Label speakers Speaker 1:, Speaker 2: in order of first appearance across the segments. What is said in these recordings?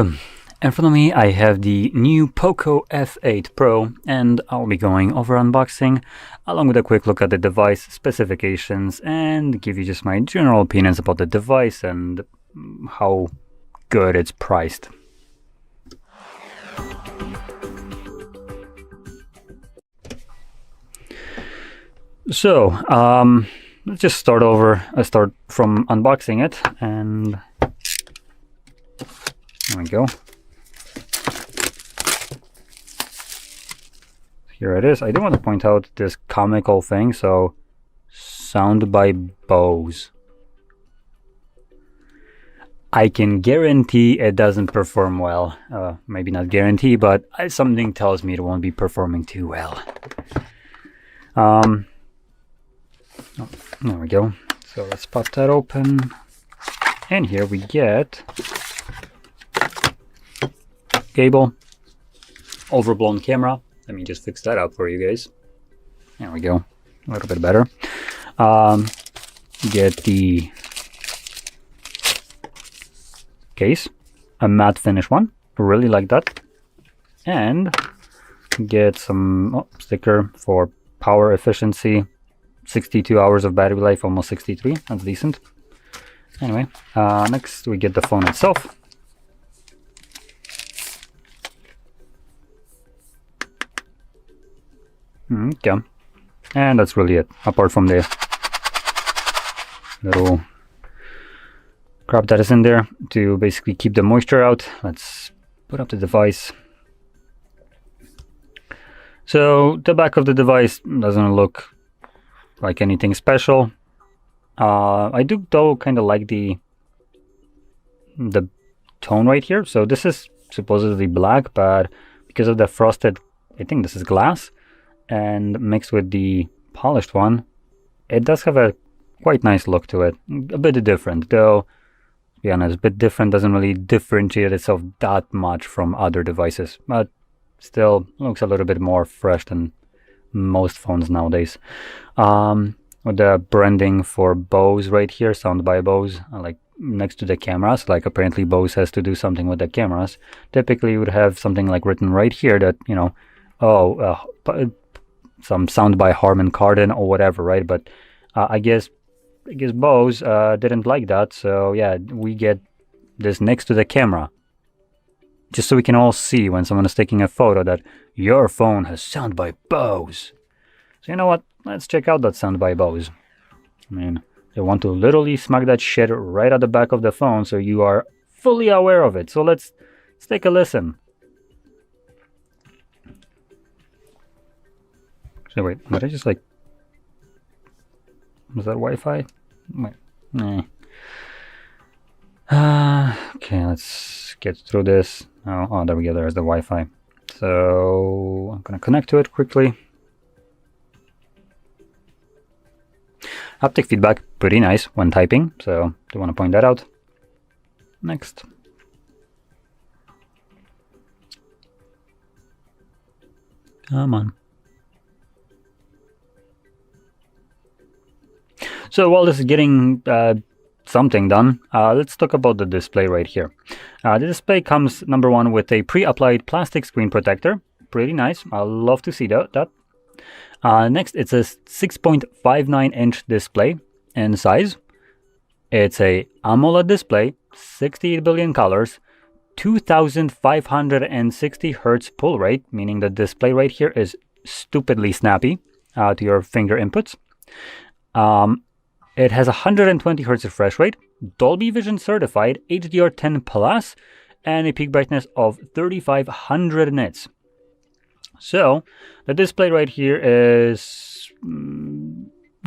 Speaker 1: Welcome. In front of me I have the new POCO F8 Pro, and I'll be going over unboxing along with a quick look at the device specifications and give you just my general opinions about the device and how good it's priced. So let's just start over. I start from unboxing it, and there we go. Here it is. I do want to point out this comical thing. So, sound by Bose. I can guarantee it doesn't perform well. Maybe not guarantee, but something tells me it won't be performing too well. Oh, there we go. So let's pop that open. And here we get cable, overblown camera. Let me just fix that out for you guys. There we go, a little bit better. Get the case, a matte finish one, really like that. And get some sticker for power efficiency, 62 hours of battery life, almost 63, that's decent. Anyway, next we get the phone itself. Okay, and that's really it, apart from the little crap that is in there to basically keep the moisture out. Let's put up the device. So the back of the device doesn't look like anything special. I do though kind of like the tone right here. So this is supposedly black, but because of the frosted, I think this is glass, and mixed with the polished one, it does have a quite nice look to it. A bit different, though, to be honest, a bit different, doesn't really differentiate itself that much from other devices, but still looks a little bit more fresh than most phones nowadays. With the branding for Bose right here, sound by Bose, like next to the cameras, like apparently Bose has to do something with the cameras. Typically you would have something like written right here that, you know, some sound by Harman Kardon or whatever, right? But I guess Bose didn't like that, so yeah, we get this next to the camera, just so we can all see when someone is taking a photo that your phone has sound by Bose. So you know what? Let's check out that sound by Bose. I mean, they want to literally smack that shit right at the back of the phone, so you are fully aware of it. So let's take a listen. So wait, did I just like... Was that Wi-Fi? Wait, nah. Okay, let's get through this. Oh, there we go, there's the Wi-Fi. So I'm gonna connect to it quickly. Haptic feedback, pretty nice when typing, so do want to point that out. Next. Come on. So while this is getting something done, let's talk about the display right here. The display comes, number one, with a pre-applied plastic screen protector. Pretty nice. I love to see that. Next, it's a 6.59-inch display in size. It's a AMOLED display, 68 billion colors, 2560 Hz pull rate, meaning the display right here is stupidly snappy to your finger inputs. It has 120 Hz refresh rate, Dolby Vision certified, HDR10 Plus, and a peak brightness of 3500 nits. So the display right here is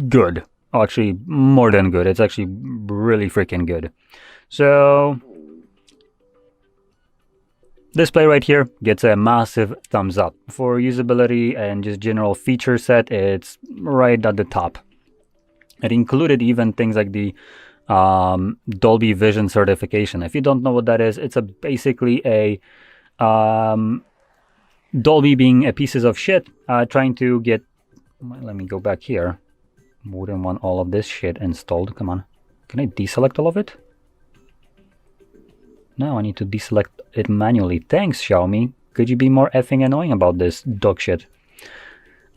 Speaker 1: good. Oh, actually, more than good. It's actually really freaking good. So display right here gets a massive thumbs up. For usability and just general feature set, it's right at the top. It included even things like the Dolby Vision certification. If you don't know what that is, it's basically a Dolby being a pieces of shit, trying to get... Let me go back here. Wouldn't want all of this shit installed. Come on. Can I deselect all of it? Now I need to deselect it manually. Thanks, Xiaomi. Could you be more effing annoying about this dog shit?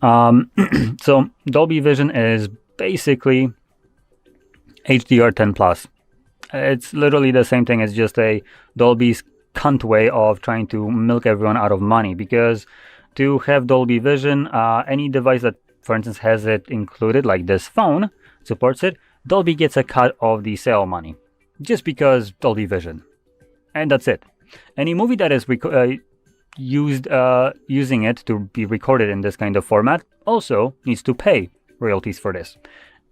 Speaker 1: So Dolby Vision is basically HDR10 Plus. It's literally the same thing as just a Dolby's cunt way of trying to milk everyone out of money, because to have Dolby Vision, any device that, for instance, has it included, like this phone supports it, Dolby gets a cut of the sale money, just because Dolby Vision. And that's it. Any movie that is using it to be recorded in this kind of format also needs to pay royalties for this.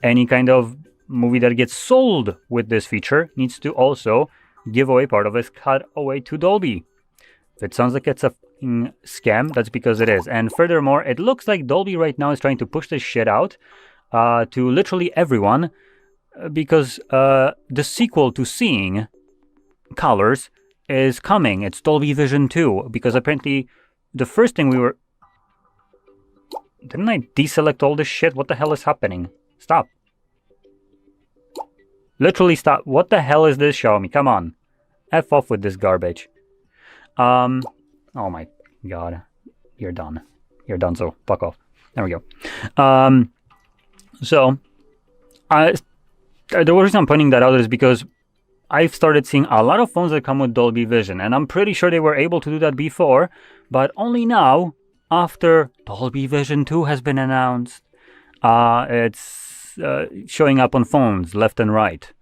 Speaker 1: Any kind of movie that gets sold with this feature needs to also give away part of its cut away to Dolby. If it sounds like it's a scam, that's because it is. And furthermore, it looks like Dolby right now is trying to push this shit out to literally everyone, because the sequel to Seeing Colors is coming. It's Dolby Vision 2, because apparently the first thing we were... Didn't I deselect all this shit? What the hell is happening? Stop. Literally stop. What the hell is this, Xiaomi? Come on. F off with this garbage. Oh my god. You're done. You're done, so fuck off. There we go. The reason I'm pointing that out is because I've started seeing a lot of phones that come with Dolby Vision, and I'm pretty sure they were able to do that before, but only now, after Dolby Vision 2 has been announced. It's showing up on phones left and right.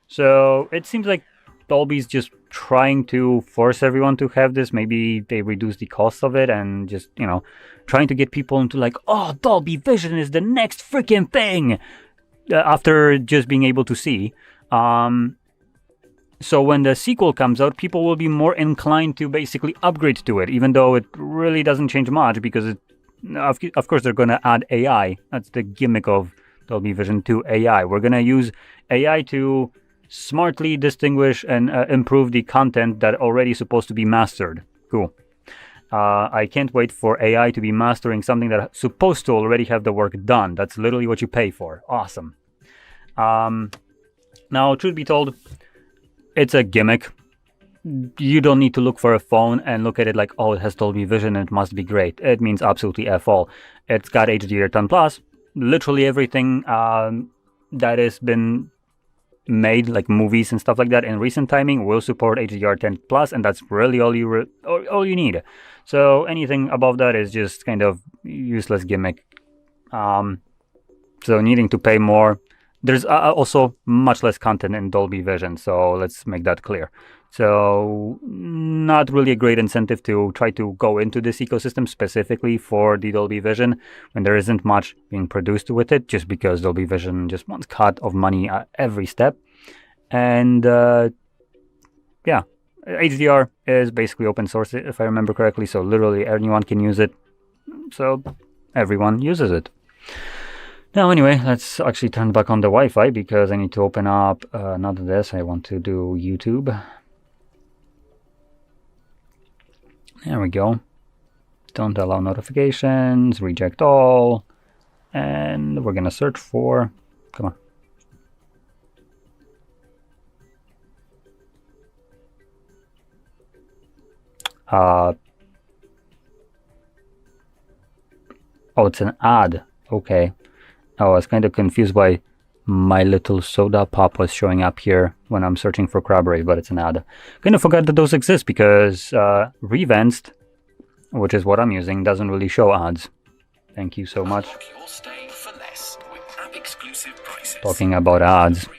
Speaker 1: So it seems like Dolby's just trying to force everyone to have this. Maybe they reduce the cost of it and just, you know, trying to get people into like, oh, Dolby Vision is the next freaking thing, after just being able to see. So when the sequel comes out, people will be more inclined to basically upgrade to it, even though it really doesn't change much, because it, of course they're going to add AI. That's the gimmick of Dolby Vision 2, AI. We're going to use AI to smartly distinguish and improve the content that already supposed to be mastered. Cool. I can't wait for AI to be mastering something that's supposed to already have the work done. That's literally what you pay for. Awesome. Now, truth be told, it's a gimmick. You don't need to look for a phone and look at it like, oh, it has Dolby Vision and it must be great. It means absolutely F all. It's got HDR10 Plus. Literally everything that has been made, like movies and stuff like that in recent timing, will support HDR10 Plus, and that's really all you need. So anything above that is just kind of useless gimmick. So needing to pay more. There's also much less content in Dolby Vision, so let's make that clear. So not really a great incentive to try to go into this ecosystem specifically for the Dolby Vision when there isn't much being produced with it, just because Dolby Vision just wants cut of money at every step. And yeah, HDR is basically open source, if I remember correctly, so literally anyone can use it. So everyone uses it. Now, anyway, let's actually turn back on the Wi-Fi, because I need to open up, not this, I want to do YouTube. There we go. Don't allow notifications, reject all, and we're gonna search for, come on. Oh, it's an ad, okay. Oh, I was kind of confused why My Little Soda Pop was showing up here when I'm searching for Crabberry, but it's an ad. Kind of forgot that those exist, because Revanced, which is what I'm using, doesn't really show ads. Thank you so much. Talking about ads.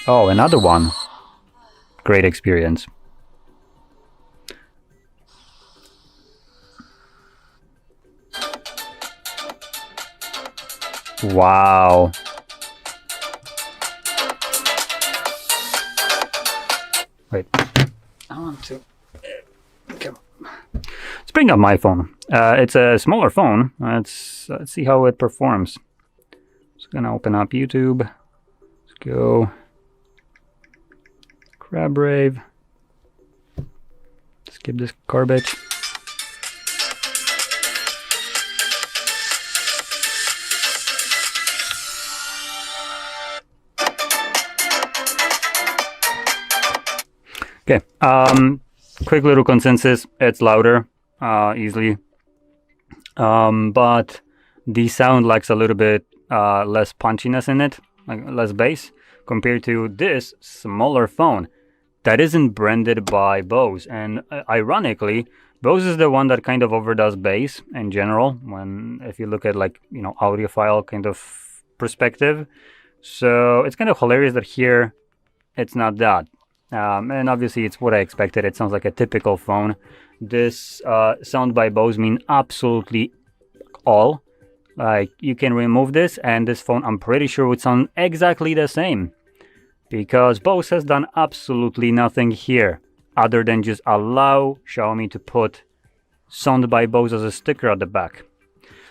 Speaker 1: Oh, another one. Great experience. Wow. Wait. I want to... Okay. Let's bring up my phone. It's a smaller phone. Let's see how it performs. Just gonna open up YouTube. Let's go. Crab Skip this garbage. Okay, quick little consensus, it's louder, easily, but the sound lacks a little bit less punchiness in it, like less bass, compared to this smaller phone that isn't branded by Bose. And ironically, Bose is the one that kind of overdoes bass in general, if you look at, like, you know, audiophile kind of perspective. So it's kind of hilarious that here it's not that. And obviously it's what I expected. It sounds like a typical phone. This sound by Bose mean absolutely all. Like, you can remove this and this phone, I'm pretty sure, would sound exactly the same, because Bose has done absolutely nothing here other than just allow Xiaomi to put sound by Bose as a sticker at the back.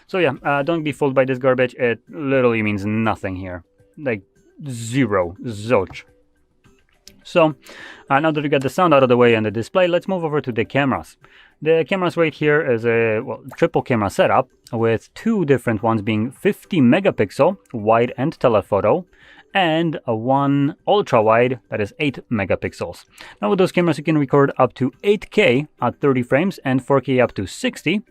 Speaker 1: So yeah, don't be fooled by this garbage. It literally means nothing here, like zero, zilch. So now that we got the sound out of the way and the display, let's move over to the cameras. The cameras right here is a triple camera setup with two different ones being 50 megapixel wide and telephoto, and one ultra wide that is 8 megapixels. Now with those cameras you can record up to 8K at 30 frames and 4K up to 60.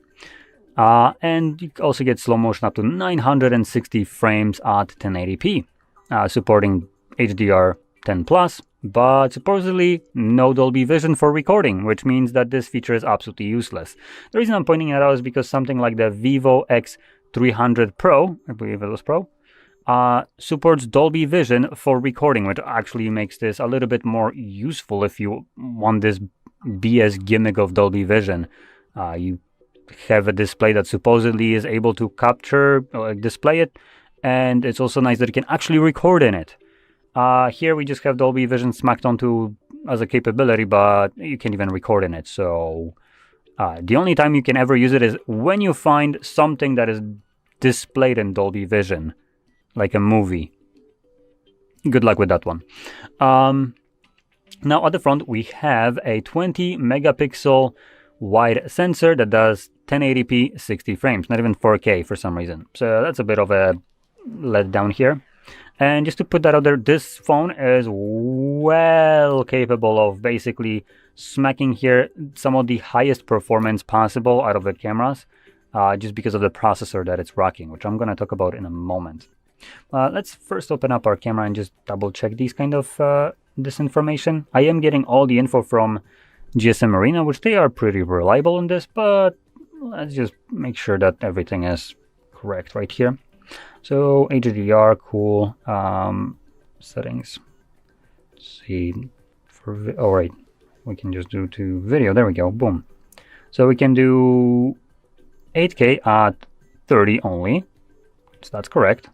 Speaker 1: And you also get slow motion up to 960 frames at 1080p, supporting HDR10+, but supposedly no Dolby Vision for recording, which means that this feature is absolutely useless. The reason I'm pointing it out is because something like the Vivo X300 Pro, I believe it was Pro, supports Dolby Vision for recording, which actually makes this a little bit more useful if you want this BS gimmick of Dolby Vision. You have a display that supposedly is able to capture, display it, and it's also nice that you can actually record in it. Here we just have Dolby Vision smacked onto as a capability, but you can't even record in it. So the only time you can ever use it is when you find something that is displayed in Dolby Vision, like a movie. Good luck with that one. Now at the front we have a 20 megapixel wide sensor that does 1080p 60 frames, not even 4K for some reason. So that's a bit of a letdown here. And just to put that out there, this phone is well capable of basically smacking here some of the highest performance possible out of the cameras, just because of the processor that it's rocking, which I'm going to talk about in a moment. Let's first open up our camera and just double check these kind of this information. I am getting all the info from GSM Arena, which they are pretty reliable in this, but let's just make sure that everything is correct right here. So HDR, cool. Settings. Let's see. Oh, right. We can just do to video. There we go. Boom. So we can do 8K at 30 only. So that's correct.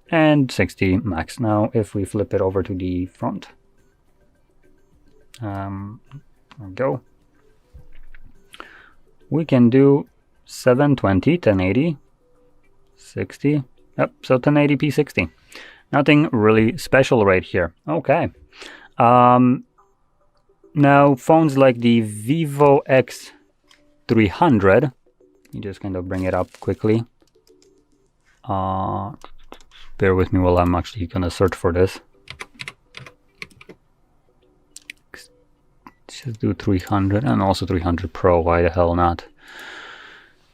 Speaker 1: And 60 max. Now, if we flip it over to the front. There we go. We can do 720, 1080, 60. Yep, so 1080p 60. Nothing really special right here. Okay. Now, phones like the Vivo X300, you just kind of bring it up quickly. Bear with me while I'm actually going to search for this. Just do 300 and also 300 Pro. Why the hell not?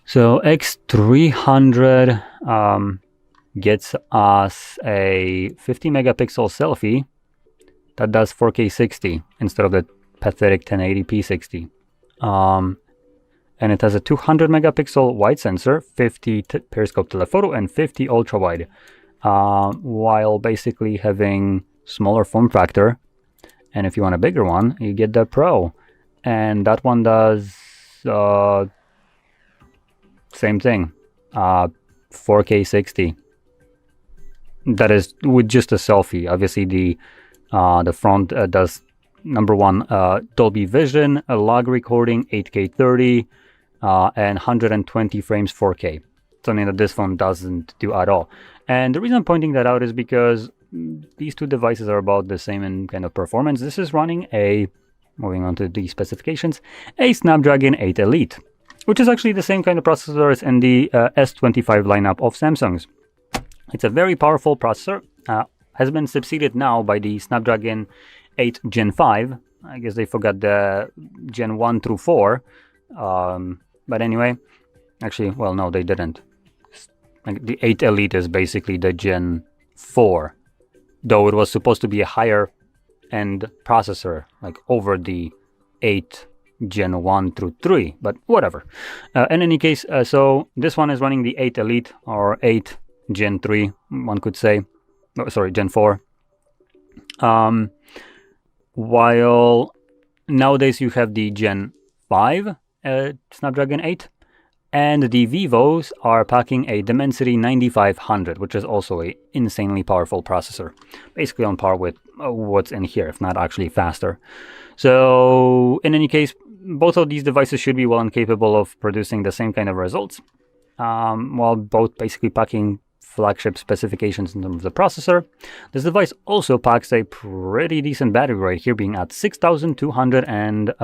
Speaker 1: So X300 gets us a 50 megapixel selfie that does 4K 60 instead of the pathetic 1080p 60. And it has a 200 megapixel wide sensor, 50 periscope telephoto, and 50 ultra wide, while basically having smaller form factor. And if you want a bigger one, you get the Pro, and that one does same thing, 4K 60. That is with just a selfie. Obviously, the front does number one Dolby Vision, a log recording, 8K 30, and 120 frames 4K. Something that this phone doesn't do at all. And the reason I'm pointing that out is because these two devices are about the same in kind of performance. This is running a, moving on to the specifications, a Snapdragon 8 Elite, which is actually the same kind of processor as in the S25 lineup of Samsung's. It's a very powerful processor, has been succeeded now by the Snapdragon 8 Gen 5, I guess they forgot the Gen 1 through 4. But anyway, actually, well, no, they didn't. Like the 8 Elite is basically the Gen 4, though it was supposed to be a higher end processor, like over the 8 Gen 1 through 3, but whatever. In any case, so this one is running the 8 Elite, or 8 Gen 3, one could say. Oh, sorry, Gen 4. While nowadays you have the Gen 5 Snapdragon 8, and the Vivos are packing a Dimensity 9500, which is also a insanely powerful processor, basically on par with what's in here, if not actually faster. So in any case, both of these devices should be well and capable of producing the same kind of results, while both basically packing flagship specifications in terms of the processor. This device also packs a pretty decent battery right here, being at 6,210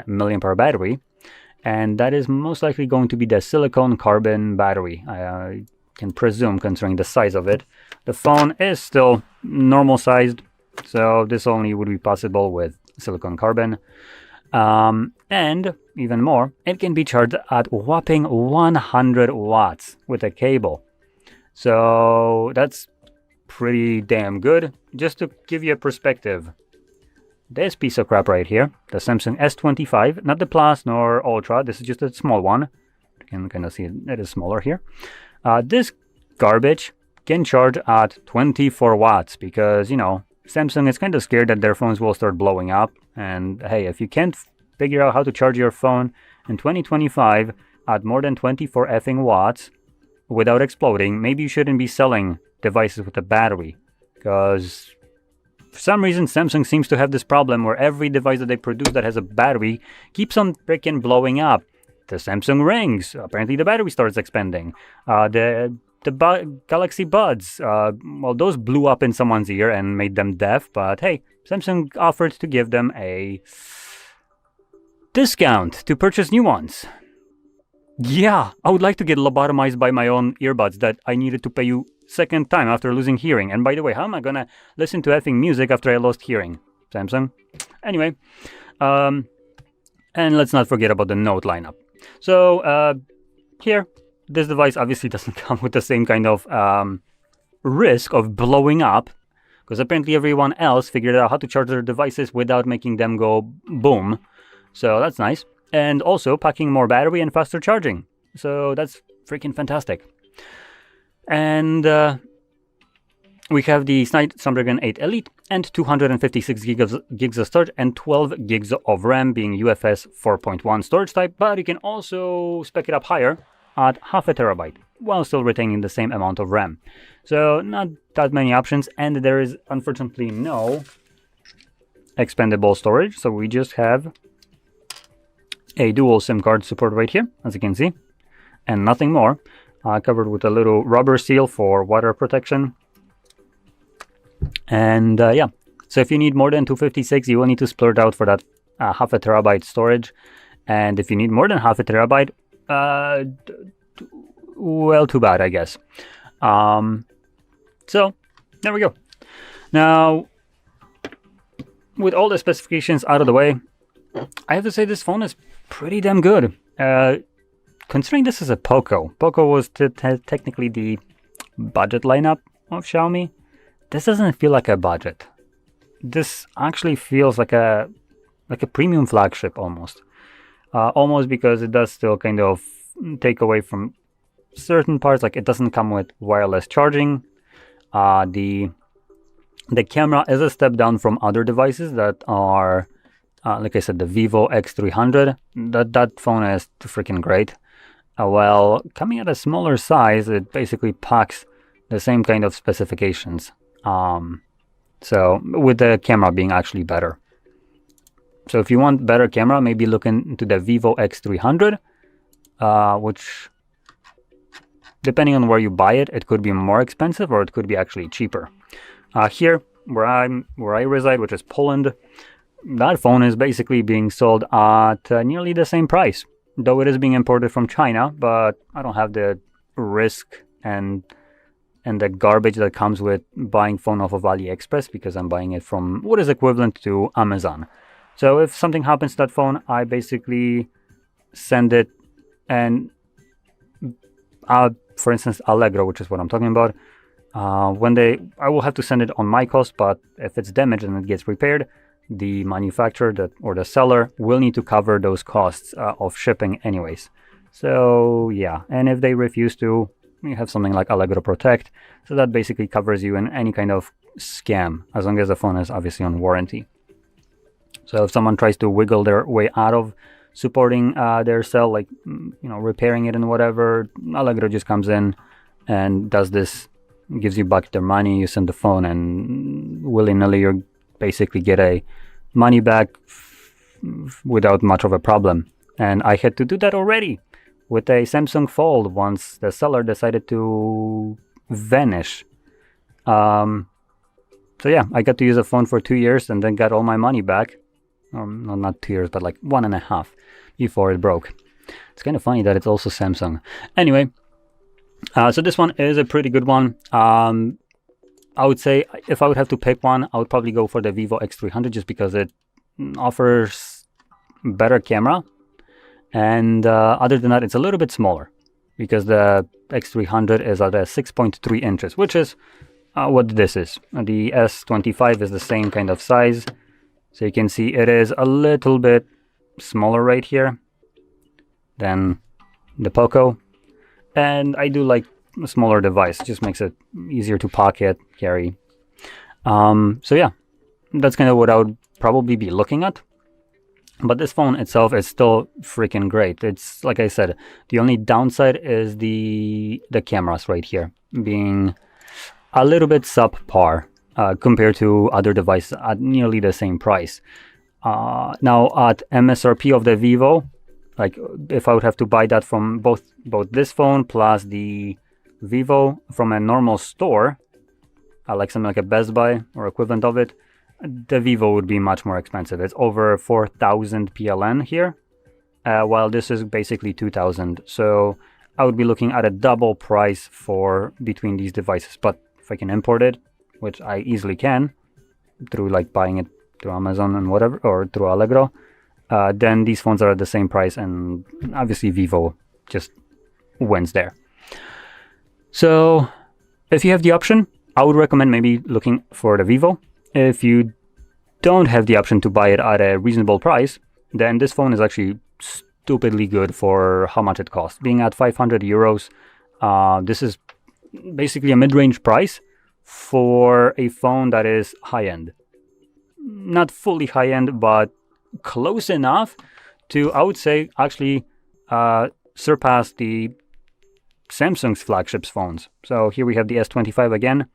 Speaker 1: milliampere battery, and that is most likely going to be the silicon carbon battery. I can presume, considering the size of it. The phone is still normal sized, so this only would be possible with silicon carbon. And even more, it can be charged at whopping 100 watts with a cable. So that's pretty damn good. Just to give you a perspective, this piece of crap right here, the Samsung S25, not the Plus nor Ultra, this is just a small one. You can kind of see it is smaller here. This garbage can charge at 24 watts because, you know, Samsung is kind of scared that their phones will start blowing up. And hey, if you can't figure out how to charge your phone in 2025 at more than 24 effing watts without exploding, maybe you shouldn't be selling devices with a battery. Because for some reason, Samsung seems to have this problem where every device that they produce that has a battery keeps on freaking blowing up. The Samsung Rings, apparently the battery starts expanding. The Galaxy Buds, well, those blew up in someone's ear and made them deaf, but hey, Samsung offered to give them a discount to purchase new ones. Yeah, I would like to get lobotomized by my own earbuds that I needed to pay you second time after losing hearing. And by the way, how am I gonna listen to effing music after I lost hearing? Samsung. Anyway, and let's not forget about the Note lineup. So here, this device obviously doesn't come with the same kind of risk of blowing up, because apparently everyone else figured out how to charge their devices without making them go boom. So that's nice. And also packing more battery and faster charging. So that's freaking fantastic. And we have the Snapdragon 8 Elite and 256 gigs of storage and 12 gigs of RAM, being UFS 4.1 storage type, but you can also spec it up higher at half a terabyte while still retaining the same amount of RAM. So not that many options, and there is unfortunately no expandable storage, so we just have a dual SIM card support right here, as you can see, and nothing more. Covered with a little rubber seal for water protection. And yeah, so if you need more than 256, you will need to splurge out for that half a terabyte storage. And if you need more than half a terabyte, well, too bad, I guess. So there we go. Now, with all the specifications out of the way, I have to say this phone is pretty damn good. Considering this is a POCO. POCO was technically the budget lineup of Xiaomi. This doesn't feel like a budget. This actually feels like a premium flagship almost. Almost because it does still kind of take away from certain parts. Like it doesn't come with wireless charging. The camera is a step down from other devices that are, like I said, the Vivo X300. That phone is freaking great. Well, coming at a smaller size, it basically packs the same kind of specifications. So with the camera being actually better. So if you want better camera, maybe look into the Vivo X300, which, depending on where you buy it, it could be more expensive or it could be actually cheaper. Here, where I reside, which is Poland, that phone is basically being sold at nearly the same price, though it is being imported from China, but I don't have the risk and and the garbage that comes with buying phone off of AliExpress, because I'm buying it from what is equivalent to Amazon. So if something happens to that phone, I basically send it, and for instance, Allegro, which is what I'm talking about, I will have to send it on my cost, but if it's damaged and it gets repaired, the manufacturer or the seller will need to cover those costs of shipping anyways. So yeah, and if they refuse to, you have something like Allegro Protect, so that basically covers you in any kind of scam, as long as the phone is obviously on warranty. So if someone tries to wiggle their way out of supporting their cell, like repairing it and whatever, Allegro just comes in and does this, gives you back their money, you send the phone, and willy-nilly you basically get a money back without much of a problem. And I had to do that already with a Samsung Fold once the seller decided to vanish. So yeah, I got to use a phone for 2 years and then got all my money back. No, not 2 years, but like 1.5 before it broke. It's kind of funny that it's also Samsung. Anyway, so this one is a pretty good one. I would say if I would have to pick one, I would probably go for the Vivo X300, just because it offers better camera. And other than that, it's a little bit smaller, because the X300 is at a 6.3 inches, which is what this is. The S25 is the same kind of size. So you can see it is a little bit smaller right here than the POCO. And I do like a smaller device. It just makes it easier to pocket, carry. So yeah, that's kind of what I would probably be looking at. But this phone itself is still freaking great. It's, like I said, the only downside is the cameras right here being a little bit subpar compared to other devices at nearly the same price. Now at MSRP of the Vivo, like if I would have to buy that from both this phone plus the Vivo from a normal store, like something like a Best Buy or equivalent of it, the Vivo would be much more expensive. It's over 4,000 PLN here, while this is basically 2,000. So I would be looking at a double price for between these devices. But if I can import it, which I easily can through like buying it through Amazon and whatever, or through Allegro, then these phones are at the same price, and obviously Vivo just wins there. So if you have the option, I would recommend maybe looking for the Vivo. If you don't have the option to buy it at a reasonable price, then this phone is actually stupidly good for how much it costs. Being at 500 euros, this is basically a mid-range price for a phone that is high-end. Not fully high-end, but close enough to, I would say, actually surpass the Samsung's flagship phones. So here we have the S25 again.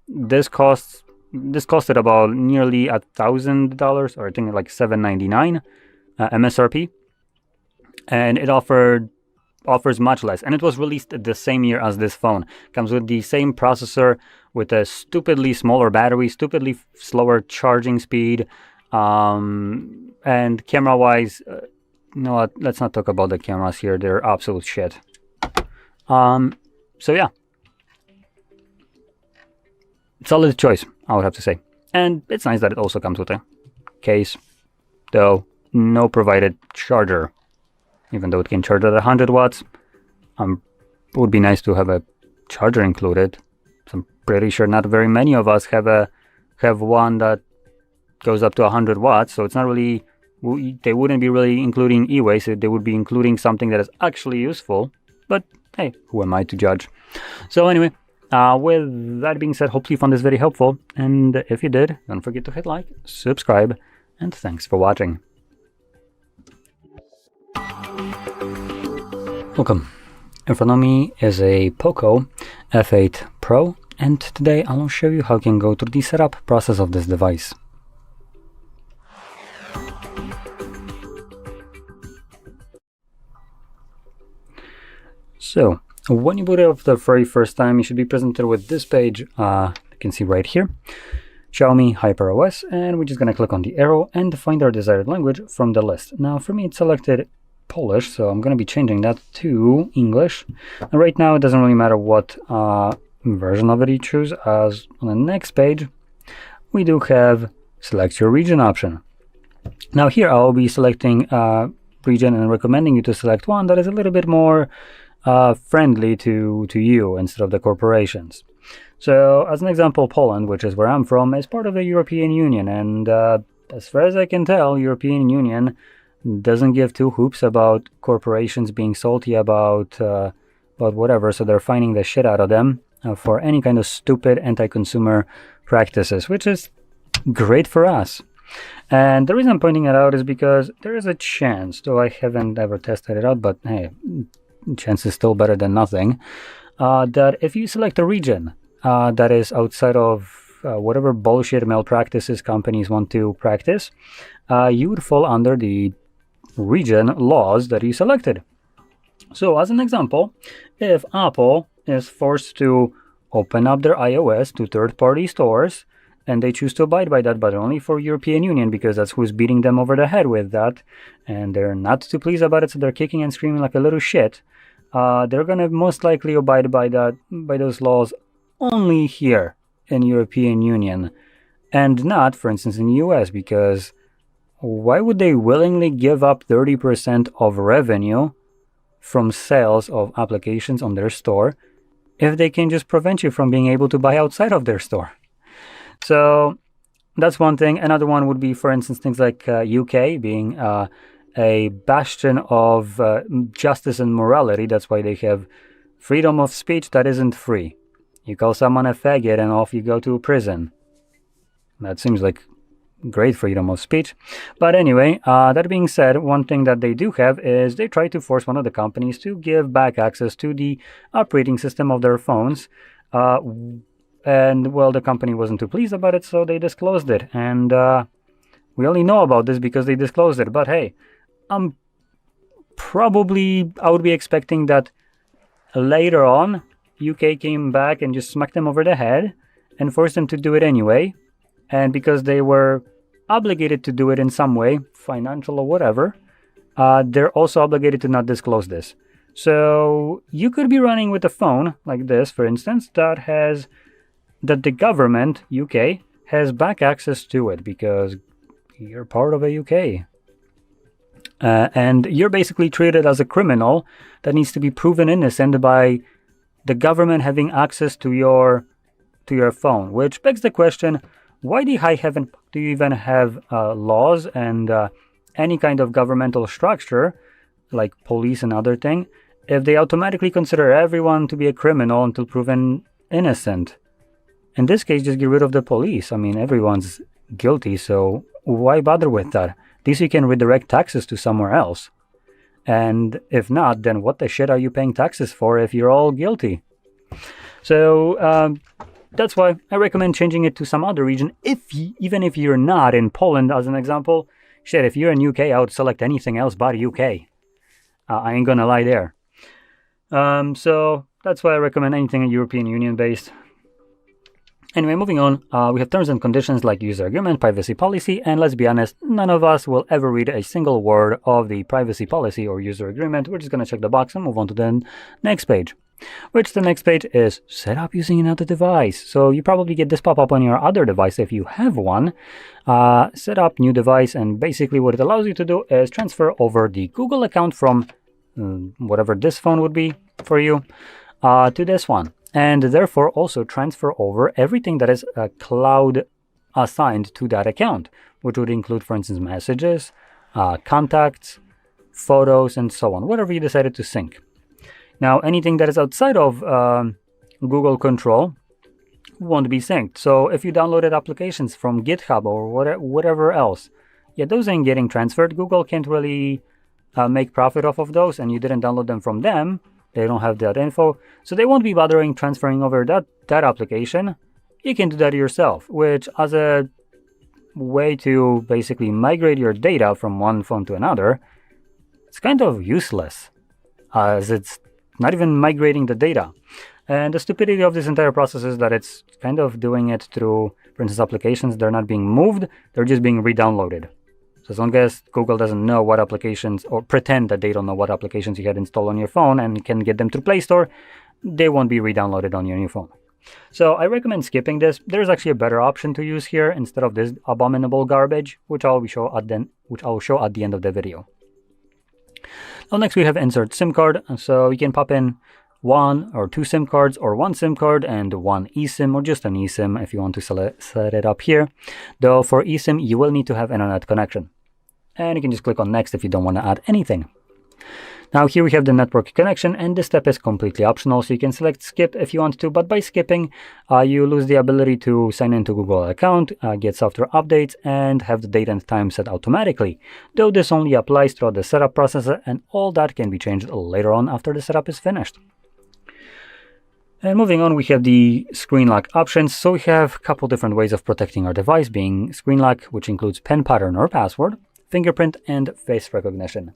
Speaker 1: This costed about nearly $1,000, or I think like $799 MSRP, and it offers much less. And it was released the same year as this phone. Comes with the same processor, with a stupidly smaller battery, stupidly slower charging speed, and camera-wise, you know what? Let's not talk about the cameras here. They're absolute shit. So yeah. Solid choice, I would have to say. And it's nice that it also comes with a case, though no provided charger. Even though it can charge at 100 watts, it would be nice to have a charger included. So I'm pretty sure not very many of us have one that goes up to 100 watts, so it's not really, they wouldn't be really including e-waste, they would be including something that is actually useful. But hey, who am I to judge? So anyway, with that being said, hopefully you found this very helpful, and if you did, don't forget to hit like, subscribe, and thanks for watching. Welcome. In front of me is a POCO F8 Pro, and today I'll show you how you can go through the setup process of this device. So, when you boot it up the very first time, you should be presented with this page. You can see right here, Xiaomi HyperOS, and we're just going to click on the arrow and find our desired language from the list. Now, for me, it's selected Polish, so I'm going to be changing that to English. And right now, it doesn't really matter what version of it you choose, as on the next page, we do have select your region option. Now here I'll be selecting region and recommending you to select one that is a little bit more friendly to you instead of the corporations. So as an example, Poland, which is where I'm from, is part of the European Union, and as far as I can tell, European Union doesn't give two hoops about corporations being salty about whatever, so they're fining the shit out of them for any kind of stupid anti-consumer practices, which is great for us. And the reason I'm pointing it out is because there is a chance, though I haven't ever tested it out, but hey, chance is still better than nothing, that if you select a region that is outside of whatever bullshit malpractices companies want to practice, you would fall under the region laws that you selected. So as an example, if Apple is forced to open up their iOS to third-party stores, and they choose to abide by that, but only for European Union, because that's who's beating them over the head with that, and they're not too pleased about it, so they're kicking and screaming like a little shit, they're gonna most likely abide by those laws only here in European Union, and not, for instance, in US, because why would they willingly give up 30% of revenue from sales of applications on their store if they can just prevent you from being able to buy outside of their store? So that's one thing. Another one would be, for instance, things like UK being a bastion of justice and morality. That's why they have freedom of speech that isn't free. You call someone a faggot and off you go to prison. That seems like great freedom of speech. But anyway, that being said, one thing that they do have is they try to force one of the companies to give back access to the operating system of their phones. And, well, the company wasn't too pleased about it, so they disclosed it. And we only know about this because they disclosed it. But hey, I would be expecting that later on, UK came back and just smacked them over the head and forced them to do it anyway. And because they were obligated to do it in some way, financial or whatever, they're also obligated to not disclose this. So you could be running with a phone like this, for instance, that the government, UK, has back access to it because you're part of a UK. And you're basically treated as a criminal that needs to be proven innocent by the government having access to your phone, which begs the question, why do you even have laws and any kind of governmental structure, like police and other thing, if they automatically consider everyone to be a criminal until proven innocent? In this case, just get rid of the police. I mean, everyone's guilty, so why bother with that? At least you can redirect taxes to somewhere else. And if not, then what the shit are you paying taxes for if you're all guilty? So that's why I recommend changing it to some other region, even if you're not in Poland, as an example. Shit, if you're in UK, I would select anything else but UK. I ain't gonna lie there. So that's why I recommend anything European Union based. Anyway, moving on, we have terms and conditions like user agreement, privacy policy, and let's be honest, none of us will ever read a single word of the privacy policy or user agreement. We're just going to check the box and move on to the next page, which the next page is set up using another device. So you probably get this pop-up on your other device if you have one. Set up new device, and basically what it allows you to do is transfer over the Google account from whatever this phone would be for you to this one. And therefore also transfer over everything that is cloud assigned to that account, which would include, for instance, messages, contacts, photos, and so on, whatever you decided to sync. Now, anything that is outside of Google control won't be synced. So if you downloaded applications from GitHub or whatever else, yeah, those ain't getting transferred. Google can't really make profit off of those, and you didn't download them from them. They don't have that info, so they won't be bothering transferring over that application. You can do that yourself, which as a way to basically migrate your data from one phone to another, it's kind of useless, as it's not even migrating the data. And the stupidity of this entire process is that it's kind of doing it through, for instance, applications. They're not being moved, they're just being re-downloaded. So as long as Google doesn't know what applications, or pretend that they don't know what applications you had installed on your phone and can get them through Play Store, they won't be re-downloaded on your new phone. So I recommend skipping this. There's actually a better option to use here instead of this abominable garbage, which I will show at the end of the video. Now next we have insert SIM card. So you can pop in 1 or 2 SIM cards, or 1 SIM card and 1 eSIM, or just an eSIM if you want to set it up here. Though for eSIM you will need to have internet connection. And you can just click on next if you don't want to add anything. Now here we have the network connection, and this step is completely optional, so you can select skip if you want to, but by skipping you lose the ability to sign into Google account, get software updates, and have the date and time set automatically, though this only applies throughout the setup process, and all that can be changed later on after the setup is finished. And moving on, we have the screen lock options. So we have a couple different ways of protecting our device, being screen lock, which includes pen pattern or password, fingerprint, and face recognition.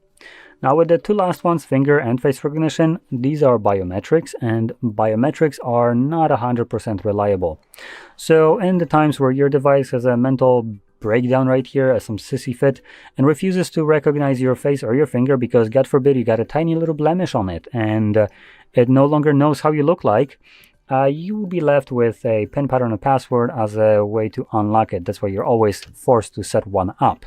Speaker 1: Now with the two last ones, finger and face recognition, these are biometrics, and biometrics are not 100% reliable. So in the times where your device has a mental breakdown right here, some sissy fit, and refuses to recognize your face or your finger because, God forbid, you got a tiny little blemish on it and it no longer knows how you look like, you will be left with a pin pattern and password as a way to unlock it. That's why you're always forced to set one up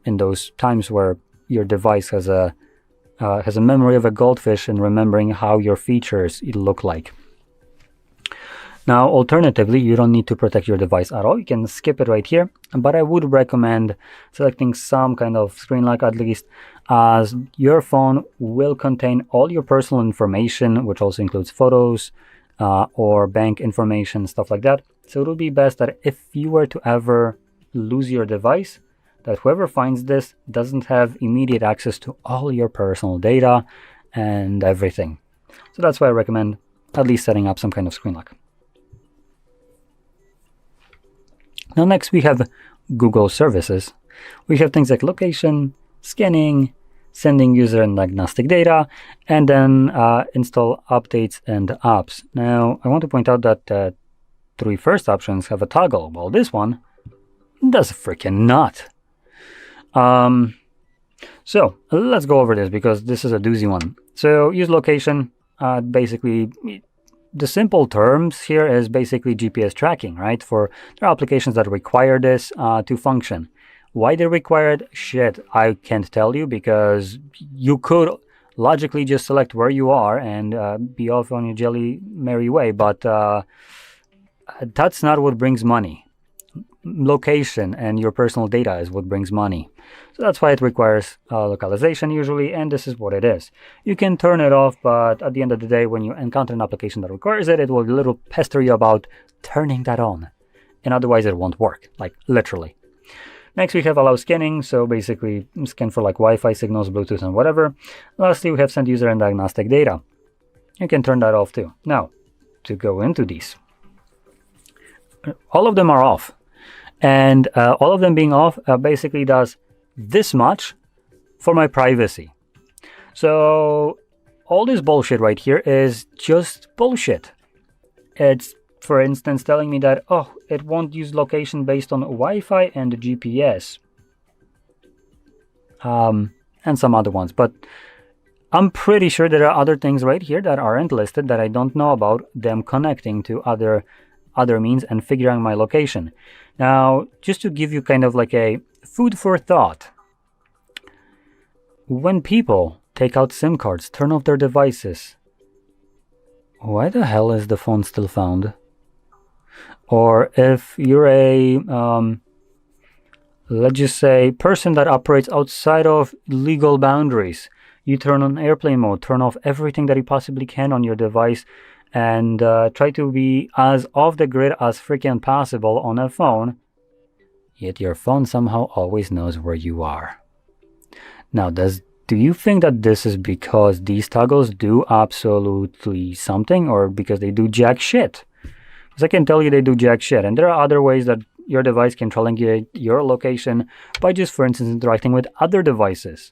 Speaker 1: in those times where your device has a memory of a goldfish and remembering how your features look like. Now, alternatively, you don't need to protect your device at all. You can skip it right here, but I would recommend selecting some kind of screen lock at least, as your phone will contain all your personal information, which also includes photos or bank information, stuff like that. So it would be best that if you were to ever lose your device, that whoever finds this doesn't have immediate access to all your personal data and everything. So that's why I recommend at least setting up some kind of screen lock. Now next we have Google services. We have things like location, scanning, sending user and diagnostic data, and then install updates and apps. Now I want to point out that the 3 first options have a toggle, while this one does freaking not. So let's go over this because this is a doozy one. So use location, basically the simple terms here is basically GPS tracking, right? There are applications that require this to function. Why they require it? Shit, I can't tell you, because you could logically just select where you are and be off on your jelly merry way, but that's not what brings money. Location and your personal data is what brings money. So that's why it requires localization usually, and this is what it is. You can turn it off, but at the end of the day, when you encounter an application that requires it, it will a little pester you about turning that on, and otherwise it won't work, like literally. Next we have allow scanning, so basically scan for like Wi-Fi signals, Bluetooth, and whatever. Lastly, we have send user and diagnostic data. You can turn that off too. Now, to go into these, all of them are off. And all of them being off basically does this much for my privacy. So all this bullshit right here is just bullshit. It's, for instance, telling me that, oh, it won't use location based on Wi-Fi and GPS. And some other ones. But I'm pretty sure there are other things right here that aren't listed that I don't know about, them connecting to other means and figuring my location. Now, just to give you kind of like a food for thought, when people take out SIM cards, turn off their devices, why the hell is the phone still found? Or if you're a, let's just say, person that operates outside of legal boundaries, you turn on airplane mode, turn off everything that you possibly can on your device, and try to be as off the grid as freaking possible on a phone, yet your phone somehow always knows where you are. Now, do you think that this is because these toggles do absolutely something, or because they do jack shit? Because I can tell you they do jack shit, and there are other ways that your device can triangulate your location by just, for instance, interacting with other devices,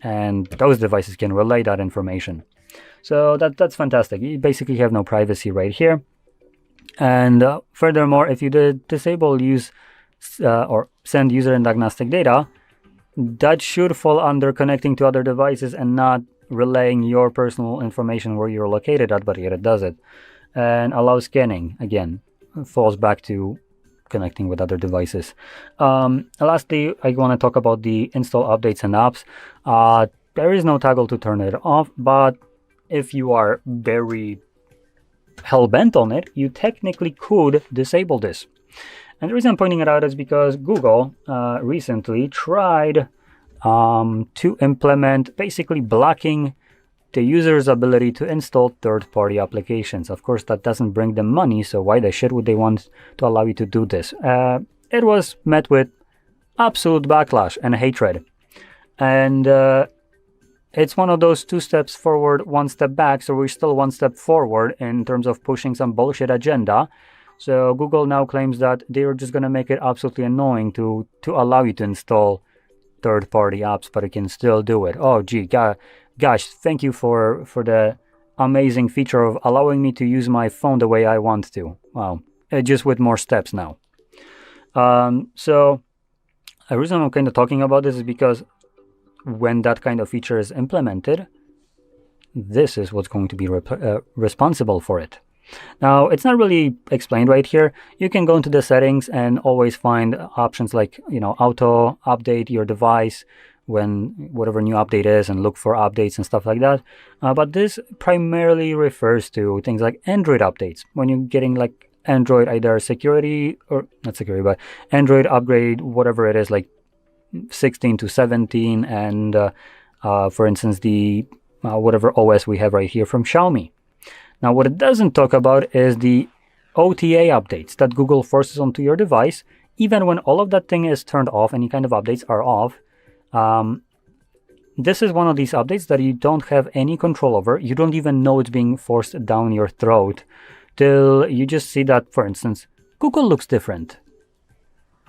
Speaker 1: and those devices can relay that information. So that's fantastic. You basically have no privacy right here. And furthermore, if you disable use or send user and diagnostic data, that should fall under connecting to other devices and not relaying your personal information where you're located at, but yet it does it. and allow scanning. Again, falls back to connecting with other devices. Lastly, I want to talk about the install updates and apps. There is no toggle to turn it off, but if you are very hell-bent on it, you technically could disable this. And the reason I'm pointing it out is because Google recently tried to implement basically blocking the user's ability to install third-party applications. Of course, that doesn't bring them money, so why the shit would they want to allow you to do this? It was met with absolute backlash and hatred. And it's one of those 2 steps forward, 1 step back, so we're still 1 step forward in terms of pushing some bullshit agenda. So Google now claims that they're just going to make it absolutely annoying to allow you to install third-party apps, but you can still do it. Oh, gee, gosh, thank you for the amazing feature of allowing me to use my phone the way I want to. Wow, just with more steps now. So the reason I'm kind of talking about this is because when that kind of feature is implemented, this is what's going to be responsible for it. Now, it's not really explained right here. You can go into the settings and always find options like, auto update your device when whatever new update is, and look for updates and stuff like that. But this primarily refers to things like Android updates. When you're getting like Android either security, or not security, but Android upgrade, whatever it is, like 16 to 17, and for instance, the whatever OS we have right here from Xiaomi. Now, what it doesn't talk about is the OTA updates that Google forces onto your device, even when all of that thing is turned off, any kind of updates are off. This is one of these updates that you don't have any control over. You don't even know it's being forced down your throat till you just see that, for instance, Google looks different.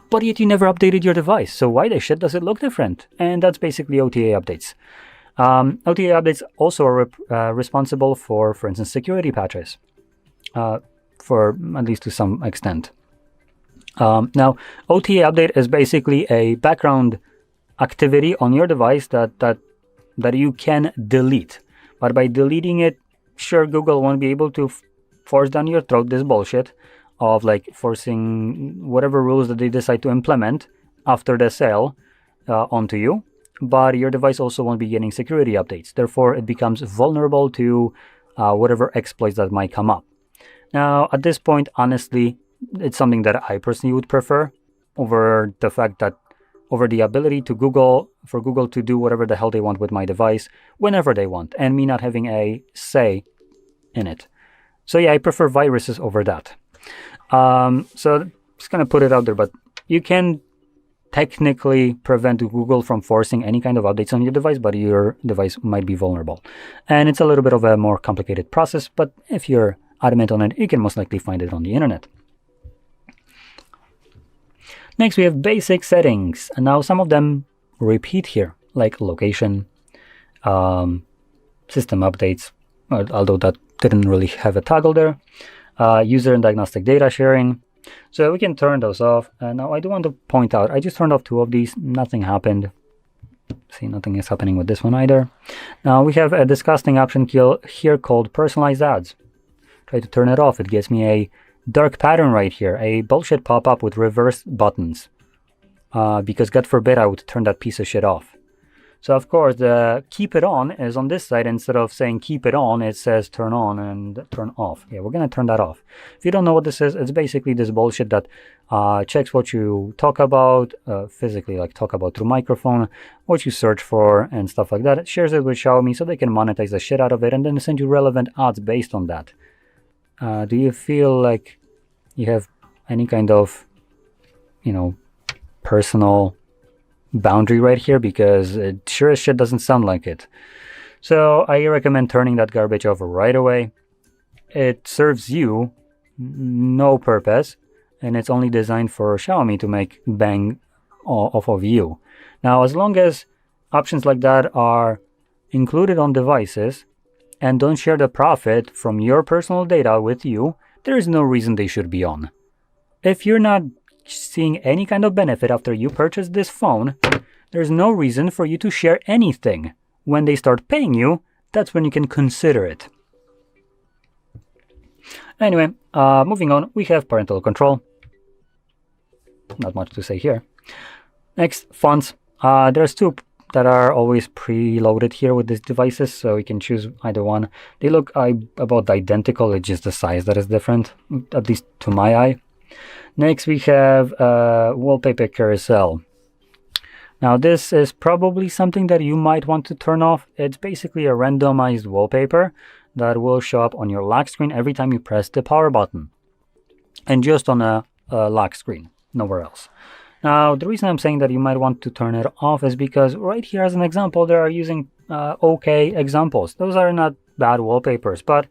Speaker 1: But yet you never updated your device, so why the shit does it look different? And that's basically OTA updates. OTA updates also are responsible for instance, security patches, for at least to some extent. Now, OTA update is basically a background activity on your device that you can delete. But by deleting it, sure, Google won't be able to force down your throat this bullshit of like forcing whatever rules that they decide to implement after the sale onto you. But your device also won't be getting security updates. Therefore, it becomes vulnerable to whatever exploits that might come up. Now, at this point, honestly, it's something that I personally would prefer over the fact that over the ability to for Google to do whatever the hell they want with my device whenever they want, and me not having a say in it. So yeah, I prefer viruses over that. So just gonna put it out there, but you can technically prevent Google from forcing any kind of updates on your device, but your device might be vulnerable. And it's a little bit of a more complicated process, but if you're adamant on it, you can most likely find it on the internet. Next, we have basic settings. And now some of them repeat here, like location, system updates, although that didn't really have a toggle there, user and diagnostic data sharing. So we can turn those off. And now I do want to point out, I just turned off 2 of these. Nothing happened. See, nothing is happening with this one either. Now we have a disgusting option here called Personalize ads. Try to turn it off. It gives me a dark pattern right here, a bullshit pop-up with reverse buttons. Because God forbid I would turn that piece of shit off. So of course the keep it on is on this side. Instead of saying keep it on, it says turn on and turn off. Yeah, we're gonna turn that off. If you don't know what this is, it's basically this bullshit that checks what you talk about, physically, like talk about through microphone, what you search for and stuff like that. It shares it with Xiaomi so they can monetize the shit out of it and then send you relevant ads based on that. Do you feel like you have any kind of, personal boundary right here? Because it sure as shit doesn't sound like it. So I recommend turning that garbage off right away. It serves you no purpose, and it's only designed for Xiaomi to make bang off of you. Now, as long as options like that are included on devices and don't share the profit from your personal data with you, there is no reason they should be on. If you're not seeing any kind of benefit after you purchase this phone, there's no reason for you to share anything. When they start paying you, that's when you can consider it. Anyway, moving on, we have parental control. Not much to say here. Next, fonts. There's two that are always preloaded here with these devices, so you can choose either one. They look about identical, it's just the size that is different, at least to my eye. Next, we have wallpaper carousel. Now, this is probably something that you might want to turn off. It's basically a randomized wallpaper that will show up on your lock screen every time you press the power button, and just on a lock screen, nowhere else. Now, the reason I'm saying that you might want to turn it off is because right here as an example, they are using okay examples. Those are not bad wallpapers, but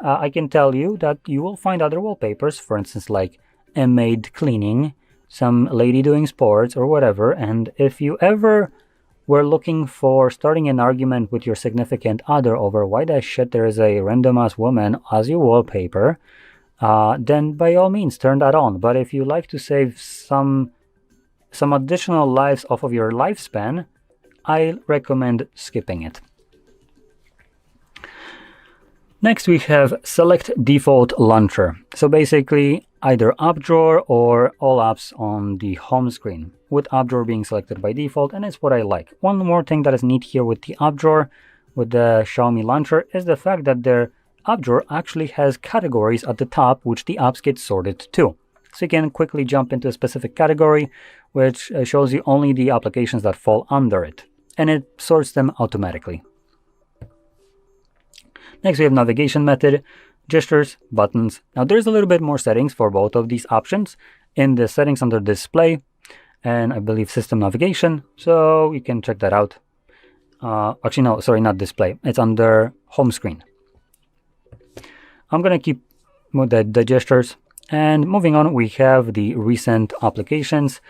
Speaker 1: I can tell you that you will find other wallpapers, for instance, like a maid cleaning, some lady doing sports or whatever. And if you ever were looking for starting an argument with your significant other over why the shit there is a random ass woman as your wallpaper, then by all means turn that on. But if you like to save some additional lives off of your lifespan, I recommend skipping it. Next, we have select default launcher. So basically either app drawer or all apps on the home screen, with app drawer being selected by default, and it's what I like. One more thing that is neat here with the app drawer with the Xiaomi launcher is the fact that their app drawer actually has categories at the top which the apps get sorted to. So you can quickly jump into a specific category, which shows you only the applications that fall under it, and it sorts them automatically. Next, we have navigation method, gestures, buttons. Now, there's a little bit more settings for both of these options in the settings under display, and I believe system navigation, so you can check that out. Actually, no, sorry, not display. It's under home screen. I'm going to keep the gestures. And moving on, we have the recent applications.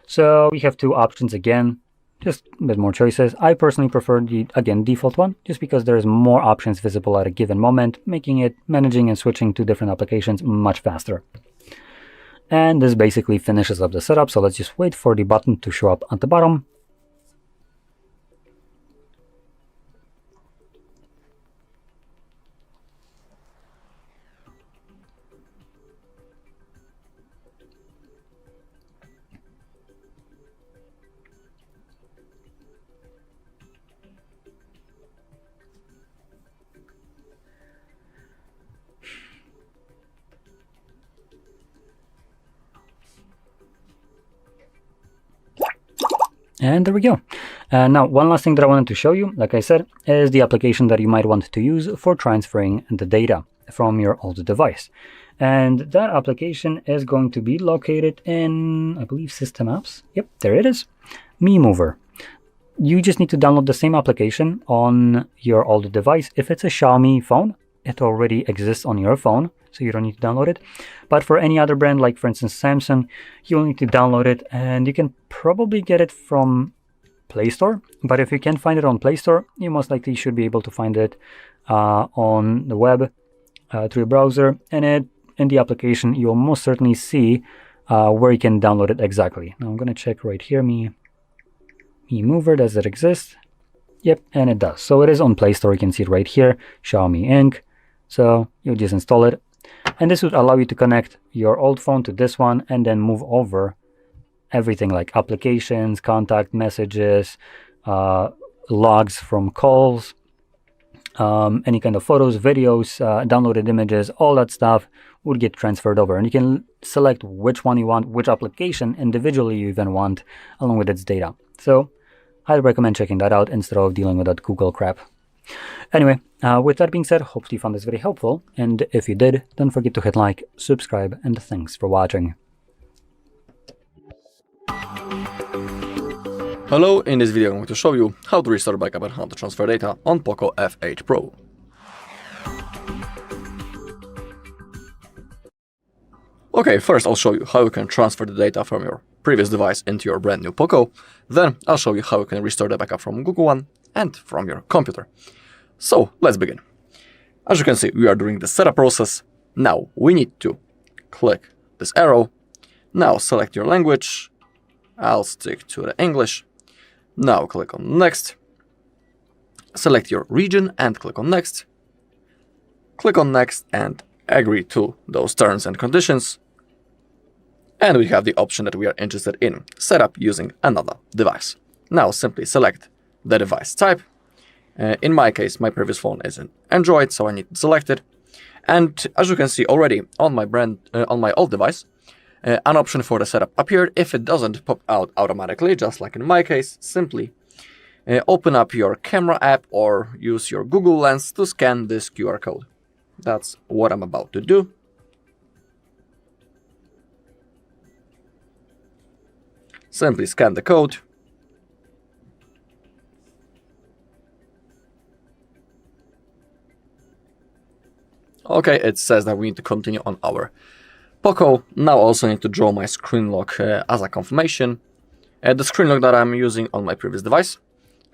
Speaker 1: So we have two options again, just a bit more choices. I personally prefer the, again, default one, just because there's more options visible at a given moment, making it managing and switching to different applications much faster. And this basically finishes up the setup. So let's just wait for the button to show up at the bottom. And there we go. Now, one last thing that I wanted to show you, like I said, is the application that you might want to use for transferring the data from your old device. And that application is going to be located in, I believe, System Apps. Yep, there it is. Mi Mover. You just need to download the same application on your old device. If it's a Xiaomi phone, it already exists on your phone, so you don't need to download it. But for any other brand, like for instance Samsung, you'll need to download it, and you can probably get it from Play Store. But if you can't find it on Play Store, you most likely should be able to find it on the web through your browser. And in the application, you'll most certainly see where you can download it exactly. Now I'm going to check right here, Mi Mover, does it exist? Yep, and it does. So it is on Play Store. You can see it right here, Xiaomi Inc. So you just install it, and this would allow you to connect your old phone to this one and then move over everything like applications, contact messages, logs from calls, any kind of photos, videos, downloaded images, all that stuff would get transferred over. And you can select which one you want, which application individually you even want, along with its data. So I'd recommend checking that out instead of dealing with that Google crap. Anyway, with that being said, hopefully you found this very helpful, and if you did, don't forget to hit like, subscribe, and thanks for watching.
Speaker 2: Hello, in this video I'm going to show you how to restore backup and how to transfer data on POCO F8 Pro. Okay, first I'll show you how you can transfer the data from your previous device into your brand new POCO. Then I'll show you how you can restore the backup from Google One and from your computer. So let's begin. As you can see, we are doing the setup process. Now we need to click this arrow. Now select your language. I'll stick to the English. Now click on next. Select your region and click on next. Click on next and agree to those terms and conditions. And we have the option that we are interested in, set up using another device. Now simply select the device type. In my case, my previous phone is an Android, so I need to select it. And as you can see already on my old device, an option for the setup appeared. If it doesn't pop out automatically, just like in my case, simply open up your camera app or use your Google Lens to scan this QR code. That's what I'm about to do. Simply scan the code. Okay, it says that we need to continue on our POCO. Now I also need to draw my screen lock as a confirmation. The screen lock that I'm using on my previous device.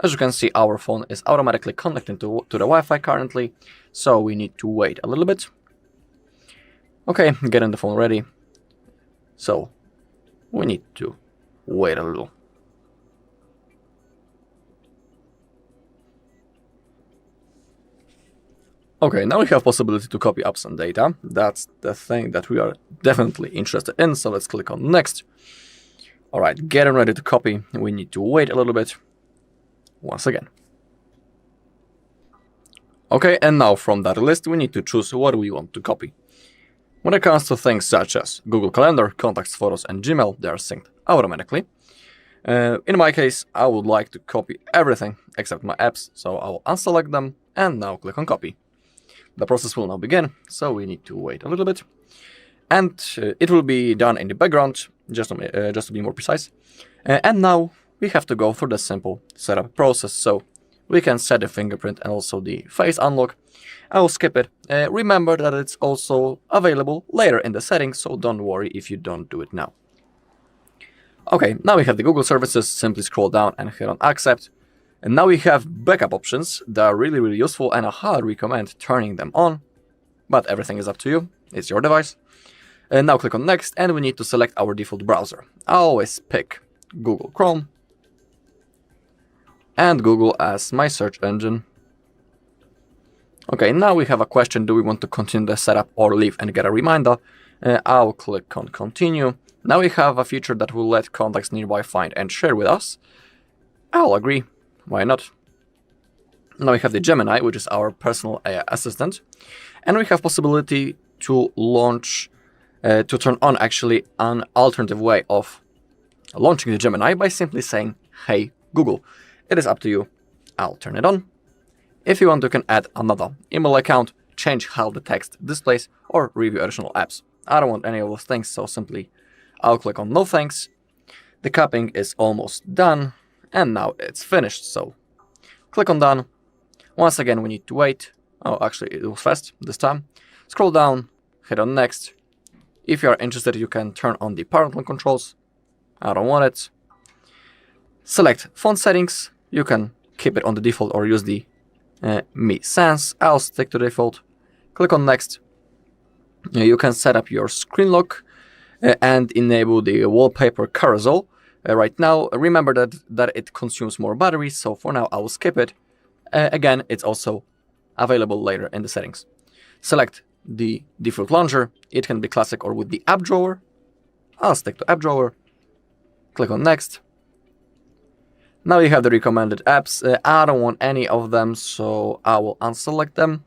Speaker 2: As you can see, our phone is automatically connecting to the Wi-Fi currently, so we need to wait a little bit. Okay, getting the phone ready. So we need to wait a little. Okay, now we have possibility to copy apps and data. That's the thing that we are definitely interested in, so let's click on next. Alright, getting ready to copy. We need to wait a little bit. Once again. Okay, and now from that list we need to choose what we want to copy. When it comes to things such as Google Calendar, Contacts, Photos and Gmail, they are synced automatically. In my case, I would like to copy everything except my apps, so I will unselect them and now click on copy. The process will now begin, so we need to wait a little bit. And it will be done in the background, just to be more precise. And now we have to go through the simple setup process, so we can set the fingerprint and also the face unlock. I will skip it. Remember that it's also available later in the settings, so don't worry if you don't do it now. Okay, now we have the Google services. Simply scroll down and hit on accept. And now we have backup options that are really useful, and I highly recommend turning them on. But everything is up to you. It's your device. And now click on next, and we need to select our default browser. I always pick Google Chrome and Google as my search engine. Okay, now we have a question. Do we want to continue the setup or leave and get a reminder? I'll click on continue. Now we have a feature that will let contacts nearby find and share with us. I'll agree. Why not? Now we have the Gemini, which is our personal AI assistant. And we have possibility to launch, to turn on actually an alternative way of launching the Gemini by simply saying, "Hey Google." It is up to you. I'll turn it on. If you want, you can add another email account, change how the text displays, or review additional apps. I don't want any of those things, so simply I'll click on no thanks. The copying is almost done, and now it's finished, so click on done. Once again, we need to wait. Oh, actually, it was fast this time. Scroll down, hit on next. If you are interested, you can turn on the parental controls. I don't want it. Select font settings. You can keep it on the default or use the Mi Sans. I'll stick to default. Click on next. You can set up your screen lock and enable the wallpaper carousel. Right now, remember that it consumes more battery, so for now I will skip it. Again, it's also available later in the settings. Select the default launcher. It can be classic or with the app drawer. I'll stick to app drawer. Click on next. Now you have the recommended apps. I don't want any of them, so I will unselect them.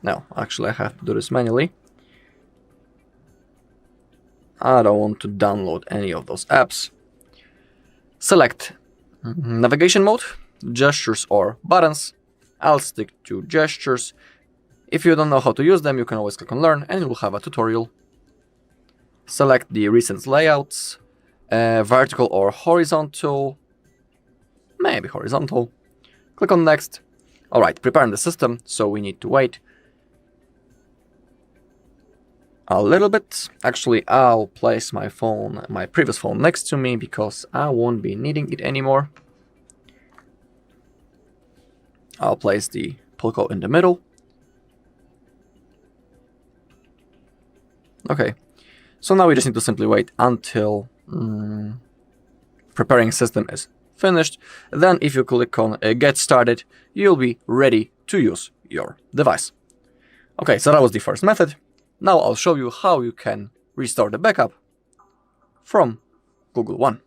Speaker 2: No, actually I have to do this manually. I don't want to download any of those apps. Select navigation mode, gestures or buttons. I'll stick to gestures. If you don't know how to use them, you can always click on learn and you will have a tutorial. Select the recent layouts, vertical or horizontal. Maybe horizontal. Click on next. Alright, preparing the system, so we need to wait a little bit. Actually, I'll place my phone, my previous phone, next to me because I won't be needing it anymore. I'll place the POCO in the middle. Okay, so now we just need to simply wait until preparing system is finished. Then if you click on get started, you'll be ready to use your device. Okay, so that was the first method. Now I'll show you how you can restore the backup from Google One.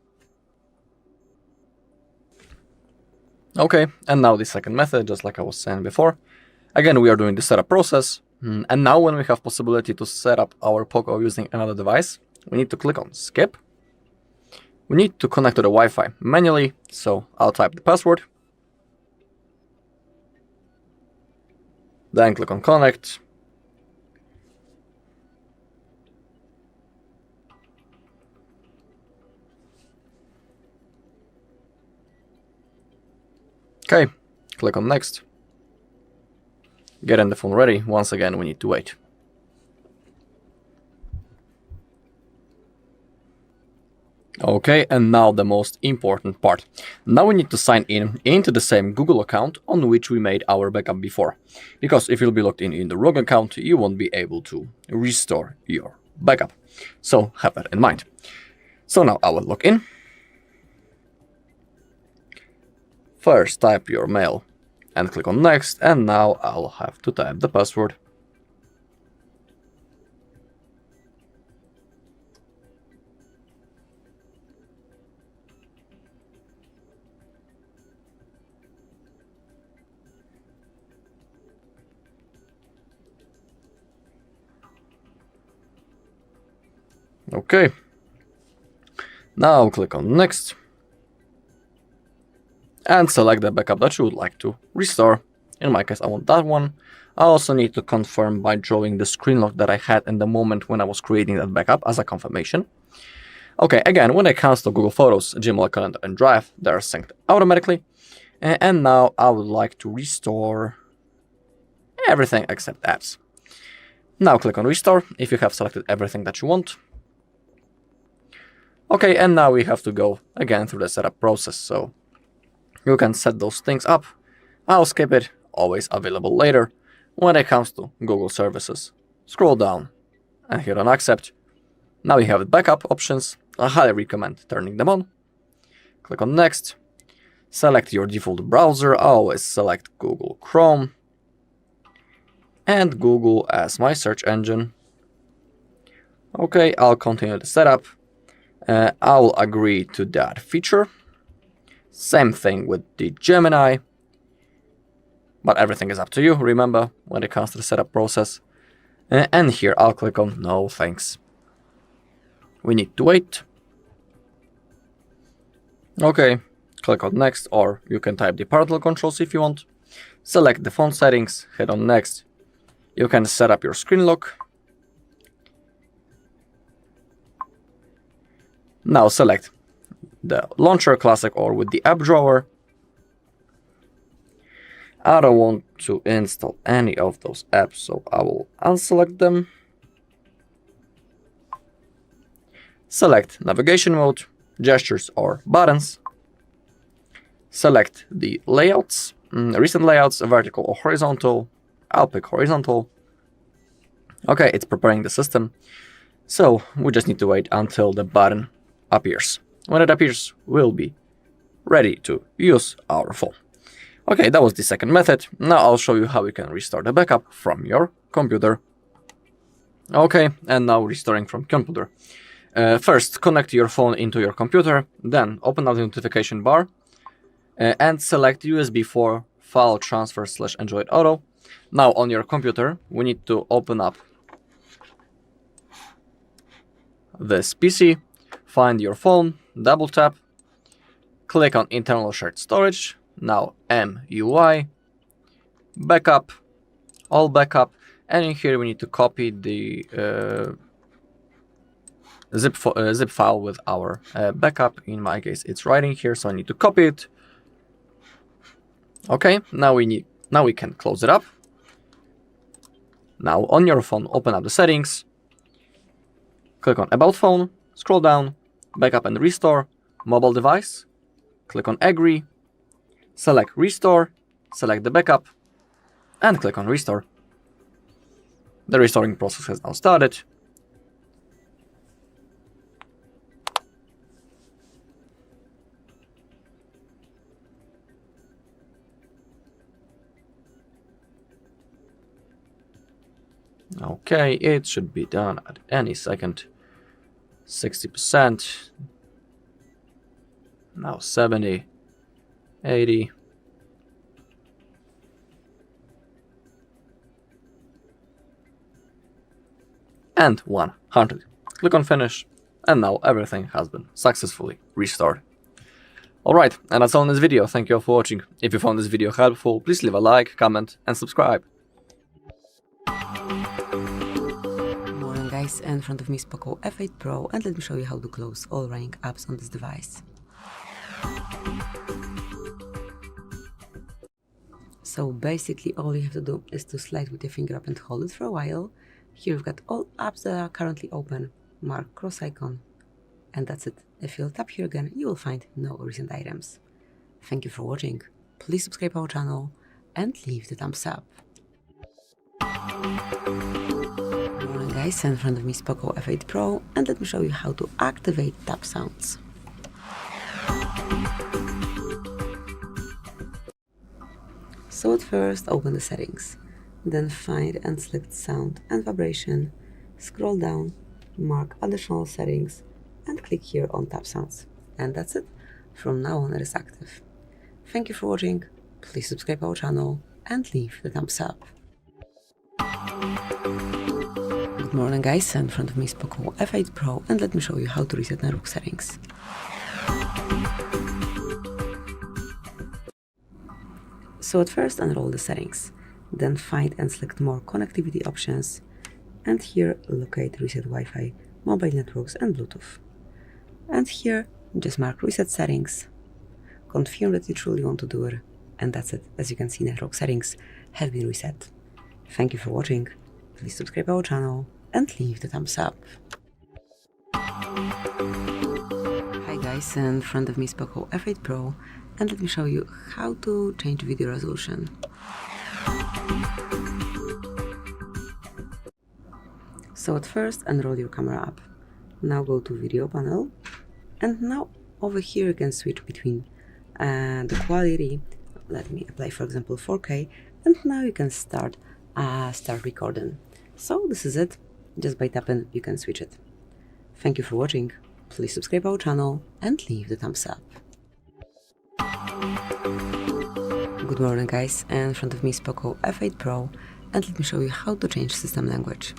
Speaker 2: Okay, and now the second method, just like I was saying before. Again, we are doing the setup process. And now when we have possibility to set up our POCO using another device, we need to click on skip. We need to connect to the Wi-Fi manually, so I'll type the password. Then click on connect. Okay, click on next. Getting the phone ready. Once again, we need to wait. Okay, and now the most important part. Now we need to sign in into the same Google account on which we made our backup before. Because if you'll be logged in the wrong account, you won't be able to restore your backup. So have that in mind. So now I will log in. First type your mail and click on next, and now I'll have to type the password. Okay. Now click on next and select the backup that you would like to restore. In my case, I want that one. I also need to confirm by drawing the screen lock that I had in the moment when I was creating that backup as a confirmation. Okay, again, when it comes to Google Photos, Gmail, Calendar, and Drive, they're synced automatically. And now I would like to restore everything except apps. Now click on restore if you have selected everything that you want. Okay, and now we have to go again through the setup process, so you can set those things up. I'll skip it, always available later. When it comes to Google services, scroll down and hit on accept. Now you have backup options. I highly recommend turning them on. Click on next. Select your default browser. I always select Google Chrome and Google as my search engine. Okay, I'll continue the setup. I'll agree to that feature. Same thing with the Gemini, but everything is up to you, remember, when it comes to the setup process. And here I'll click on no thanks. We need to wait. Okay, click on next, or you can type the parental controls if you want. Select the phone settings, hit on next. You can set up your screen lock. Now select the launcher classic or with the app drawer. I don't want to install any of those apps, so I will unselect them. Select navigation mode, gestures or buttons. Select the layouts, recent layouts, vertical or horizontal. I'll pick horizontal. Okay, it's preparing the system. So we just need to wait until the button appears. When it appears, we'll be ready to use our phone. Okay, that was the second method. Now I'll show you how you can restore the backup from your computer. Okay, and now restoring from computer. First, connect your phone into your computer, then open up the notification bar and select USB 4 file transfer / Android Auto. Now on your computer, we need to open up this PC, find your phone, double tap, click on internal shared storage, now MUI, backup, all backup, and in here we need to copy the zip file with our backup. In my case, it's right in here, so I need to copy it. Okay, now we can close it up. Now on your phone, open up the settings, click on About Phone, scroll down, Backup and Restore, Mobile Device, click on Agree, select Restore, select the backup, and click on Restore. The restoring process has now started. Okay, it should be done at any second. 60%. Now 70, 80. And 100. Click on finish, and now everything has been successfully restored. Alright, and that's all in this video. Thank you all for watching. If you found this video helpful, please leave a like, comment, and subscribe.
Speaker 3: Morning guys, in front of me is POCO F8 Pro, and let me show you how to close all running apps on this device. So basically all you have to do is to slide with your finger up and hold it for a while. Here you've got all apps that are currently open, mark cross icon, and that's it. If you'll tap here again, you will find no recent items. Thank you for watching, please subscribe our channel and leave the thumbs up. Morning guys, in front of me is POCO F8 Pro, and let me show you how to activate tap sounds. So at first open the settings, then find and select sound and vibration, scroll down, mark additional settings, and click here on tap sounds. And that's it. From now on it is active. Thank you for watching, please subscribe our channel and leave the thumbs up. Good morning guys, in front of me is POCO F8 Pro, and let me show you how to reset network settings. So at first enroll the settings, then find and select more connectivity options, and here locate reset Wi-Fi, mobile networks and Bluetooth. And here just mark reset settings, confirm that you truly want to do it, and that's it. As you can see, network settings have been reset. Thank you for watching, please subscribe our channel and leave the thumbs up. Hi guys, in front of me is POCO F8 Pro, and let me show you how to change video resolution. So at first enroll your camera app. Now go to video panel, and now over here you can switch between the quality. Let me apply for example 4K, and now you can start recording. So this is it. Just by tapping you can switch it. Thank you for watching, please subscribe our channel and leave the thumbs up. Good morning guys, in front of me is POCO F8 Pro, and let me show you how to change system language.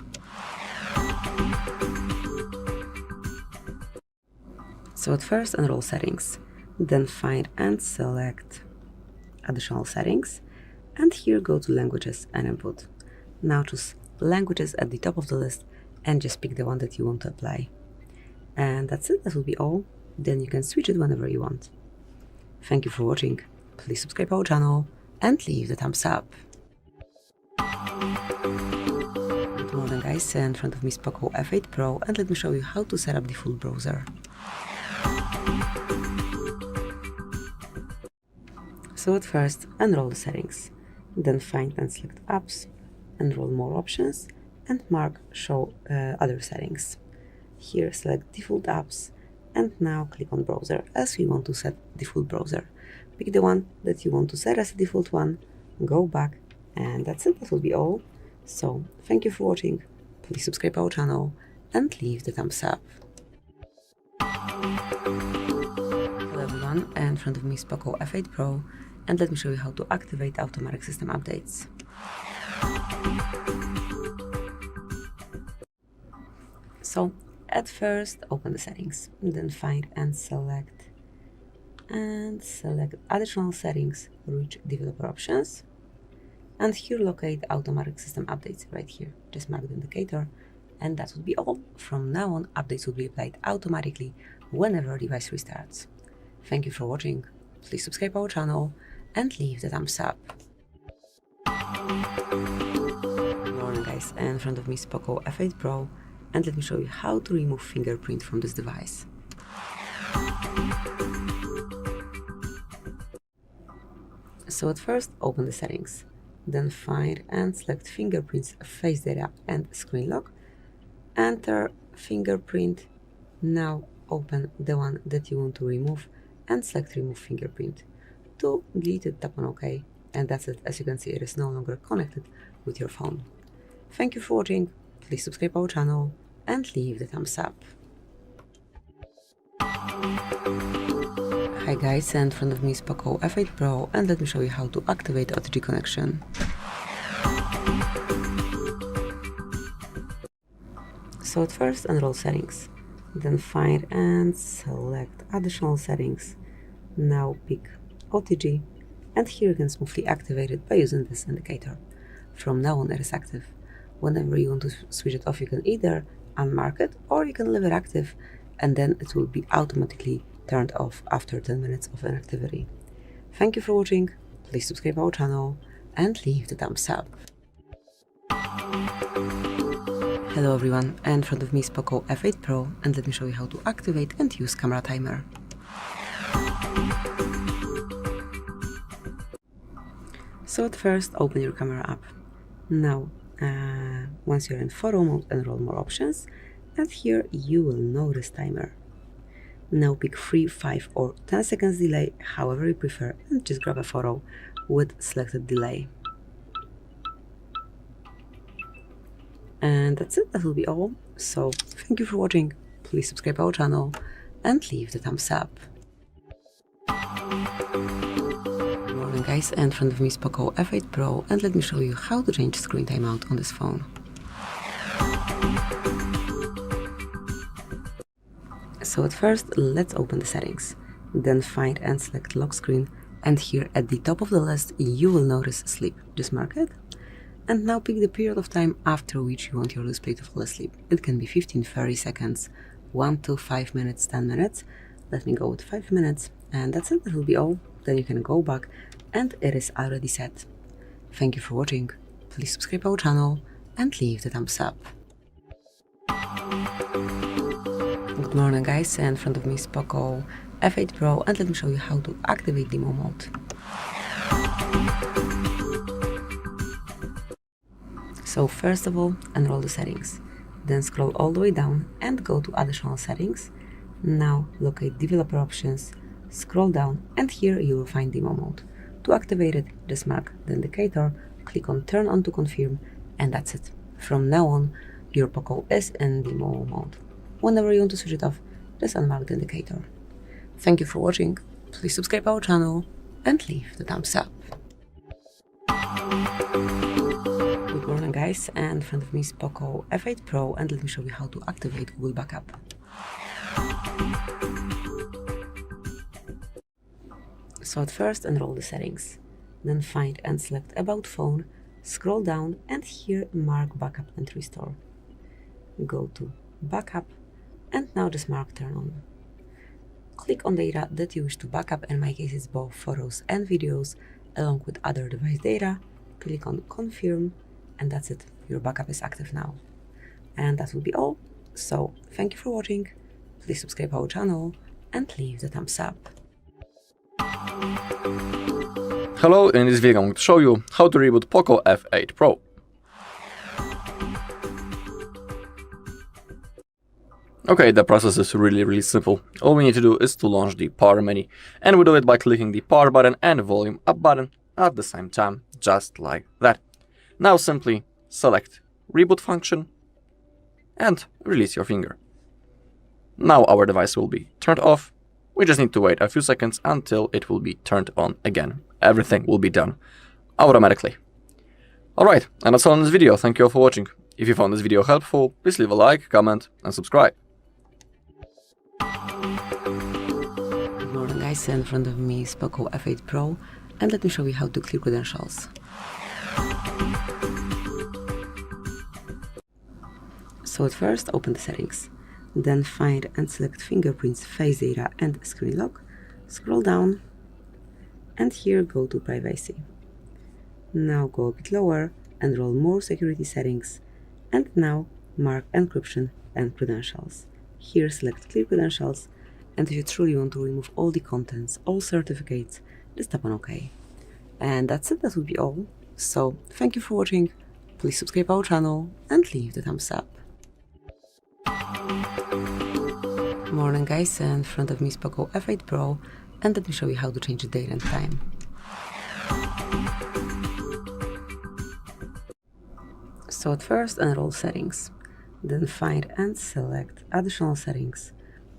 Speaker 3: So at first enroll settings, then find and select additional settings, and here go to languages and input. Now choose languages at the top of the list and just pick the one that you want to apply. And that's it, that will be all. Then you can switch it whenever you want. Thank you for watching, please subscribe our channel and leave the thumbs up. Good morning guys, in front of me is POCO F8 Pro, and let me show you how to set up the full browser. So at first enroll the settings, then find and select apps, enroll more options, and mark show other settings. Here select default apps, and now click on browser as we want to set default browser. Pick the one that you want to set as a default one, go back, and that's it, that will be all. So thank you for watching, please subscribe our channel and leave the thumbs up. Hello everyone, in front of me is POCO F8 Pro, and let me show you how to activate automatic system updates. So at first open the settings, then find and select additional settings, reach developer options, and here locate automatic system updates right here. Just mark the indicator, and that would be all. From now on, updates will be applied automatically whenever a device restarts. Thank you for watching, please subscribe our channel and leave the thumbs up. Good morning guys, in front of me is POCO F8 Pro, and let me show you how to remove fingerprint from this device. So at first open the settings, then find and select fingerprints, face data and screen lock. Enter fingerprint, now open the one that you want to remove and select remove fingerprint. To delete it, tap on OK, and that's it. As you can see, it is no longer connected with your phone. Thank you for watching, please subscribe our channel and leave the thumbs up. Hi guys, in front of me is POCO F8 Pro, and let me show you how to activate OTG connection. So at first enroll settings, then find and select additional settings. Now pick OTG, and here you can smoothly activate it by using this indicator. From now on it is active. Whenever you want to switch it off, you can either unmark it or you can leave it active, and then it will be automatically turned off after 10 minutes of inactivity. Thank you for watching, please subscribe our channel and leave the thumbs up. Hello everyone, in front of me is POCO F8 Pro, and let me show you how to activate and use camera timer. So at first open your camera app. Now once you're in photo mode, enroll more options, and here you will notice timer. Now pick 3, 5 or 10 seconds delay, however you prefer, and just grab a photo with selected delay. And that's it, that will be all. So thank you for watching, please subscribe our channel and leave the thumbs up. Good morning guys, in front of me is POCO F8 Pro, and let me show you how to change screen timeout on this phone. So at first, let's open the settings, then find and select lock screen, and here at the top of the list you will notice sleep. Just mark it, and now pick the period of time after which you want your display to fall asleep. It can be 15, 30 seconds, 1 to 5 minutes, 10 minutes. Let me go with 5 minutes, and that's it, that will be all. Then you can go back and it is already set. Thank you for watching, please subscribe our channel and leave the thumbs up. Good morning guys, in front of me is POCO F8 Pro, and let me show you how to activate demo mode. So first of all, enroll the settings, then scroll all the way down and go to additional settings. Now locate developer options, scroll down, and here you will find demo mode. To activate it, just mark the indicator, click on turn on to confirm, and that's it. From now on, your POCO is in demo mode. Whenever you want to switch it off, just unmark the indicator. Thank you for watching, please subscribe our channel and leave the thumbs up. Good morning guys, and in front of me is POCO F8 Pro, and let me show you how to activate Google Backup. So at first enroll the settings, then find and select About Phone, scroll down, and here mark Backup and Restore. Go to Backup, and now just mark Turn On. Click on data that you wish to backup, in my case it's both photos and videos, along with other device data. Click on Confirm, and that's it, your backup is active now. And that will be all. So thank you for watching, please subscribe our channel and leave the thumbs up.
Speaker 2: Hello, in this video I'm going to show you how to reboot POCO F8 Pro. Okay, the process is really simple. All we need to do is to launch the power menu, and we do it by clicking the power button and volume up button at the same time, just like that. Now simply select reboot function and release your finger. Now our device will be turned off. We just need to wait a few seconds until it will be turned on again. Everything will be done automatically. Alright, and that's all in this video. Thank you all for watching. If you found this video helpful, please leave a like, comment and subscribe.
Speaker 3: Good morning guys, in front of me is POCO F8 Pro, and let me show you how to clear credentials. So at first open the settings, then find and select fingerprints, face data and screen lock, scroll down, and here go to privacy. Now go a bit lower, enroll more security settings, and now mark encryption and credentials. Here select clear credentials, and if you truly want to remove all the contents, all certificates, just tap on OK. And that's it, that will be all. So thank you for watching, please subscribe our channel and leave the thumbs up. Morning guys, in front of me is POCO F8 Pro, and let me show you how to change the date and time. So at first, enroll settings, then find and select additional settings,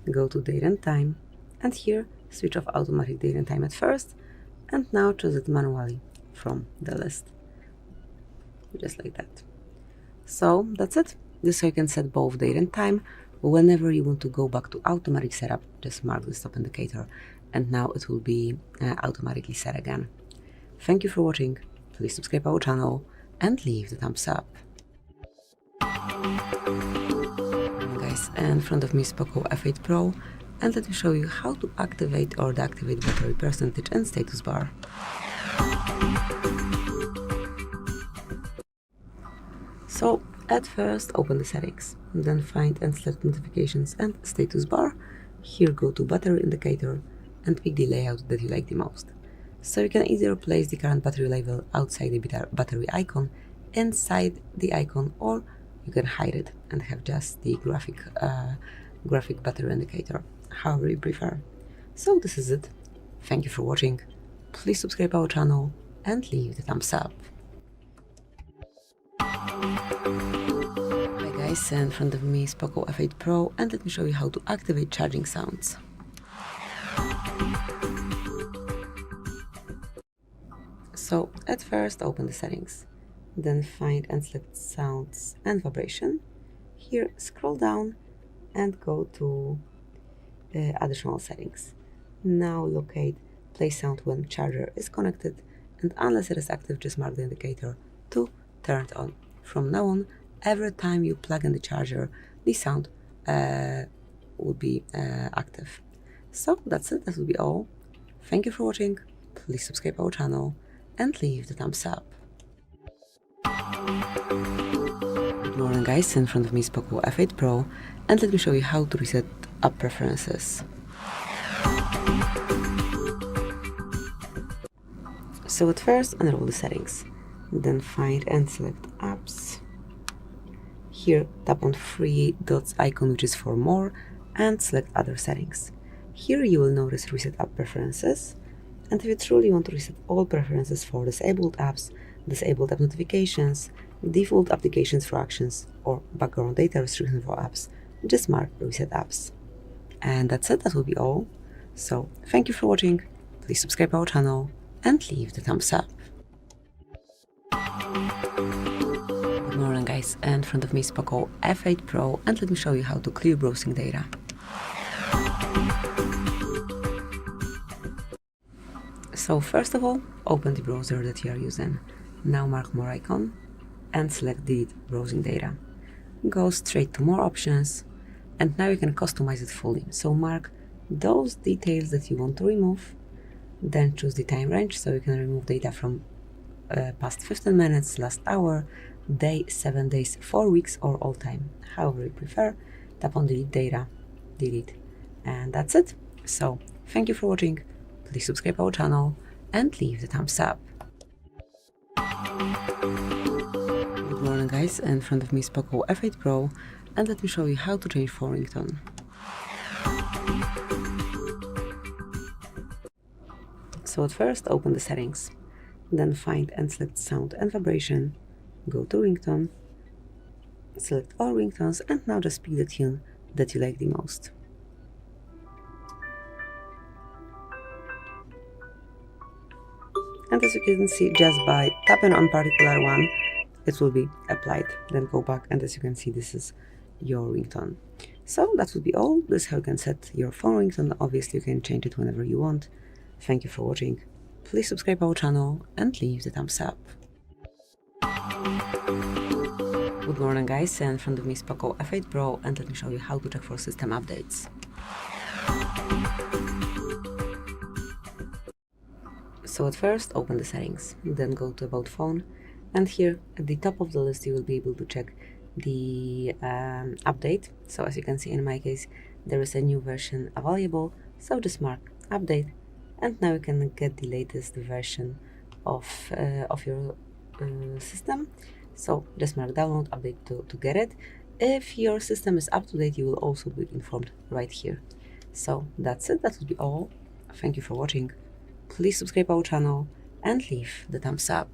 Speaker 3: go to date and time, and here switch off automatic date and time at first, and now choose it manually from the list, just like that. So that's it. This is how you can set both date and time. Whenever you want to go back to automatic setup, just mark the stop indicator, and now it will be automatically set again. Thank you for watching. Please subscribe our channel and leave the thumbs up. Guys, in front of me is POCO F8 Pro, and let me show you how to activate or deactivate battery percentage and status bar. So at first open the settings, then find and select notifications and status bar. Here go to battery indicator and pick the layout that you like the most. So you can either place the current battery level outside the battery icon, inside the icon, or you can hide it and have just the graphic battery indicator, however you prefer. So this is it. Thank you for watching. Please subscribe our channel and leave the thumbs up. Hi guys, in front of me is POCO F8 Pro, and let me show you how to activate charging sounds. So at first open the settings, then find and select sounds and vibration. Here scroll down and go to additional settings. Now locate play sound when charger is connected, and unless it is active, just mark the indicator to turn it on. From now on, every time you plug in the charger, the sound will be active. So that's it, that will be all. Thank you for watching. Please subscribe our channel and leave the thumbs up. Good morning guys, in front of me is POCO F8 Pro, and let me show you how to reset app preferences. So at first enroll the settings, then find and select apps. Here tap on three dots icon, which is for more, and select other settings. Here you will notice reset app preferences, and if you truly want to reset all preferences for disabled apps, disabled app notifications, default applications for actions, or background data restriction for apps, just mark reset apps. And that's it, that will be all. So thank you for watching. Please subscribe our channel and leave the thumbs up. Good morning guys, and in front of me is POCO F8 Pro, and let me show you how to clear browsing data. So first of all, open the browser that you are using. Now mark more icon and select delete browsing data. Go straight to more options, and now you can customize it fully. So mark those details that you want to remove, then choose the time range, so you can remove data from past 15 minutes, last hour, day, 7 days, 4 weeks, or all time, however you prefer. Tap on delete data, delete, and that's it. So thank you for watching. Please subscribe our channel and leave the thumbs up. Good morning guys, in front of me is POCO F8 Pro, and let me show you how to change phone ringtone. So at first open the settings, then find and select sound and vibration, go to ringtone, select all ringtones, and now just pick the tune that you like the most. And as you can see, just by tapping on particular one, it will be applied. Then go back, and as you can see, this is your ringtone. So that will be all. This is how you can set your phone ringtone. Obviously, you can change it whenever you want. Thank you for watching. Please subscribe our channel and leave the thumbs up. Good morning guys, in front of me is POCO F8 Pro, and let me show you how to check for system updates. So at first open the settings, then go to about phone, and here at the top of the list you will be able to check the update. So as you can see, in my case there is a new version available, so just mark update, and now you can get the latest version of your system. So just mark download update to get it. If your system is up to date, you will also be informed right here. So that's it, that will be all. Thank you for watching. Please subscribe our channel and leave the thumbs up.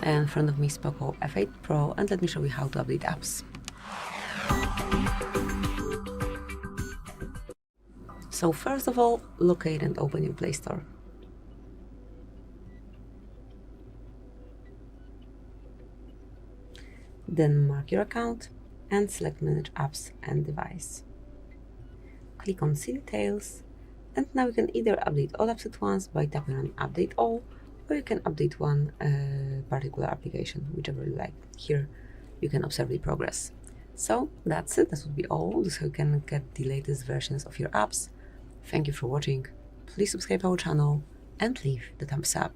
Speaker 3: and in front of me is POCO F8 Pro, and let me show you how to update apps. So first of all, locate and open your Play Store. Then mark your account and select Manage Apps and Device. Click on See Details, and now you can either update all apps at once by tapping on Update All, or you can update one particular application, whichever you like. Here you can observe the progress. So that's it, that would be all. This is how you can get the latest versions of your apps. Thank you for watching. Please subscribe our channel and leave the thumbs up.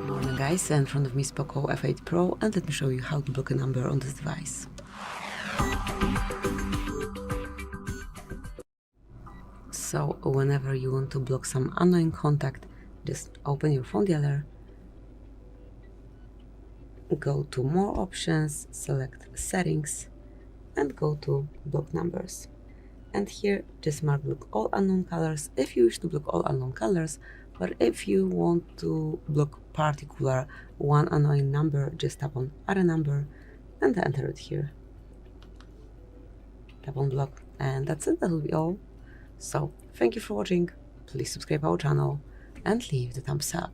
Speaker 3: Morning guys, in front of me is POCO F8 Pro, and let me show you how to block a number on this device. So whenever you want to block some annoying contact, just open your phone dialer, go to More Options, select Settings, and go to Block Numbers. And here just mark Block All Unknown Colors if you wish to block all unknown colors, but if you want to block particular one annoying number, just tap on Add a Number and enter it here. Tap on Block, and that's it, that will be all. So, thank you for watching, please subscribe our channel and leave the thumbs up.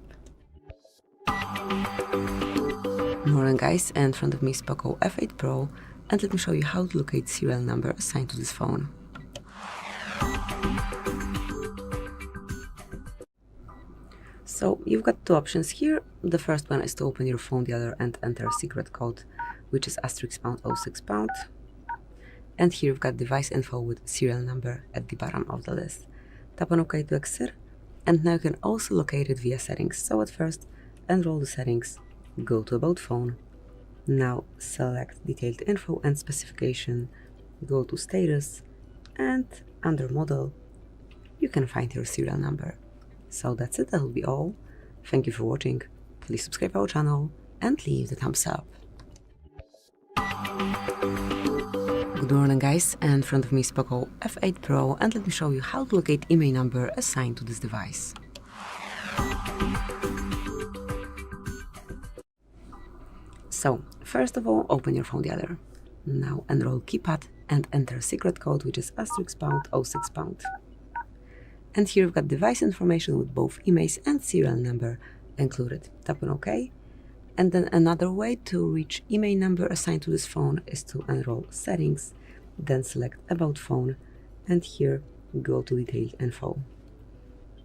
Speaker 3: Morning guys, and in front of me is POCO F8 Pro, and let me show you how to locate serial number assigned to this phone. So, you've got two options here. The first one is to open your phone dialer and enter a secret code, which is *06#. And here you've got device info with serial number at the bottom of the list. Tap on OK to exit, and now you can also locate it via settings. So at first, enroll the settings, go to About Phone, now select Detailed Info and Specification, go to Status, and under Model, you can find your serial number. So that's it, that will be all. Thank you for watching, please subscribe our channel and leave the thumbs up. Good morning guys, and in front of me is POCO F8 Pro, and let me show you how to locate IMEI number assigned to this device. So, first of all, open your phone dialer. Now enroll keypad and enter secret code, which is *06#. And here you've got device information with both IMEIs and serial number included. Tap on OK. And then another way to reach IMEI number assigned to this phone is to enroll Settings, then select About Phone, and here go to Detailed Info.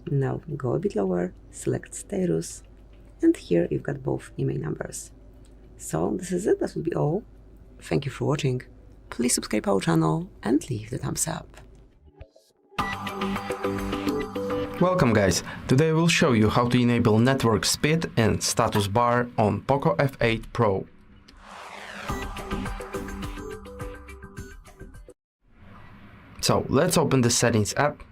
Speaker 3: Now go a bit lower, select Status, and here you've got both IMEI numbers. So this is it, that will be all. Thank you for watching, please subscribe our channel and leave the thumbs up.
Speaker 4: Welcome guys, today I will show you how to enable network speed and status bar on POCO F8 Pro. So let's open the Settings app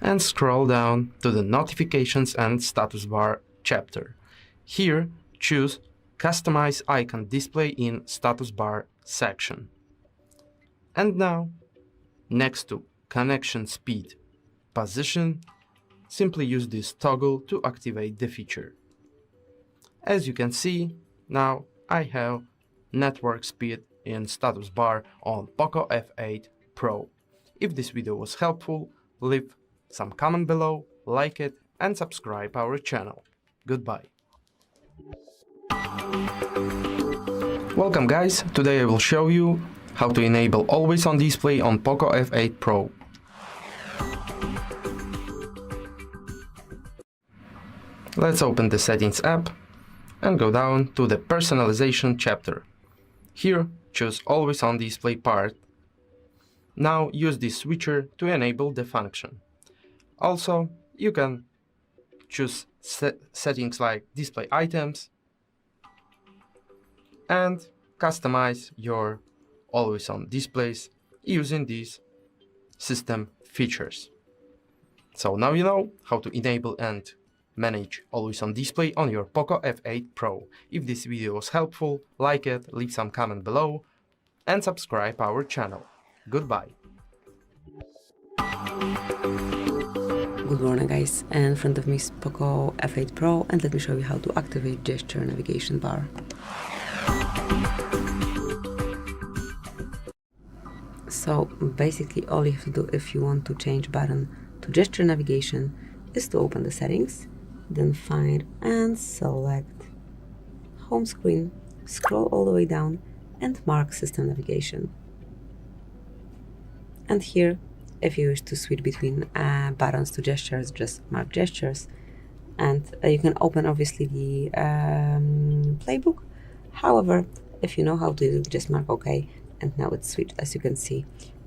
Speaker 4: and scroll down to the Notifications and Status Bar chapter. Here choose Customize Icon Display in Status Bar section. And now, next to Connection Speed Position, simply use this toggle to activate the feature. As you can see, now I have network speed in status bar on POCO F8 Pro. If this video was helpful, leave some comment below, like it, and subscribe our channel. Goodbye. Welcome guys, today I will show you how to enable Always On Display on POCO F8 Pro. Let's open the Settings app and go down to the Personalization chapter. Here, choose Always On Display part. Now use this switcher to enable the function. Also, you can choose settings like Display Items and customize your Always On displays using these system features. So now you know how to enable and manage Always On Display on your POCO F8 Pro. If this video was helpful, like it, leave some comment below, and subscribe our channel. Goodbye.
Speaker 3: Good morning guys, in front of me is POCO F8 Pro, and let me show you how to activate gesture navigation bar. So basically all you have to do if you want to change button to gesture navigation is to open the settings, then find and select home screen, scroll all the way down and mark system navigation. And here, if you wish to switch between buttons to gestures, just mark gestures. And you can open obviously the playbook. However, if you know how to do it, just mark OK. And now it's switched. As you can see,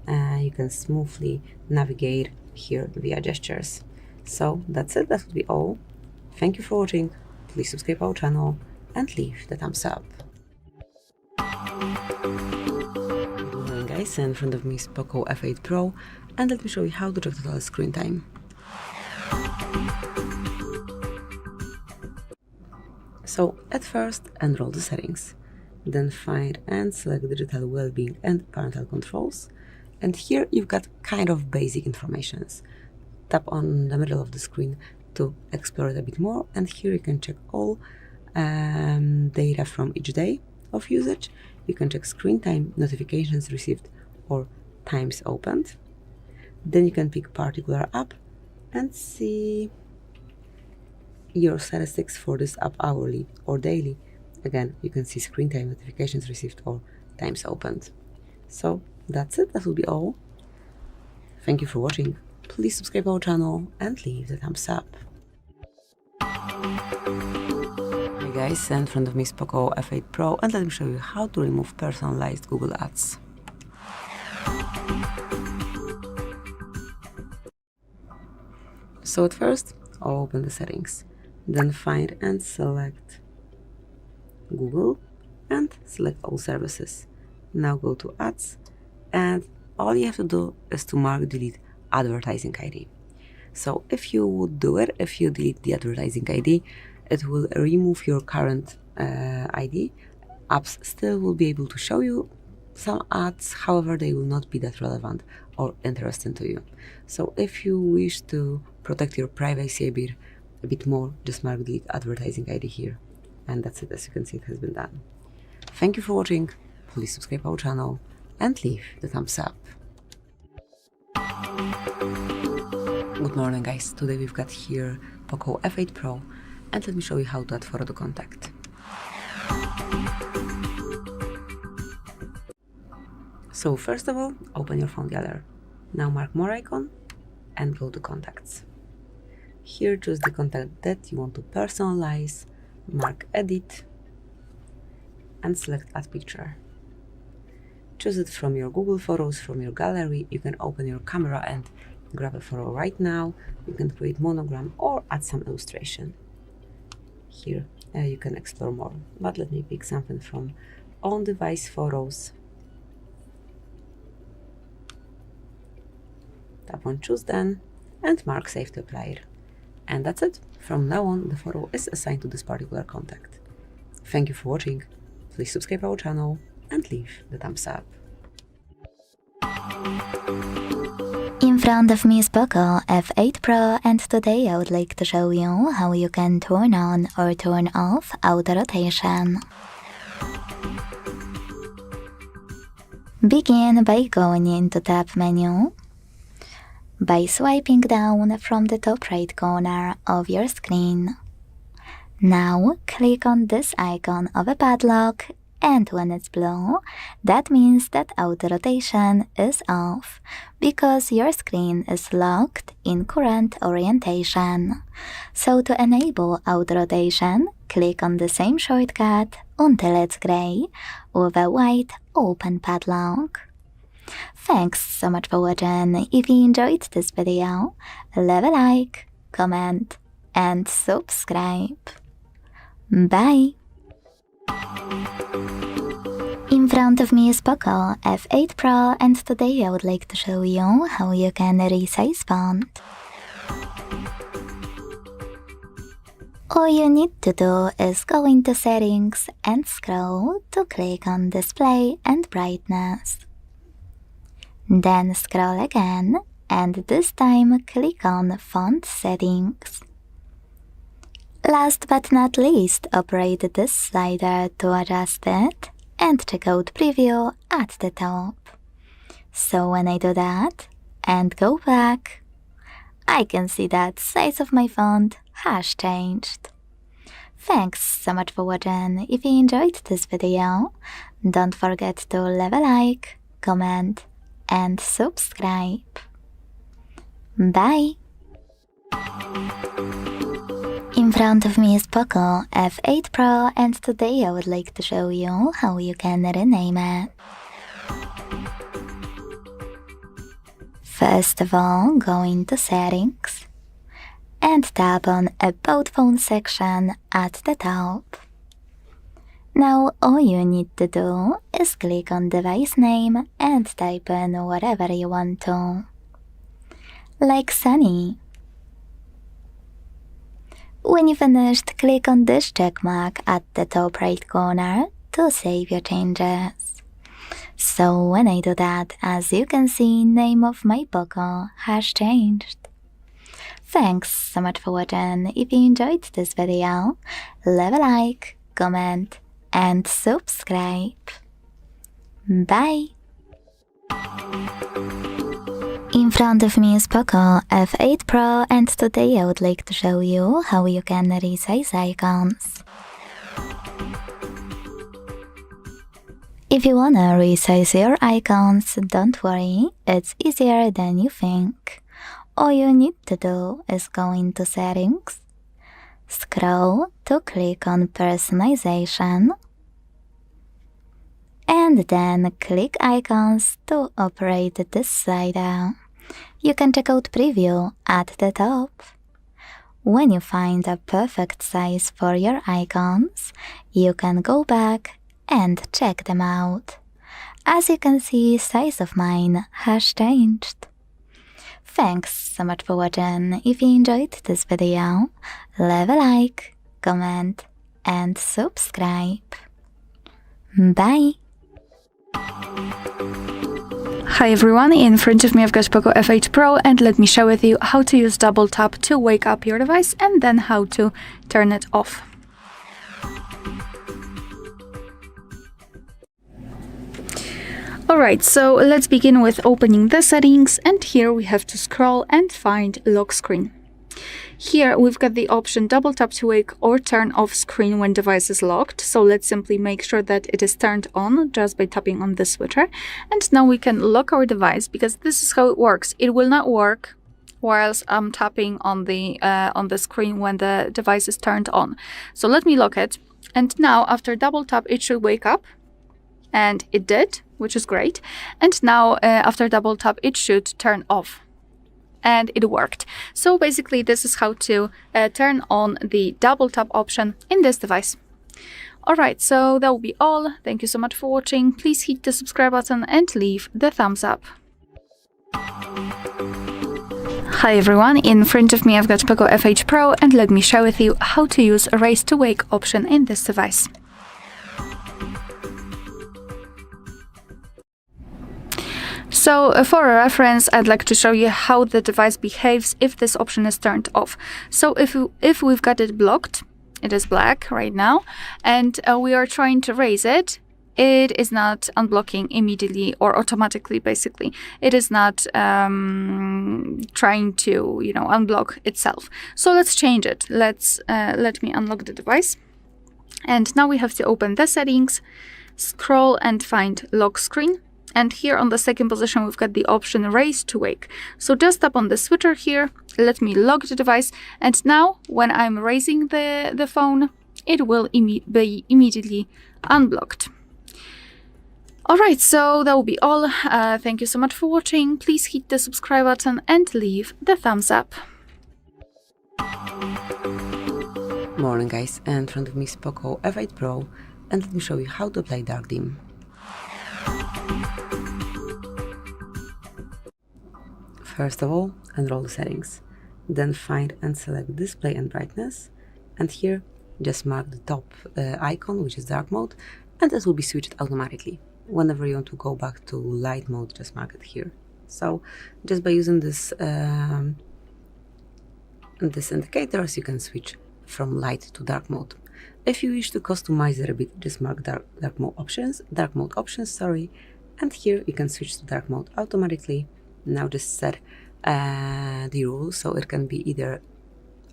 Speaker 3: you can smoothly navigate here via gestures. So that's it. That will be all. Thank you for watching. Please subscribe our channel and leave the thumbs up. Guys, in front of me is POCO F8 Pro, and let me show you how to check total screen time. So at first, enroll the settings, then find and select digital well-being and parental controls, and here you've got kind of basic informations. Tap on the middle of the screen to explore it a bit more, and here you can check all data from each day of usage. You can check screen time, notifications received, or times opened. Then you can pick particular app and see your statistics for this app hourly or daily. Again, you can see screen time, notifications received, or times opened. So that's it. That will be all. Thank you for watching. Please subscribe our channel and leave the thumbs up. Hey guys, in front of me is POCO F8 Pro, and let me show you how to remove personalized Google Ads. So at first, I'll open the settings, then find and select Google and select all services. Now go to ads, and all you have to do is to mark delete advertising ID. So if you would do it, if you delete the advertising ID, it will remove your current ID. Apps still will be able to show you some ads, however they will not be that relevant or interesting to you. So if you wish to protect your privacy a bit more, just mark delete advertising ID here. And that's it. As you can see, it has been done. Thank you for watching. Please subscribe our channel and leave the thumbs up. Good morning guys, today we've got here POCO F8 Pro, and let me show you how to add photo to contact. So first of all, open your phone gallery. Now mark more icon and go to contacts. Here choose the contact that you want to personalize, mark edit and select add picture. Choose it from your Google Photos, from your gallery. You can open your camera and grab a photo right now. You can create monogram or add some illustration. Here you can explore more, but let me pick something from on-device photos. Tap on choose then and mark save to apply it. And that's it. From now on, the photo is assigned to this particular contact. Thank you for watching. Please subscribe our channel and leave the thumbs up.
Speaker 5: In front of me is POCO F8 Pro, and today I would like to show you how you can turn on or turn off auto rotation. Begin by going into Tab menu, by swiping down from the top right corner of your screen. Now click on this icon of a padlock, and when it's blue, that means that auto rotation is off because your screen is locked in current orientation. So to enable auto rotation, click on the same shortcut until it's gray with a white open padlock. Thanks so much for watching. If you enjoyed this video, leave a like, comment and subscribe. Bye! In front of me is POCO F8 Pro, and today I would like to show you how you can resize font. All you need to do is go into settings and scroll to click on display and brightness. Then scroll again and this time click on Font Settings. Last but not least, operate this slider to adjust it and check out Preview at the top. So when I do that and go back, I can see that size of my font has changed. Thanks so much for watching. If you enjoyed this video, don't forget to leave a like, comment and subscribe. Bye! In front of me is POCO F8 Pro, and today I would like to show you how you can rename it. First of all, go into Settings and tap on About Phone section at the top. Now all you need to do is click on device name and type in whatever you want to, like Sunny. When you finished, click on this checkmark at the top right corner to save your changes. So when I do that, as you can see, name of my POCO has changed. Thanks so much for watching. If you enjoyed this video, leave a like, comment and subscribe. Bye! In front of me is POCO F8 Pro, and today I would like to show you how you can resize icons. If you wanna resize your icons, don't worry, it's easier than you think. All you need to do is go into Settings, scroll to click on Personalization, and then click Icons to operate this slider. You can check out Preview at the top. When you find a perfect size for your icons, you can go back and check them out. As you can see, size of mine has changed. Thanks so much for watching. If you enjoyed this video, leave a like, comment and subscribe. Bye!
Speaker 6: Hi everyone, in front of me I've got POCO F8 Pro, and let me share with you how to use double tap to wake up your device and then how to turn it off. Alright, so let's begin with opening the settings, and here we have to scroll and find lock screen. Here we've got the option double tap to wake or turn off screen when device is locked. So let's simply make sure that it is turned on just by tapping on the switcher. And now we can lock our device, because this is how it works. It will not work whilst I'm tapping on the screen when the device is turned on. So let me lock it. And now after double tap, it should wake up. And it did, which is great. And now after double tap, it should turn off. And it worked. So basically this is how to turn on the double tap option in this device. Alright, so that will be all. Thank you so much for watching. Please hit the subscribe button and leave the thumbs up. Hi everyone, in front of me I've got POCO F8 Pro, and let me share with you how to use a raise to wake option in this device. So for a reference, I'd like to show you how the device behaves if this option is turned off. So if we've got it blocked, it is black right now, and we are trying to raise it, it is not unblocking immediately or automatically, basically. It is not trying to, unblock itself. So let's change it. Let me unlock the device. And now we have to open the settings, scroll and find lock screen. And here on the second position, we've got the option raise to wake. So just tap on the switcher here, let me lock the device. And now when I'm raising the phone, it will be immediately unblocked. Alright, so that will be all. Thank you so much for watching. Please hit the subscribe button and leave the thumbs up.
Speaker 3: Morning guys, and in front of me is POCO F8 Pro, and let me show you how to apply dark dim. First of all, enroll the settings, then find and select display and brightness, and here just mark the top icon, which is dark mode, and this will be switched automatically. Whenever you want to go back to light mode, just mark it here. So just by using this this indicators, you can switch from light to dark mode. If you wish to customize the Reboot, just mark dark mode options, and here you can switch to dark mode automatically. Now just set the rule so it can be either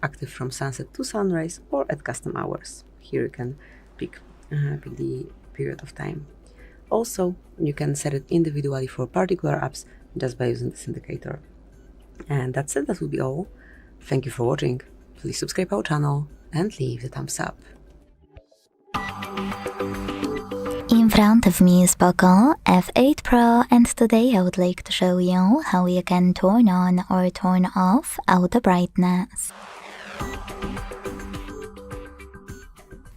Speaker 3: active from sunset to sunrise or at custom hours. Here you can pick the period of time. Also, you can set it individually for particular apps just by using this indicator. And that's it, that will be all. Thank you for watching. Please subscribe our channel and leave the thumbs up.
Speaker 5: In front of me is POCO F8 Pro, and today I would like to show you how you can turn on or turn off auto brightness.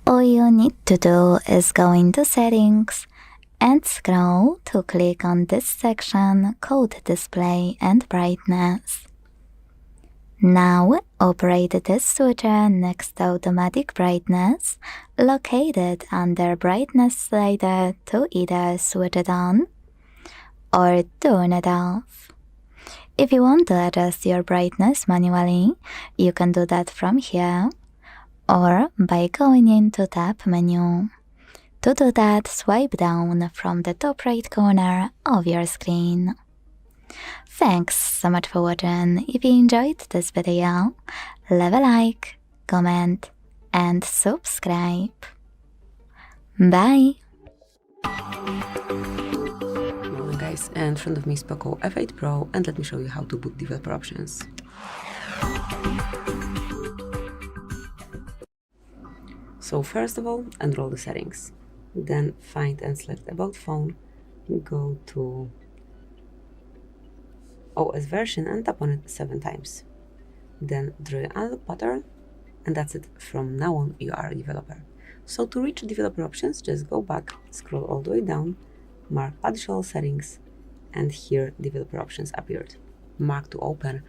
Speaker 5: All you need to do is go into Settings and scroll to click on this section called Display and Brightness. Now operate this switcher next to Automatic Brightness, located under Brightness slider to either switch it on or turn it off. If you want to adjust your brightness manually, you can do that from here or by going into Tab menu. To do that, swipe down from the top right corner of your screen. Thanks so much for watching. If you enjoyed this video, leave a like, comment, and subscribe. Bye!
Speaker 3: Morning guys, and in front of me is POCO F8 Pro, and let me show you how to boot developer options. So first of all, enroll the settings. Then find and select About Phone, go to OS version and tap on it 7 times. Then draw an unlock pattern, and that's it. From now on, you are a developer. So to reach developer options, just go back, scroll all the way down, mark additional settings, and here developer options appeared. Mark to open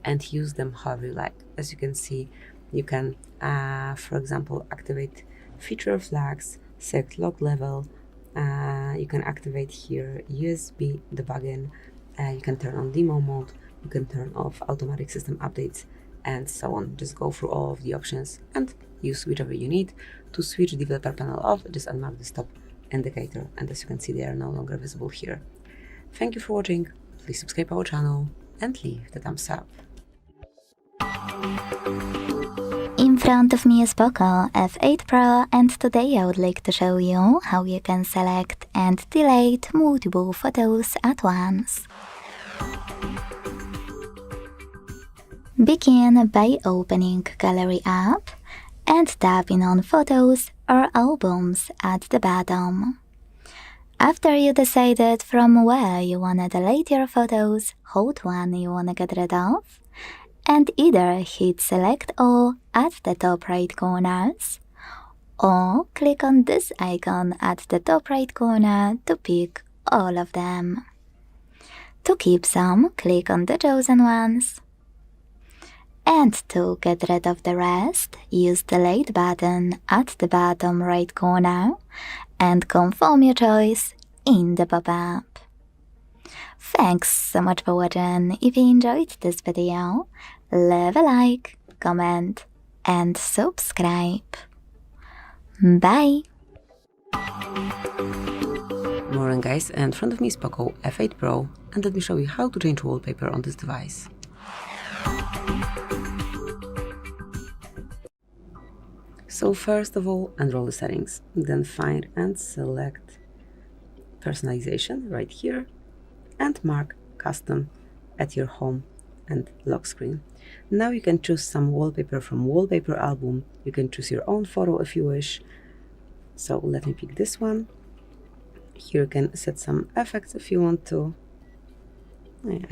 Speaker 3: and use them however you like. As you can see, you can, for example, activate feature flags, select log level, you can activate here USB debugging, you can turn on demo mode, you can turn off automatic system updates, and so on. Just go through all of the options and use whichever you need. To switch developer panel off, just unmark the stop indicator, and as you can see, they are no longer visible here. Thank you for watching. Please subscribe our channel and leave the thumbs up.
Speaker 5: In front of me is POCO F8 Pro, and today I would like to show you how you can select and delete multiple photos at once. Begin by opening Gallery app and tapping on Photos or Albums at the bottom. After you decided from where you wanna delete your photos, hold one you wanna get rid of, and either hit Select All at the top right corners, or click on this icon at the top right corner to pick all of them. To keep some, click on the chosen ones. And to get rid of the rest, use the Delete button at the bottom right corner and confirm your choice in the pop-up. Thanks so much for watching. If you enjoyed this video, leave a like, comment, and subscribe. Bye!
Speaker 3: Morning guys, and in front of me is POCO F8 Pro, and let me show you how to change wallpaper on this device. So first of all, enroll the settings, then find and select personalization right here, and mark custom at your home and lock screen. Now you can choose some wallpaper from wallpaper album. You can choose your own photo if you wish. So let me pick this one. Here you can set some effects if you want to.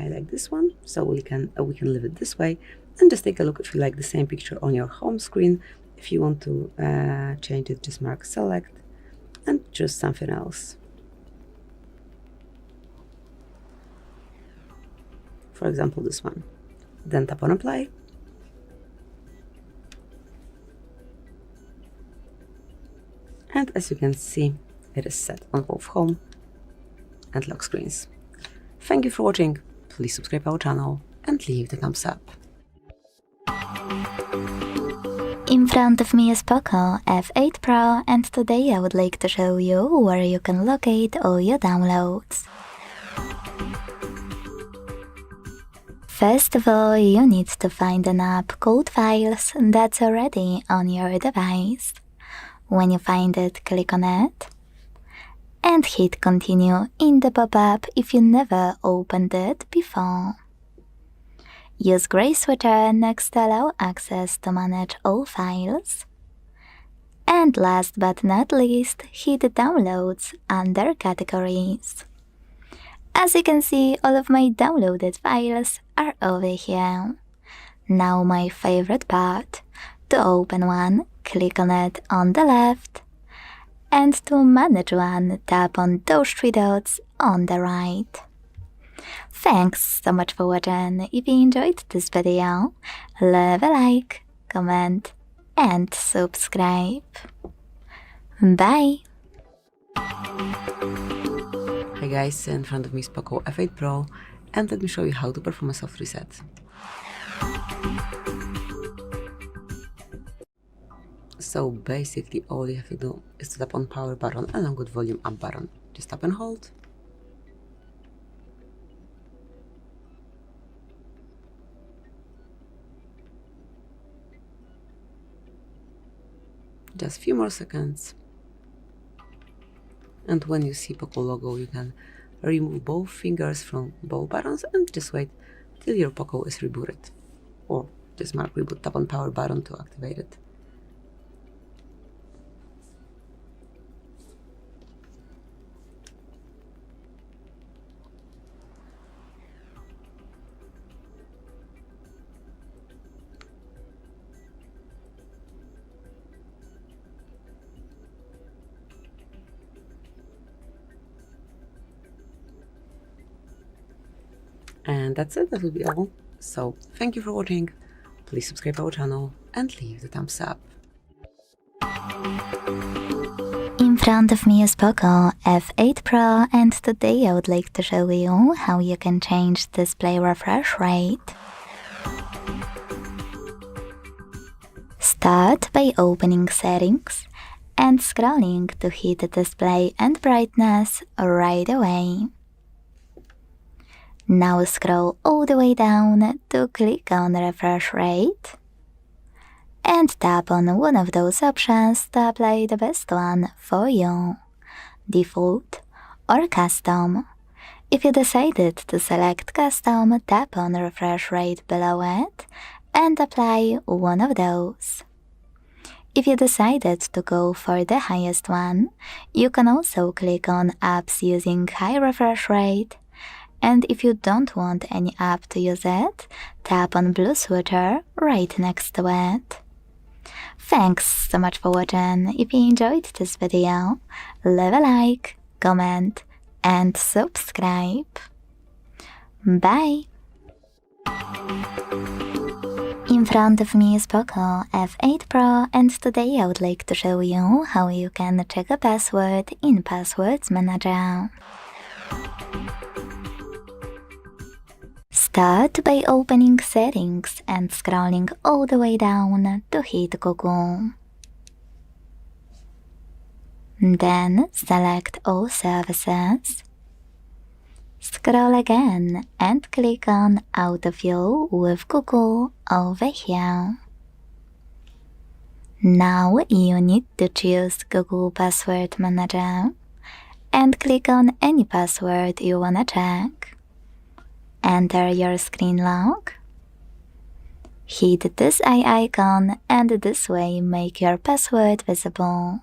Speaker 3: I like this one, so we can leave it this way, and just take a look if you like the same picture on your home screen. If you want to change it, just mark select and choose something else. For example, this one. Then tap on apply. And as you can see, it is set on both home and lock screens. Thank you for watching. please subscribe our channel and leave the thumbs up.
Speaker 5: In front of me is POCO F8 Pro, and today I would like to show you where you can locate all your downloads. First of all, you need to find an app called Files that's already on your device. When you find it, click on it and hit continue in the pop-up if you never opened it before. Use gray switcher next to allow access to manage all files. And last but not least, hit downloads under categories. As you can see, all of my downloaded files are over here. Now my favorite part. To open one, click on it on the left. And to manage one, tap on those three dots on the right. Thanks so much for watching. If you enjoyed this video, leave a like, comment and subscribe. Bye!
Speaker 3: Hi guys, in front of me is POCO F8 Pro, and let me show you how to perform a soft reset. So basically all you have to do is to tap on power button along with volume up button. Just tap and hold. Just a few more seconds. And when you see POCO logo, you can remove both fingers from both buttons and just wait till your POCO is rebooted. Or just mark reboot, tap on power button to activate it. And that's it, that will be all. So thank you for watching, please subscribe our channel and leave the thumbs up.
Speaker 5: In front of me is POCO F8 Pro, and today I would like to show you how you can change display refresh rate. Start by opening settings and scrolling to hit display and brightness right away. Now scroll all the way down to click on refresh rate and tap on one of those options to apply the best one for you, default or custom. If you decided to select custom, tap on refresh rate below it and apply one of those. If you decided to go for the highest one, you can also click on apps using high refresh rate. And if you don't want any app to use it, tap on blue switcher right next to it. Thanks so much for watching. If you enjoyed this video, leave a like, comment and subscribe. Bye! In front of me is POCO F8 Pro, and today I would like to show you how you can check a password in Passwords Manager. Start by opening settings and scrolling all the way down to hit Google. Then select all services. Scroll again and click on Autofill with Google over here. Now you need to choose Google Password Manager and click on any password you wanna check. Enter your screen lock. Hit this eye icon and this way make your password visible.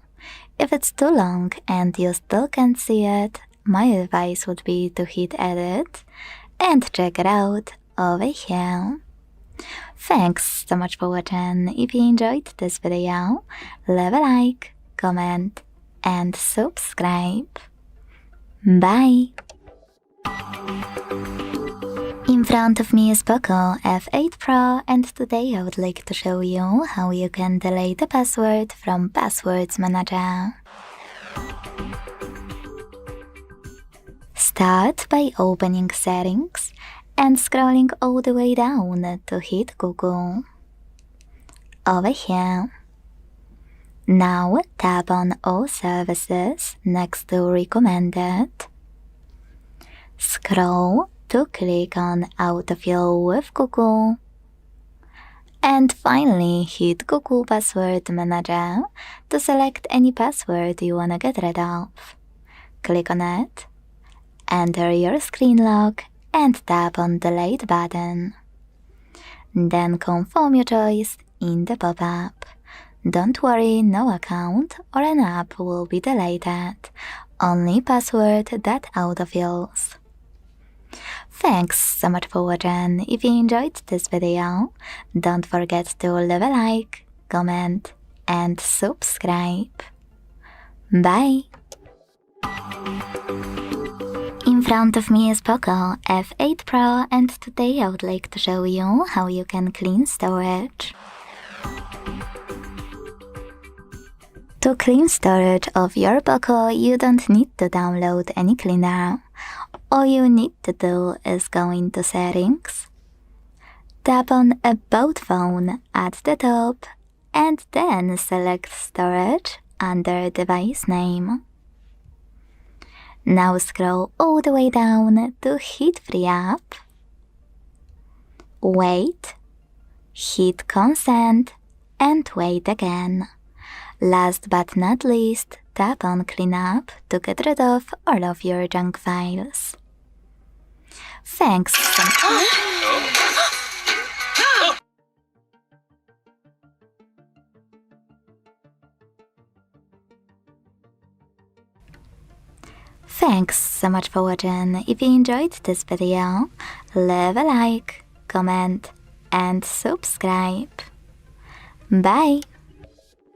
Speaker 5: If it's too long and you still can't see it, my advice would be to hit edit and check it out over here. Thanks so much for watching. If you enjoyed this video, leave a like, comment and subscribe. Bye! In front of me is POCO F8 Pro, and today I would like to show you how you can delete a password from Passwords Manager. Start by opening settings and scrolling all the way down to hit Google. Over here. Now tap on All Services next to Recommended. Scroll to click on Autofill with Google. And finally hit Google Password Manager to select any password you wanna get rid of. Click on it, enter your screen lock and tap on Delete button. Then confirm your choice in the pop-up. Don't worry, no account or an app will be deleted, only password that autofills. Thanks so much for watching. If you enjoyed this video, don't forget to leave a like, comment and subscribe. Bye! In front of me is POCO F8 Pro and today I would like to show you how you can clean storage. To clean storage of your POCO, you don't need to download any cleaner. All you need to do is go into Settings, tap on About Phone at the top, and then select Storage under device name. Now scroll all the way down to hit Free Up, wait, hit Consent, and wait again. Last but not least, tap on Cleanup to get rid of all of your junk files. Thanks. Thanks so much for watching. If you enjoyed this video, leave a like, comment and subscribe. Bye!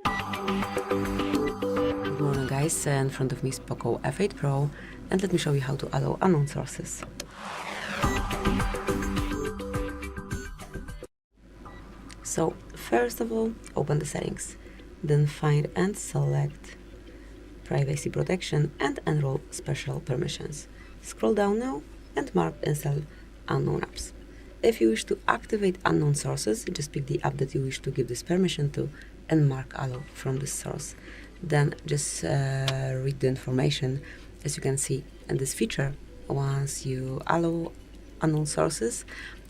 Speaker 3: Good morning guys, in front of me is POCO F8 Pro and let me show you how to allow unknown sources. So first of all, open the settings, then find and select Privacy Protection and enroll special permissions. Scroll down now and mark Install unknown apps. If you wish to activate unknown sources, just pick the app that you wish to give this permission to and mark allow from this source. Then just read the information. As you can see in this feature, once you allow unknown sources,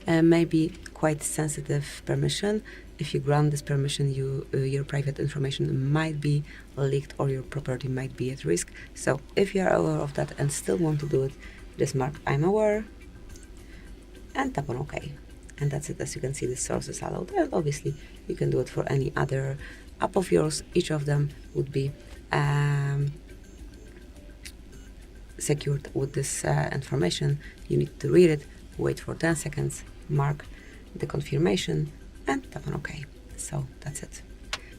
Speaker 3: may be quite sensitive permission. If you grant this permission, your private information might be leaked or your property might be at risk. So if you are aware of that and still want to do it, just mark I'm aware and tap on OK. And that's it. As you can see, the source is allowed, and obviously you can do it for any other app of yours. Each of them would be secured with this information. You need to read it, wait for 10 seconds, mark the confirmation and tap on OK. So that's it.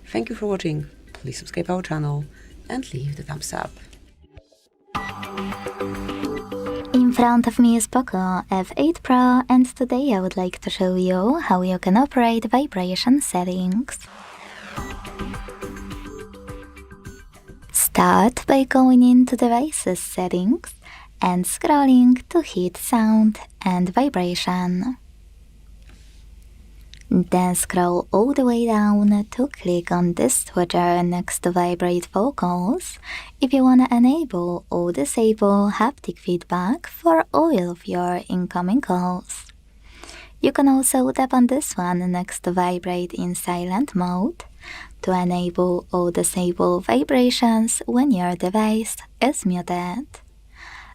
Speaker 3: Thank you for watching. Please subscribe our channel and leave the thumbs up.
Speaker 5: In front of me is POCO F8 Pro and today I would like to show you how you can operate vibration settings. Start by going into Devices Settings and scrolling to hit Sound and Vibration. Then scroll all the way down to click on this switcher next to Vibrate Vocals if you want to enable or disable haptic feedback for all of your incoming calls. You can also tap on this one next to Vibrate in Silent Mode to enable or disable vibrations when your device is muted.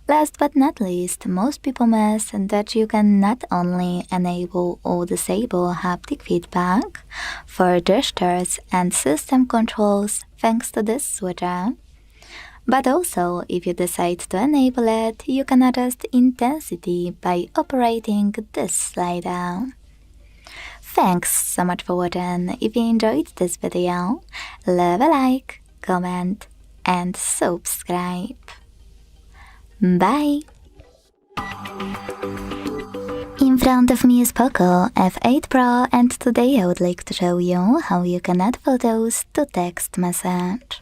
Speaker 5: Last but not least, most people miss that you can not only enable or disable haptic feedback for gestures and system controls thanks to this switcher, but also if you decide to enable it, you can adjust intensity by operating this slider. Thanks so much for watching. If you enjoyed this video, leave a like, comment and subscribe. Bye! In front of me is POCO F8 Pro and today I would like to show you how you can add photos to text message.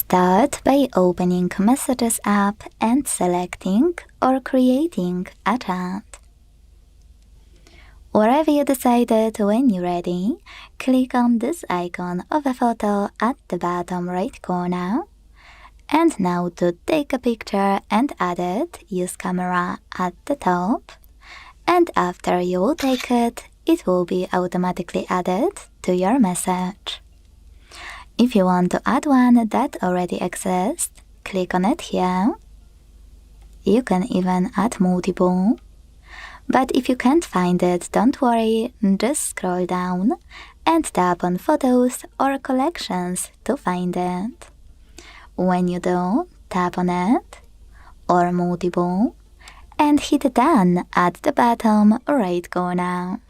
Speaker 5: Start by opening Messages app and selecting or creating a chat. Wherever you decided, when you're ready, click on this icon of a photo at the bottom right corner. And now to take a picture and add it, use camera at the top. And after you will take it, it will be automatically added to your message. If you want to add one that already exists, click on it here. You can even add multiple. But if you can't find it, don't worry, just scroll down and tap on Photos or Collections to find it. When you do, tap on it, or Multiple, and hit Done at the bottom right corner.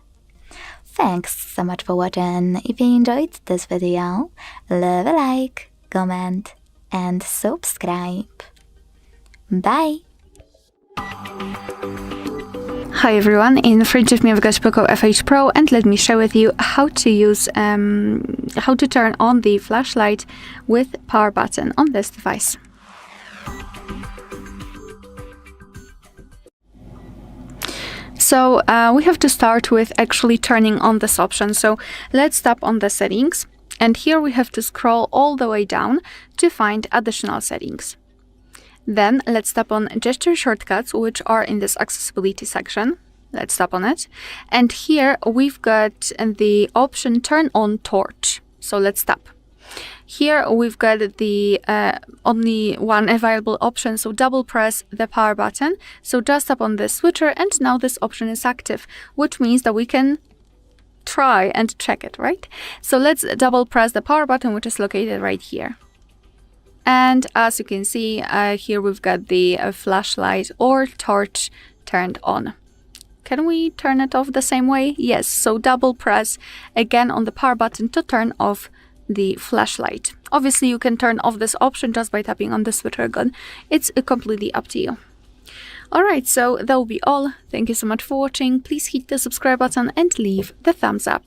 Speaker 5: Thanks so much for watching. If you enjoyed this video, leave a like, comment, and subscribe. Bye!
Speaker 6: Hi everyone, in front of me I've got POCO F8 Pro, and let me share with you how to use, how to turn on the flashlight with power button on this device. So we have to start with actually turning on this option. So let's tap on the settings, and here we have to scroll all the way down to find additional settings. Then let's tap on gesture shortcuts, which are in this accessibility section. Let's tap on it. And here we've got the option turn on torch. So let's tap. Here we've got the only one available option, so double press the power button. So just tap on the switcher, and now this option is active, which means that we can try and check it, right? So let's double press the power button, which is located right here. And as you can see, here we've got the flashlight or torch turned on. Can we turn it off the same way? Yes, so double press again on the power button to turn off the flashlight. Obviously, you can turn off this option just by tapping on the switcher again. It's completely up to you. Alright, so that will be all. Thank you so much for watching. Please hit the subscribe button and leave the thumbs up.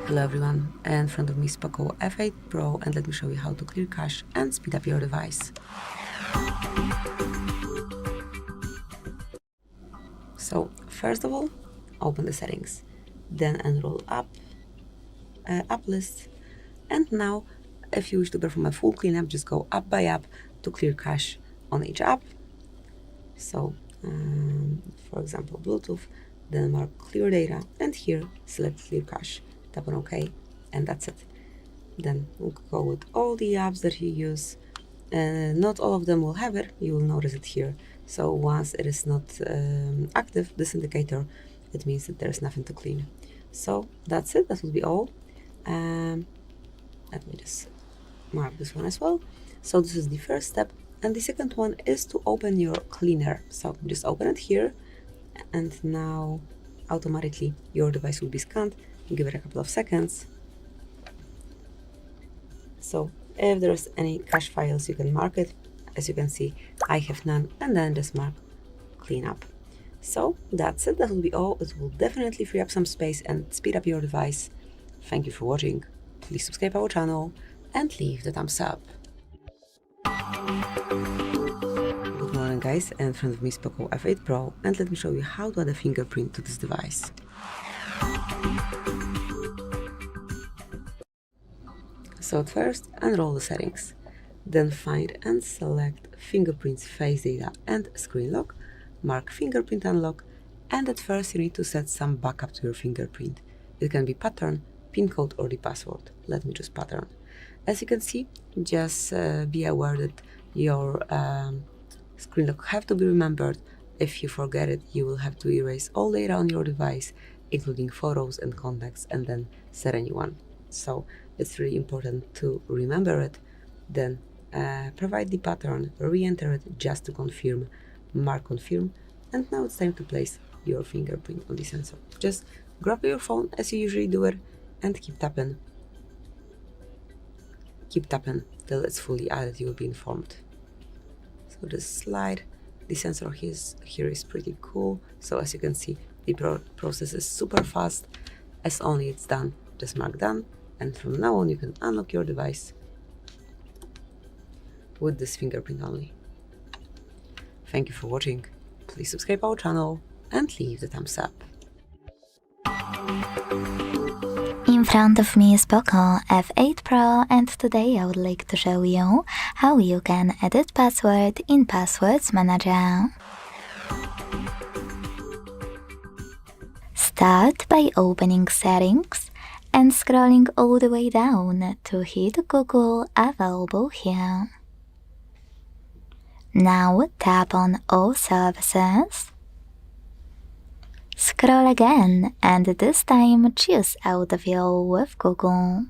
Speaker 3: Hello everyone, in front of me is POCO F8 Pro, and let me show you how to clear cache and speed up your device. So first of all, open the settings, then enroll app list, and now if you wish to perform a full cleanup, just go app by app to clear cache on each app. So for example Bluetooth, then mark clear data, and here select clear cache. Tap on OK, and that's it. Then we'll go with all the apps that you use. Not all of them will have it, you will notice it here. So once it is not active, this indicator, it means that there's nothing to clean. So that's it, that will be all. Let me just mark this one as well. So this is the first step, and the second one is to open your cleaner. So just open it here, and now automatically your device will be scanned. Give it a couple of seconds. So if there's any cache files, you can mark it. As you can see, I have none, and then just mark cleanup. So that's it, that will be all. It will definitely free up some space and speed up your device. Thank you for watching. Please subscribe our channel and leave the thumbs up. Good morning guys, and in front of me is POCO F8 Pro, and let me show you how to add a fingerprint to this device. So at first, enroll the settings, then find and select fingerprints, face data, and screen lock, mark fingerprint unlock, and at first you need to set some backup to your fingerprint. It can be pattern, pin code, or the password. Let me choose pattern. As you can see, just be aware that your screen lock have to be remembered. If you forget it, you will have to erase all data on your device, including photos and contacts, and then set a new one. So it's really important to remember it. Then provide the pattern, re-enter it just to confirm, mark confirm, and now it's time to place your fingerprint on the sensor. Just grab your phone as you usually do it and keep tapping. Keep tapping till it's fully added, you will be informed. So just slide. The sensor here is pretty cool. So as you can see, the process is super fast. As only it's done, just mark done, and from now on you can unlock your device with this fingerprint only. Thank you for watching, please subscribe our channel and leave the thumbs up.
Speaker 5: In front of me is POCO F8 Pro, and today I would like to show you how you can edit password in Passwords Manager. Start by opening Settings and scrolling all the way down to hit Google available here. Now tap on All Services. Scroll again and this time choose Autofill with Google.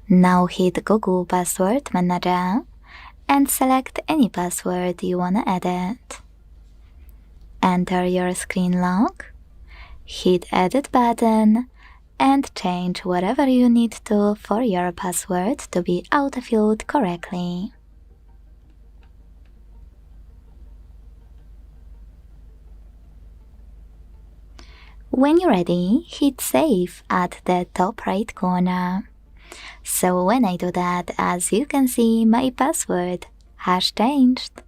Speaker 5: Now hit Google Password Manager and select any password you wanna edit. Enter your screen lock, hit Edit button and change whatever you need to for your password to be autofilled correctly. When you're ready, hit Save at the top right corner. So when I do that, as you can see, my password has changed.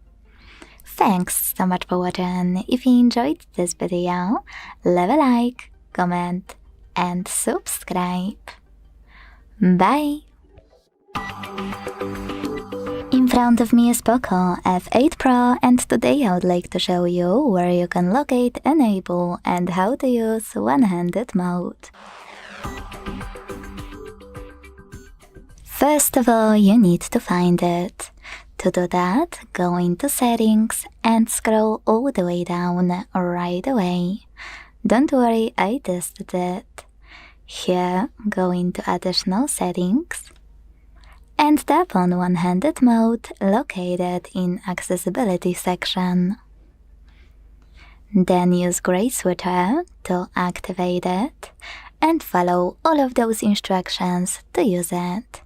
Speaker 5: Thanks so much for watching. If you enjoyed this video, leave a like, comment and subscribe. Bye! In front of me is POCO F8 Pro, and today I would like to show you where you can locate, enable and how to use one-handed mode. First of all, you need to find it. To do that, go into Settings and scroll all the way down right away. Don't worry, I tested it. Here, go into Additional Settings and tap on One-Handed Mode located in Accessibility section. Then use Gray Switcher to activate it and follow all of those instructions to use it.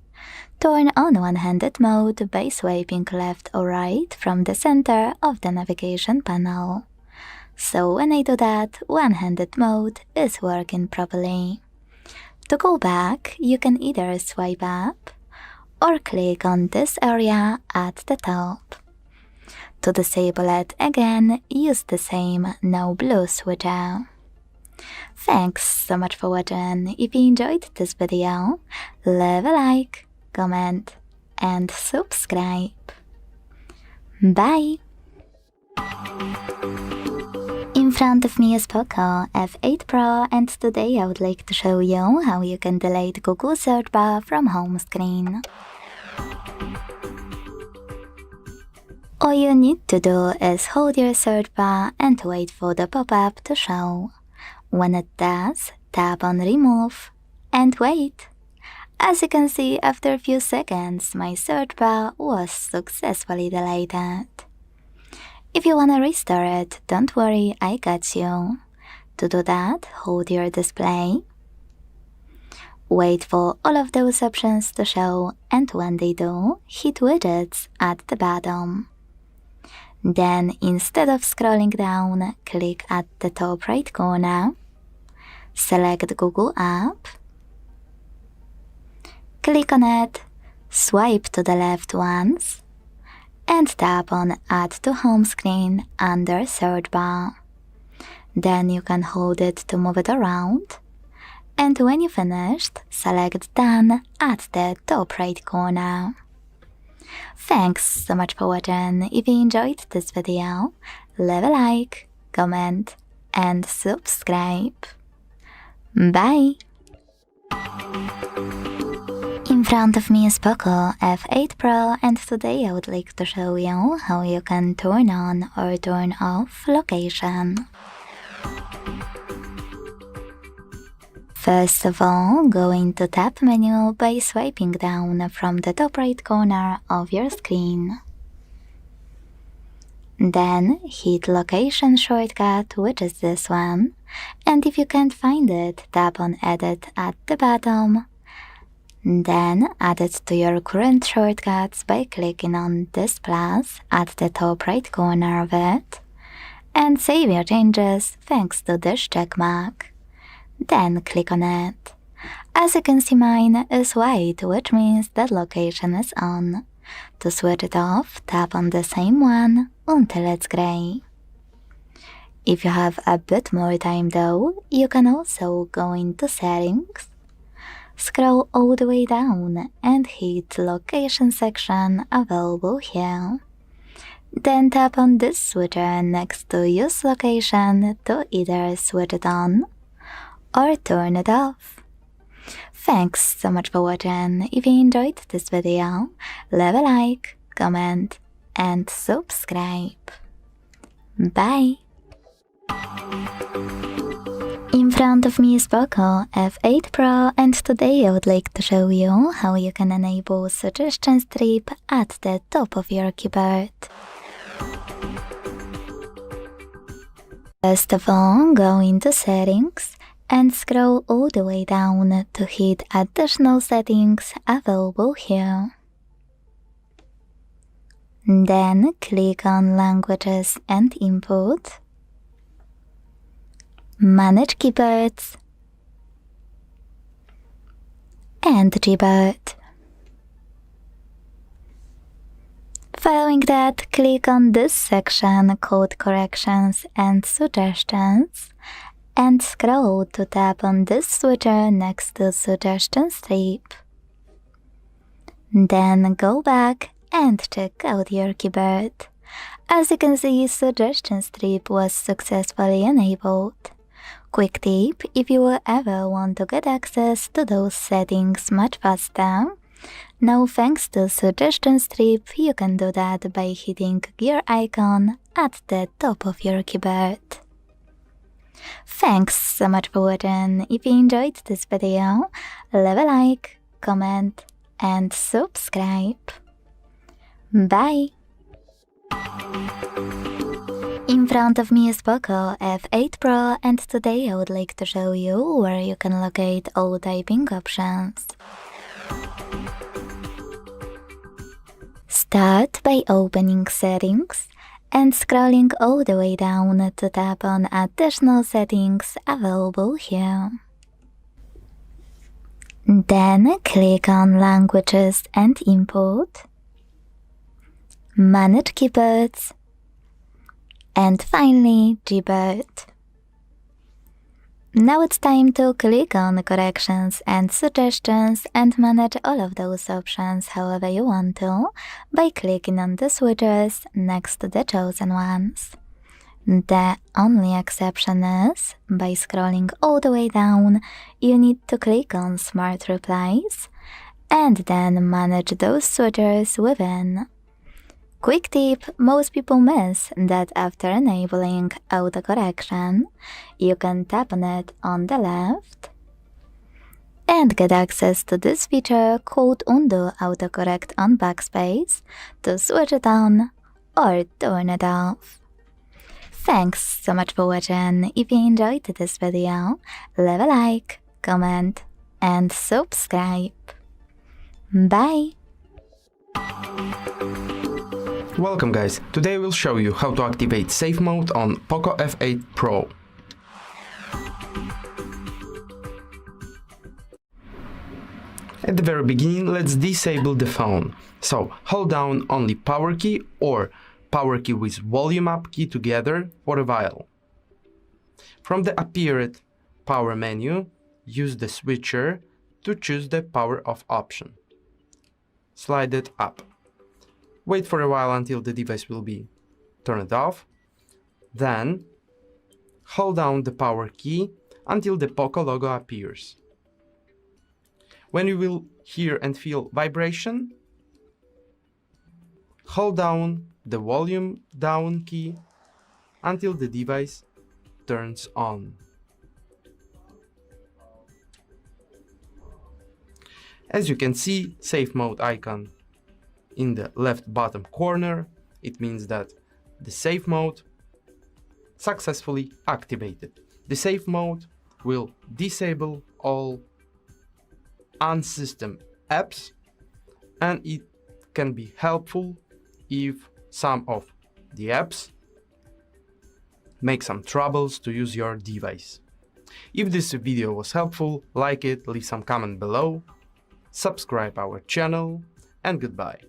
Speaker 5: Turn on one-handed mode by swiping left or right from the center of the navigation panel. So when I do that, one-handed mode is working properly. To go back, you can either swipe up or click on this area at the top. To disable it again, use the same No Blue switcher. Thanks so much for watching. If you enjoyed this video, leave a like, comment and subscribe. Bye! In front of me is POCO F8 Pro, and today I would like to show you how you can delete Google search bar from home screen. All you need to do is hold your search bar and wait for the pop-up to show. When it does, tap on Remove and wait. As you can see, after a few seconds, my search bar was successfully deleted. If you wanna restore it, don't worry, I got you. To do that, hold your display. Wait for all of those options to show, and when they do, hit Widgets at the bottom. Then, instead of scrolling down, click at the top right corner, select Google App, click on it, swipe to the left once, and tap on Add to Home Screen under Search Bar. Then you can hold it to move it around, and when you finished, select Done at the top right corner. Thanks so much for watching. If you enjoyed this video, leave a like, comment and subscribe. Bye! In front of me is POCO F8 Pro, and today I would like to show you how you can turn on or turn off location. First of all, go into Tab menu by swiping down from the top right corner of your screen. Then hit Location shortcut, which is this one, and if you can't find it, tap on Edit at the bottom. Then add it to your current shortcuts by clicking on this plus at the top right corner of it, and save your changes thanks to this checkmark. Then click on it. As you can see, mine is white, which means that location is on. To switch it off, tap on the same one until it's gray. If you have a bit more time though, you can also go into Settings, scroll all the way down and hit Location section available here. Then tap on this switcher next to Use Location to either switch it on or turn it off. Thanks so much for watching. If you enjoyed this video, leave a like, comment and subscribe. Bye! In front of me is POCO F8 Pro, and today I would like to show you how you can enable suggestion strip at the top of your keyboard. First of all, go into Settings and scroll all the way down to hit Additional Settings available here. Then click on Languages and Input, Manage Keyboards, and Gboard. Following that, click on this section called Corrections and Suggestions and scroll to tap on this switcher next to Suggestion Strip. Then go back and check out your keyboard. As you can see, Suggestion Strip was successfully enabled. Quick tip: if you will ever want to get access to those settings much faster, now thanks to Suggestion Strip, you can do that by hitting gear icon at the top of your keyboard. Thanks so much for watching. If you enjoyed this video, leave a like, comment and subscribe. Bye! In front of me is POCO F8 Pro, and today I would like to show you where you can locate all typing options. Start by opening Settings and scrolling all the way down to tap on Additional Settings available here. Then click on Languages and Input, Manage Keyboards, and finally Gboard. Now it's time to click on Corrections and Suggestions and manage all of those options however you want to by clicking on the switches next to the chosen ones. The only exception is, by scrolling all the way down, you need to click on Smart Replies and then manage those switches within. Quick tip: most people miss that after enabling autocorrection, you can tap on it on the left and get access to this feature called Undo Autocorrect on Backspace to switch it on or turn it off. Thanks so much for watching. If you enjoyed this video, leave a like, comment and subscribe. Bye!
Speaker 4: Welcome guys, today we'll show you how to activate safe mode on POCO F8 Pro. At the very beginning, let's disable the phone. So hold down only power key or power key with volume up key together for a while. From the appeared power menu, use the switcher to choose the power off option. Slide it up. Wait for a while until the device will be turned off. Then hold down the power key until the POCO logo appears. When you will hear and feel vibration, hold down the volume down key until the device turns on. As you can see, safe mode icon in the left bottom corner, it means that the safe mode successfully activated. The safe mode will disable all on-system apps, and it can be helpful if some of the apps make some troubles to use your device. If this video was helpful, like it, leave some comment below, subscribe our channel, and goodbye.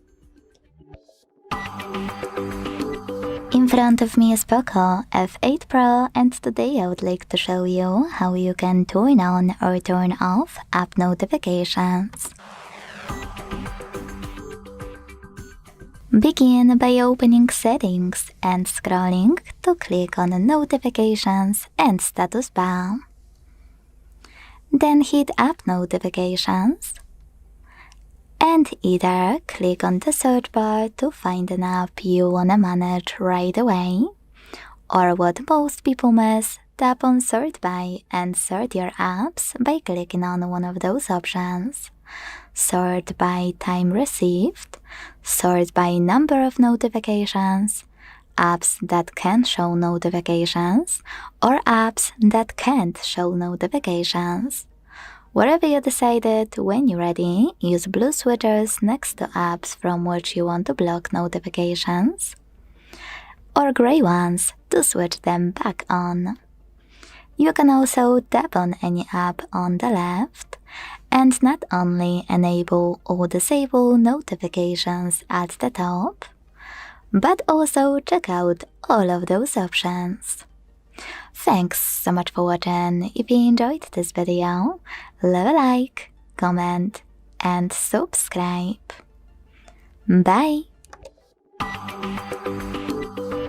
Speaker 5: In front of me is POCO F8 Pro, and today I would like to show you how you can turn on or turn off app notifications. Begin by opening Settings and scrolling to click on Notifications and Status Bar. Then hit App Notifications and either click on the search bar to find an app you wanna manage right away, or what most people miss, tap on Sort By and sort your apps by clicking on one of those options. Sort by time received, sort by number of notifications, apps that can show notifications, or apps that can't show notifications. Wherever you decided, when you're ready, use blue switches next to apps from which you want to block notifications, or gray ones to switch them back on. You can also tap on any app on the left and not only enable or disable notifications at the top, but also check out all of those options. Thanks so much for watching. If you enjoyed this video, leave a like, comment, and subscribe. Bye!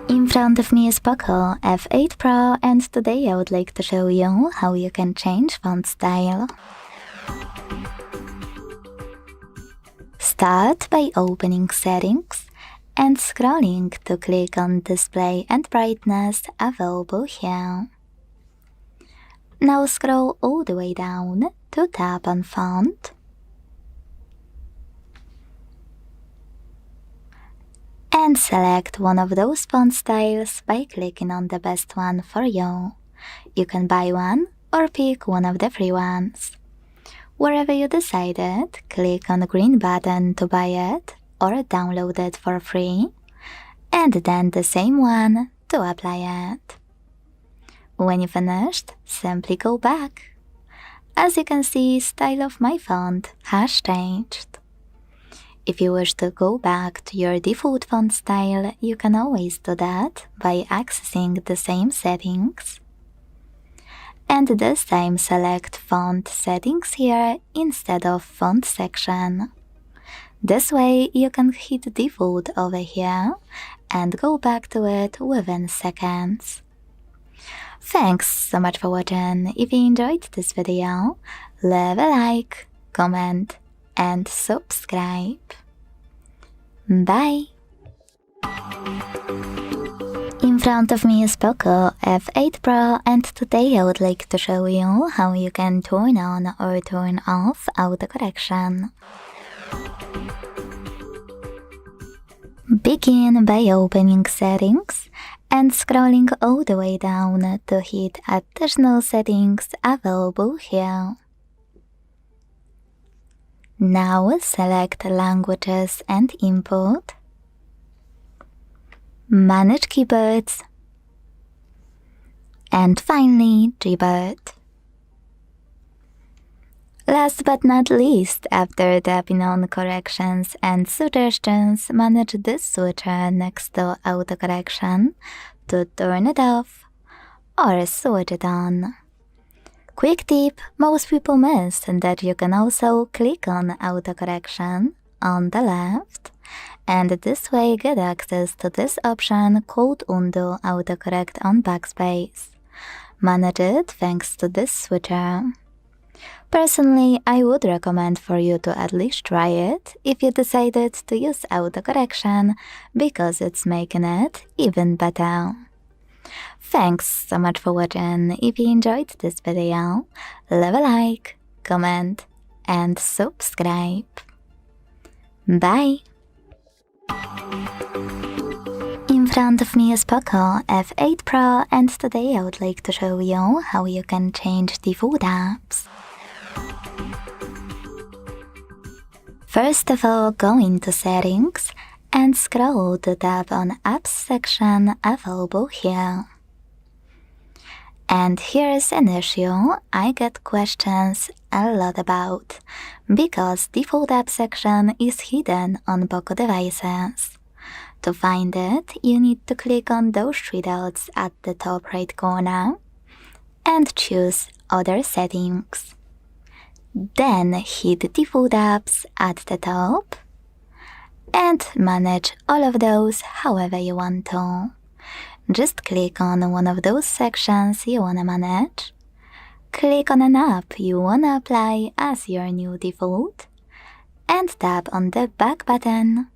Speaker 5: In front of me is POCO F8 Pro, and today I would like to show you how you can change font style. Start by opening Settings and scrolling to click on Display and Brightness available here. Now scroll all the way down to tap on Font and select one of those font styles by clicking on the best one for you. You can buy one or pick one of the free ones. Wherever you decided, click on the green button to buy it or download it for free, and then the same one to apply it. When you finished, simply go back. As you can see, style of my font has changed. If you wish to go back to your default font style, you can always do that by accessing the same settings. And this time select Font Settings here instead of Font Section. This way you can hit Default over here and go back to it within seconds. Thanks so much for watching. If you enjoyed this video, leave a like, comment, and subscribe. Bye! In front of me is POCO F8 Pro, and today I would like to show you how you can turn on or turn off autocorrection. Begin by opening Settings and scrolling all the way down to hit Additional Settings available here. Now select Languages and Input, Manage Keyboards, and finally Gboard. Last but not least, after tapping on Corrections and Suggestions, manage this switcher next to Autocorrection to turn it off or switch it on. Quick tip, most people miss that you can also click on Autocorrection on the left, and this way get access to this option called Undo Autocorrect on Backspace. Manage it thanks to this switcher. Personally, I would recommend for you to at least try it if you decided to use autocorrection, because it's making it even better. Thanks so much for watching. If you enjoyed this video, leave a like, comment, and subscribe. Bye! In front of me is POCO F8 Pro, and today I would like to show you how you can change default apps. First of all, go into Settings and scroll to tap on Apps section available here. And here's an issue I get questions a lot about, because default app section is hidden on POCO devices. To find it, you need to click on those three dots at the top right corner and choose Other Settings. Then hit Default Apps at the top and manage all of those however you want to. Just click on one of those sections you wanna manage, click on an app you wanna apply as your new default, and tap on the back button.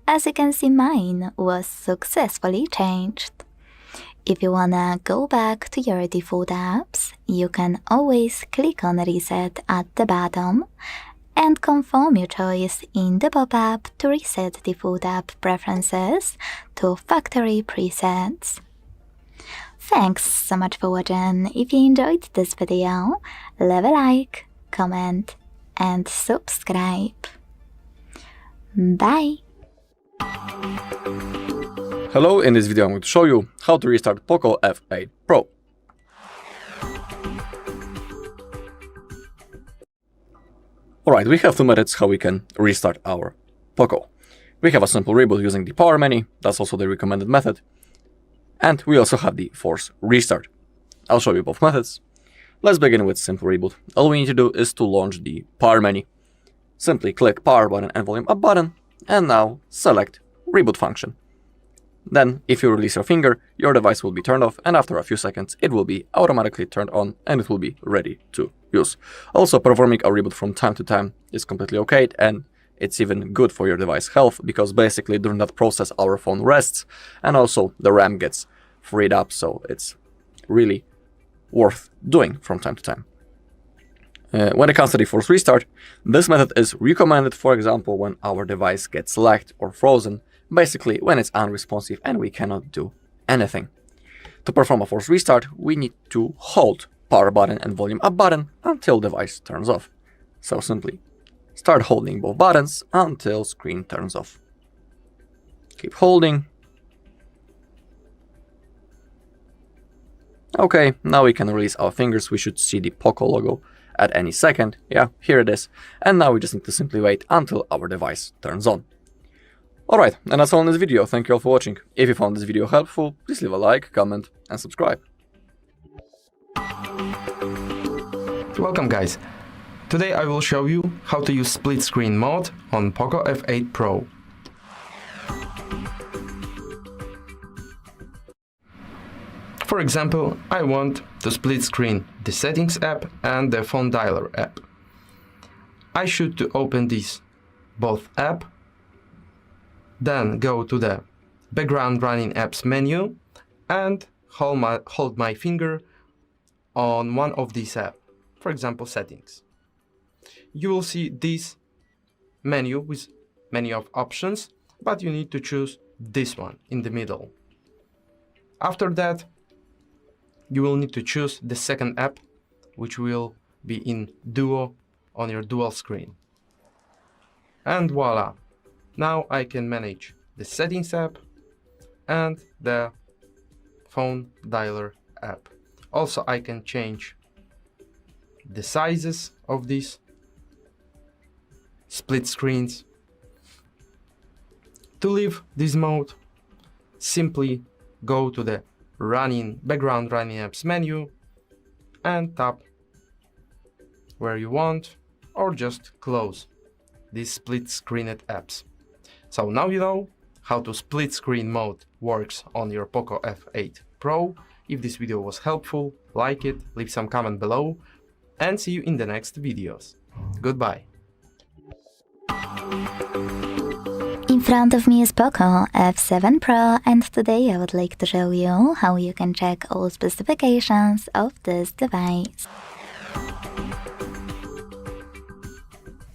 Speaker 5: As you can see, mine was successfully changed. If you wanna go back to your default apps, you can always click on Reset at the bottom and confirm your choice in the pop-up to reset default app preferences to factory presets. Thanks so much for watching. If you enjoyed this video, leave a like, comment, and subscribe. Bye!
Speaker 2: Hello, in this video I'm going to show you how to restart POCO F8 Pro. Alright, we have two methods how we can restart our POCO. We have a simple reboot using the power menu, that's also the recommended method. And we also have the force restart. I'll show you both methods. Let's begin with simple reboot. All we need to do is to launch the power menu. Simply click power button and volume up button, and now select reboot function. Then, if you release your finger, your device will be turned off, and after a few seconds it will be automatically turned on and it will be ready to use. Also, performing a reboot from time to time is completely okay, and it's even good for your device health, because basically during that process our phone rests and also the RAM gets freed up, so it's really worth doing from time to time. When it comes to the force restart, this method is recommended, for example, when our device gets lagged or frozen, basically when it's unresponsive and we cannot do anything. To perform a force restart, we need to hold power button and volume up button until device turns off. So simply start holding both buttons until screen turns off. Keep holding. Okay, now we can release our fingers. We should see the POCO logo at any second. Yeah, here it is. And now we just need to simply wait until our device turns on. Alright, and that's all in this video. Thank you all for watching. If you found this video helpful, please leave a like, comment, and subscribe.
Speaker 4: Welcome guys! Today I will show you how to use split screen mode on POCO F8 Pro. For example, I want to split screen the Settings app and the Phone Dialer app. I should to open these both app, then go to the Background Running Apps menu and hold my finger on one of these apps, for example Settings. You will see this menu with many of options, but you need to choose this one in the middle. After that, you will need to choose the second app, which will be in Duo on your dual screen. And voila! Now I can manage the Settings app and the Phone Dialer app. Also, I can change the sizes of these split screens. To leave this mode, simply go to the Background Running Apps menu and tap where you want, or just close these split screened apps. So now you know how to split screen mode works on your POCO F8 Pro. If this video was helpful, like it, leave some comment below, and see you in the next videos. Goodbye.
Speaker 5: In front of me is POCO F7 Pro, and today I would like to show you how you can check all specifications of this device.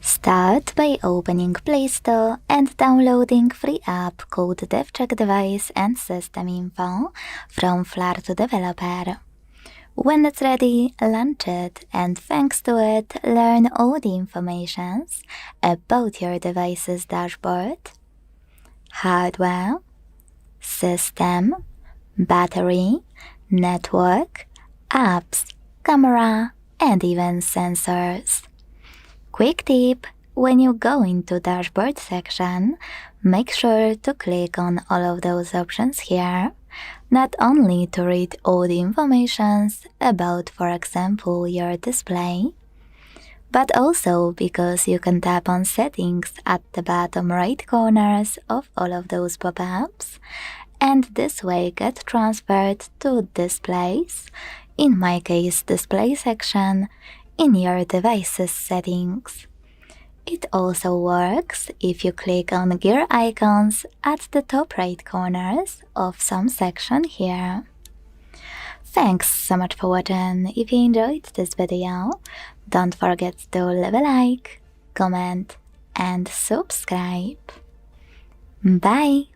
Speaker 5: Start by opening Play Store and downloading free app called DevCheck Device and System Info from Flarto Developer. When it's ready, launch it, and thanks to it, learn all the information about your device's dashboard, hardware, system, battery, network, apps, camera, and even sensors. Quick tip: when you go into Dashboard section, make sure to click on all of those options here, not only to read all the informations about, for example, your display, but also because you can tap on settings at the bottom right corners of all of those pop-ups, and this way get transferred to displays, in my case display section, in your device's settings. It also works if you click on gear icons at the top right corners of some section here. Thanks so much for watching. If you enjoyed this video, don't forget to leave a like, comment, and subscribe. Bye!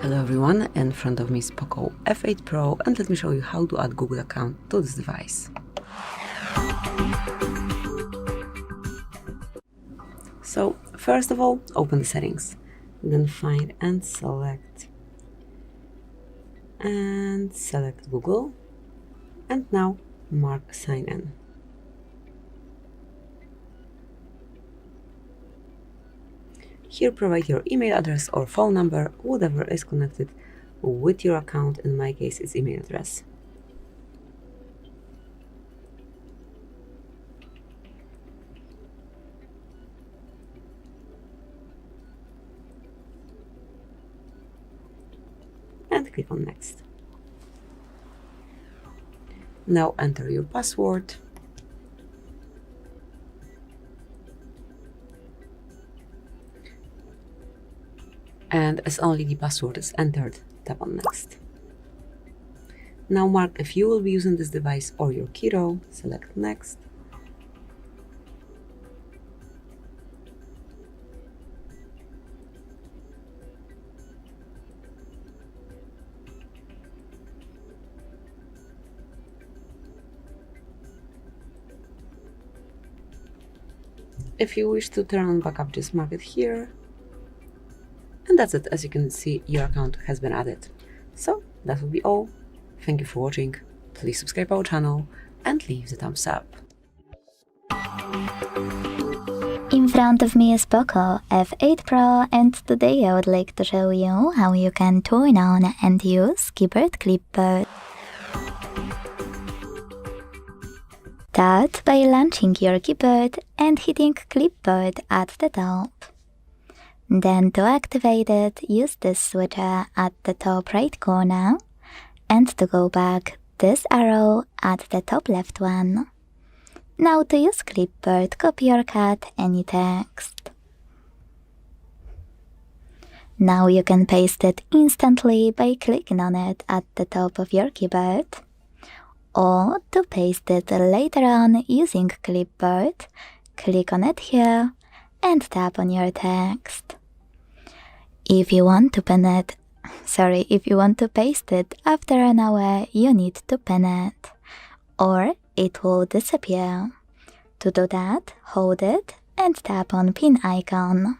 Speaker 3: Hello everyone, in front of me is POCO F8 Pro, and let me show you how to add Google account to this device. So, first of all, open the settings, then find and select Google, and now mark sign in. Here provide your email address or phone number, whatever is connected with your account. In my case it's email address. And click on next. Now enter your password. And as only the password is entered, tap on next. Now mark if you will be using this device or your kiddo, select next. If you wish to turn on backup, just mark it here. And that's it. As you can see, your account has been added. So that will be all. Thank you for watching. Please subscribe our channel and leave the thumbs up.
Speaker 5: In front of me is POCO F8 Pro, and today I would like to show you how you can turn on and use keyboard clipboard. Start by launching your keyboard and hitting clipboard at the top. Then to activate it, use this switcher at the top right corner, and to go back, this arrow at the top left one. Now to use clipboard, copy or cut any text. Now you can paste it instantly by clicking on it at the top of your keyboard, or to paste it later on using clipboard, click on it here and tap on your text. If you want to paste it after an hour, you need to pin it, or it will disappear. To do that, hold it and tap on pin icon.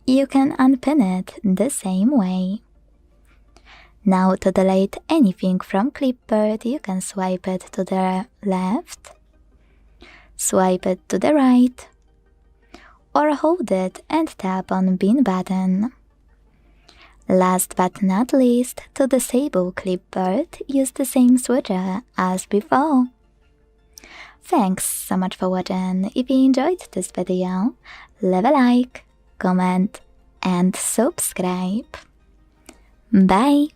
Speaker 5: You can unpin it the same way. Now to delete anything from clipboard, you can swipe it to the left, swipe it to the right, or hold it and tap on bin button. Last but not least, to disable clipboard, use the same switcher as before. Thanks so much for watching. If you enjoyed this video, leave a like, comment, and subscribe. Bye!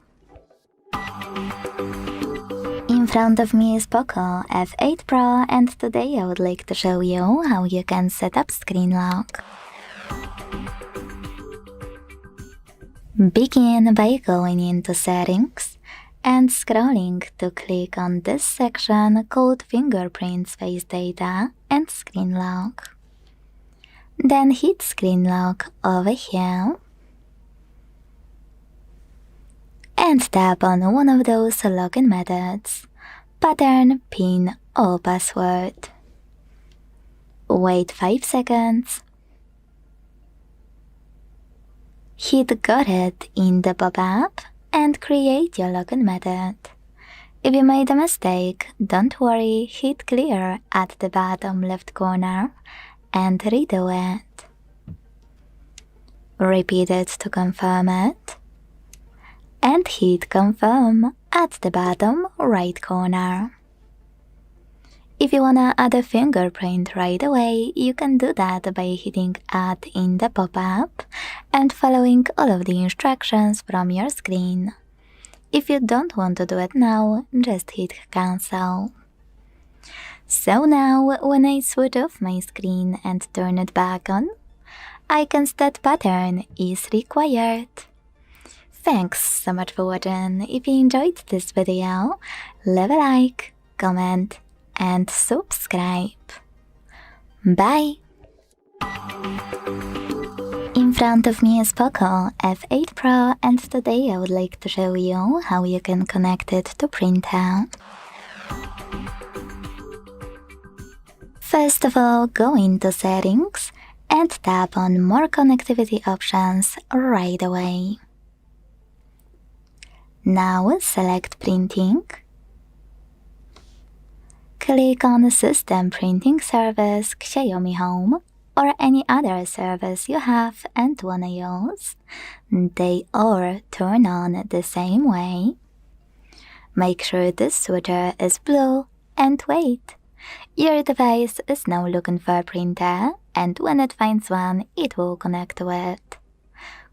Speaker 5: In front of me is POCO F8 Pro, and today I would like to show you how you can set up screen lock. Begin by going into Settings and scrolling to click on this section called Fingerprints, Face Data and Screen Lock. Then hit Screen Lock over here and tap on one of those login methods, pattern, PIN or password. Wait 5 seconds. Hit Got It in the pop-up and create your login method. If you made a mistake, don't worry, hit clear at the bottom left corner and redo it. Repeat it to confirm it, and hit confirm at the bottom right corner. If you wanna add a fingerprint right away, you can do that by hitting Add in the pop-up and following all of the instructions from your screen. If you don't want to do it now, just hit Cancel. So now, when I switch off my screen and turn it back on, icons that pattern is required. Thanks so much for watching. If you enjoyed this video, leave a like, comment, and subscribe. Bye! In front of me is POCO F8 Pro, and today I would like to show you how you can connect it to printer. First of all, go into Settings and tap on More Connectivity Options right away. Now select Printing. Click on System Printing Service Xiaomi Home or any other service you have and wanna use. They all turn on the same way. Make sure this switcher is blue and wait. Your device is now looking for a printer, and when it finds one, it will connect to it.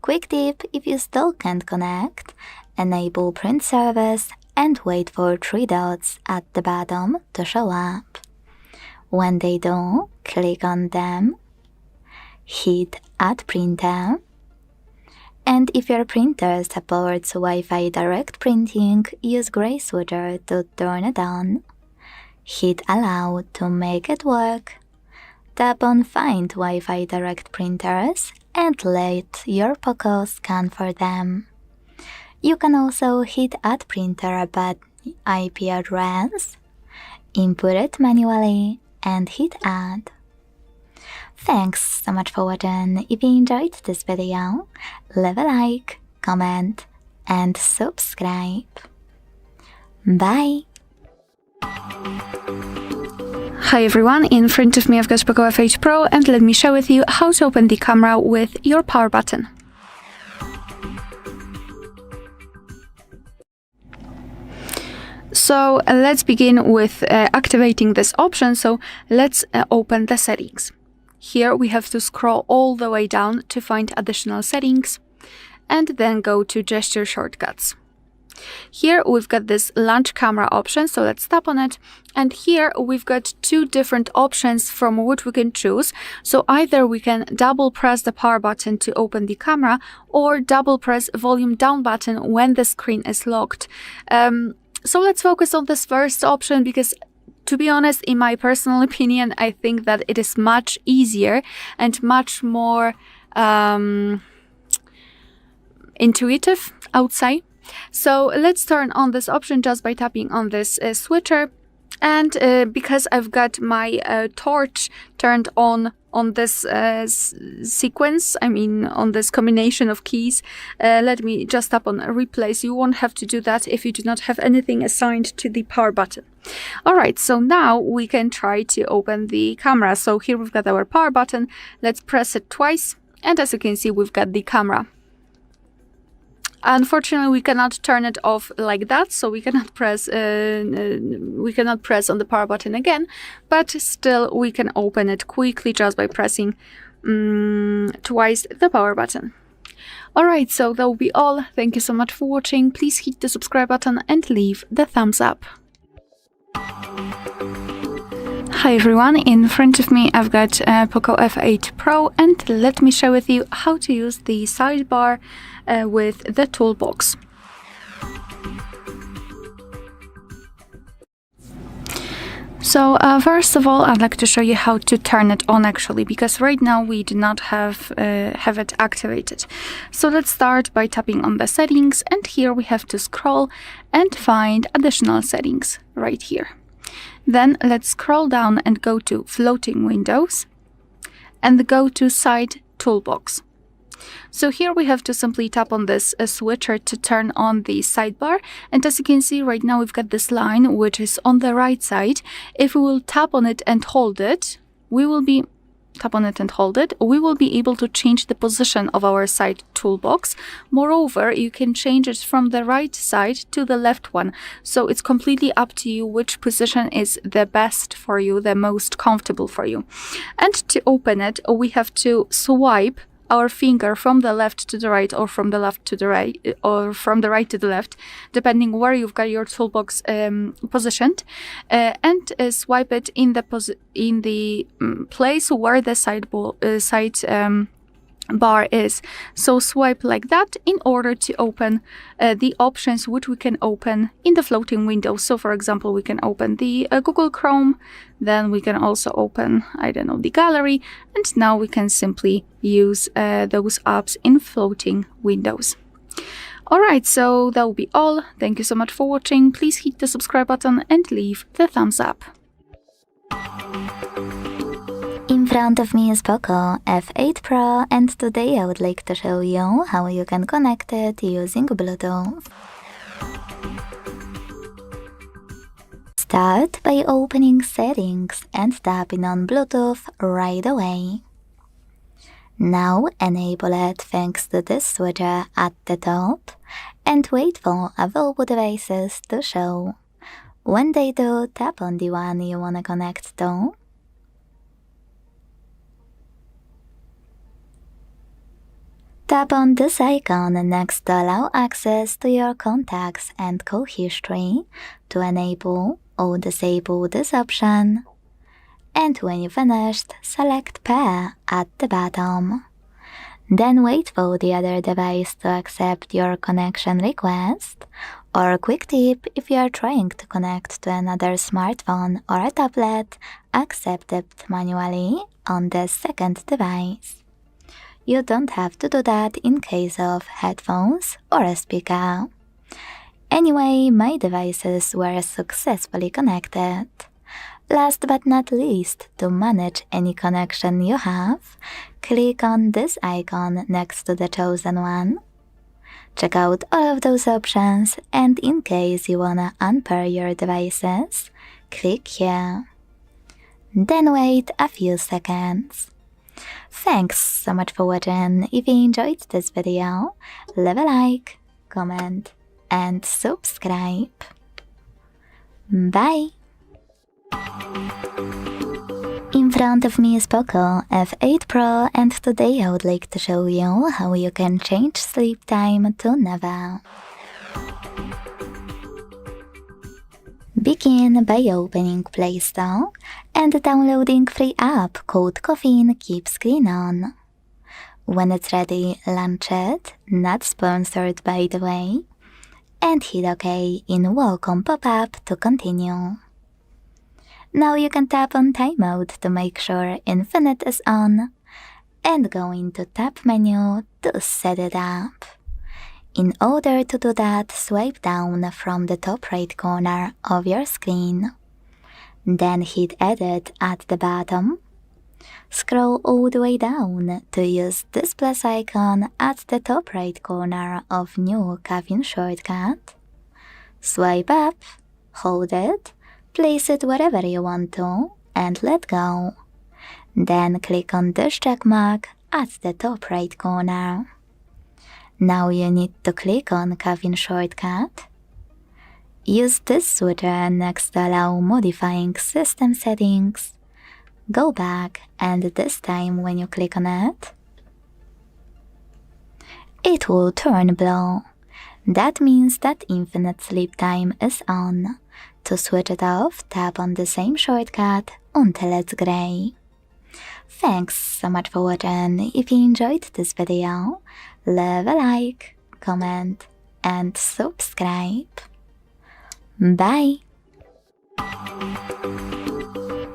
Speaker 5: Quick tip: if you still can't connect, enable print service and wait for 3 dots at the bottom to show up. When they do, click on them, hit Add Printer, and if your printer supports Wi-Fi direct printing, use gray switcher to turn it on. Hit Allow to make it work. Tap on Find Wi-Fi direct printers and let your POCO scan for them. You can also hit Add Printer by IP address, input it manually, and hit Add. Thanks so much for watching. If you enjoyed this video, leave a like, comment, and subscribe. Bye!
Speaker 6: Hi everyone, in front of me I've got POCO F8 Pro, and let me share with you how to open the camera with your power button. So let's begin with activating this option. So let's open the settings. Here we have to scroll all the way down to find additional settings and then go to gesture shortcuts. Here we've got this launch camera option, so let's tap on it, and here we've got 2 different options from which we can choose. So either we can double press the power button to open the camera, or double press volume down button when the screen is locked. So let's focus on this first option because, to be honest, in my personal opinion, I think that it is much easier and much more intuitive, I would say. So let's turn on this option just by tapping on this switcher, and because I've got my torch turned on this sequence, I mean on this combination of keys, let me just tap on replace. You won't have to do that if you do not have anything assigned to the power button. Alright, so now we can try to open the camera. So here we've got our power button, let's press it twice, and as you can see we've got the camera. Unfortunately, we cannot turn it off like that, so we cannot press on the power button again, but still we can open it quickly just by pressing twice the power button. Alright, so that will be all. Thank you so much for watching. Please hit the subscribe button and leave the thumbs up. Hi everyone, in front of me I've got POCO F8 Pro, and let me share with you how to use the sidebar with the toolbox. So first of all, I'd like to show you how to turn it on actually, because right now we do not have it activated. So let's start by tapping on the settings, and here we have to scroll and find additional settings right here. Then let's scroll down and go to floating windows and go to side toolbox. So here we have to simply tap on this switcher to turn on the sidebar. And as you can see right now, we've got this line which is on the right side. If we will tap on it and hold it, we will be able to change the position of our side toolbox. Moreover, you can change it from the right side to the left one. So it's completely up to you which position is the best for you, the most comfortable for you. And to open it, we have to swipe our finger from the left to the right, or from the left to the right, or from the right to the left, depending where you've got your toolbox positioned, and swipe it in the place where the side bar is. So swipe like that in order to open the options which we can open in the floating window. So for example, we can open the Google Chrome, then we can also open, I don't know, the gallery, and now we can simply use those apps in floating windows. Alright, so that will be all. Thank you so much for watching. Please hit the subscribe button and leave the thumbs up.
Speaker 5: In front of me is POCO F8 Pro, and today I would like to show you how you can connect it using Bluetooth. Start by opening Settings and tapping on Bluetooth right away. Now enable it thanks to this switcher at the top and wait for available devices to show. When they do, tap on the one you want to connect to. Tap on this icon next to allow access to your contacts and call history to enable or disable this option. And when you finished, select Pair at the bottom. Then wait for the other device to accept your connection request. Or a quick tip, if you are trying to connect to another smartphone or a tablet, accept it manually on the second device. You don't have to do that in case of headphones or a speaker. Anyway, my devices were successfully connected. Last but not least, to manage any connection you have, click on this icon next to the chosen one. Check out all of those options, and in case you wanna unpair your devices, click here. Then wait a few seconds. Thanks so much for watching. If you enjoyed this video, leave a like, comment, and subscribe. Bye! In front of me is POCO F8 Pro, and today I would like to show you how you can change sleep time to never. Begin by opening Play Store and downloading free app called Caffeine Keep Screen On. When it's ready, launch it, not sponsored by the way, and hit OK in Welcome pop-up to continue. Now you can tap on timeout to make sure Infinite is on, and go into Tap menu to set it up. In order to do that, swipe down from the top right corner of your screen. Then hit Edit at the bottom. Scroll all the way down to use this plus icon at the top right corner of New Caffeine shortcut. Swipe up, hold it, place it wherever you want to, and let go. Then click on this check mark at the top right corner. Now you need to click on Caffeine shortcut. Use this switcher next to allow modifying system settings. Go back, and this time when you click on it, it will turn blue. That means that Infinite Sleep Time is on. To switch it off, tap on the same shortcut until it's gray. Thanks so much for watching. If you enjoyed this video, leave a like, comment, and subscribe. Bye!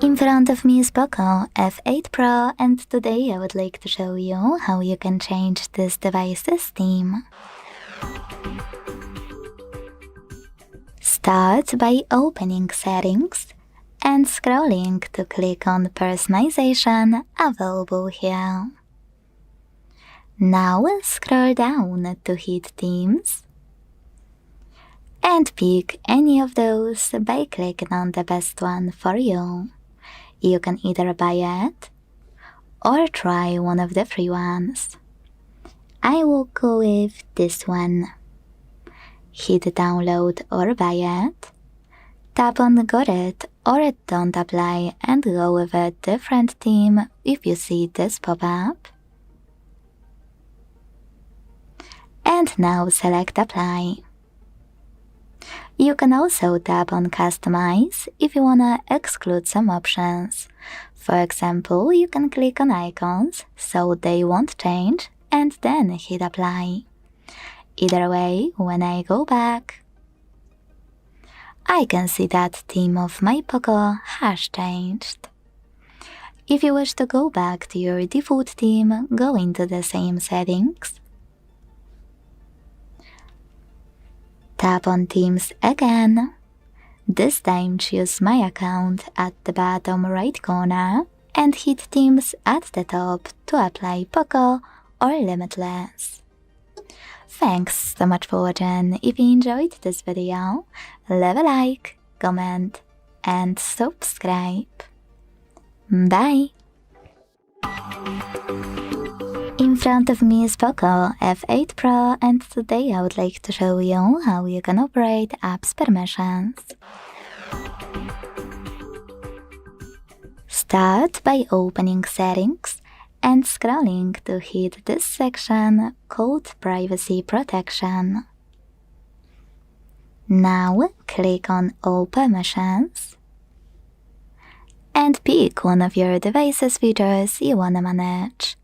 Speaker 5: In front of me is POCO F8 Pro, and today I would like to show you how you can change this device's theme. Start by opening Settings and scrolling to click on Personalization available here. Now scroll down to hit Themes and pick any of those by clicking on the best one for you. You can either buy it or try one of the free ones. I will go with this one. Hit download or buy it. Tap on got it or don't apply and go with a different theme if you see this pop up. And now select apply. You can also tap on Customize if you wanna exclude some options. For example, you can click on icons so they won't change and then hit apply. Either way, when I go back, I can see that theme of my POCO has changed. If you wish to go back to your default theme, go into the same settings. Tap on Themes again. This time choose My Account at the bottom right corner and hit Themes at the top to apply POCO or Limitless. Thanks so much for watching. If you enjoyed this video, leave a like, comment and subscribe. Bye! In front of me is POCO F8 Pro and today I would like to show you how you can operate apps permissions. Start by opening Settings and scrolling to hit this section called Privacy Protection. Now click on All Permissions and pick one of your device's features you wanna manage.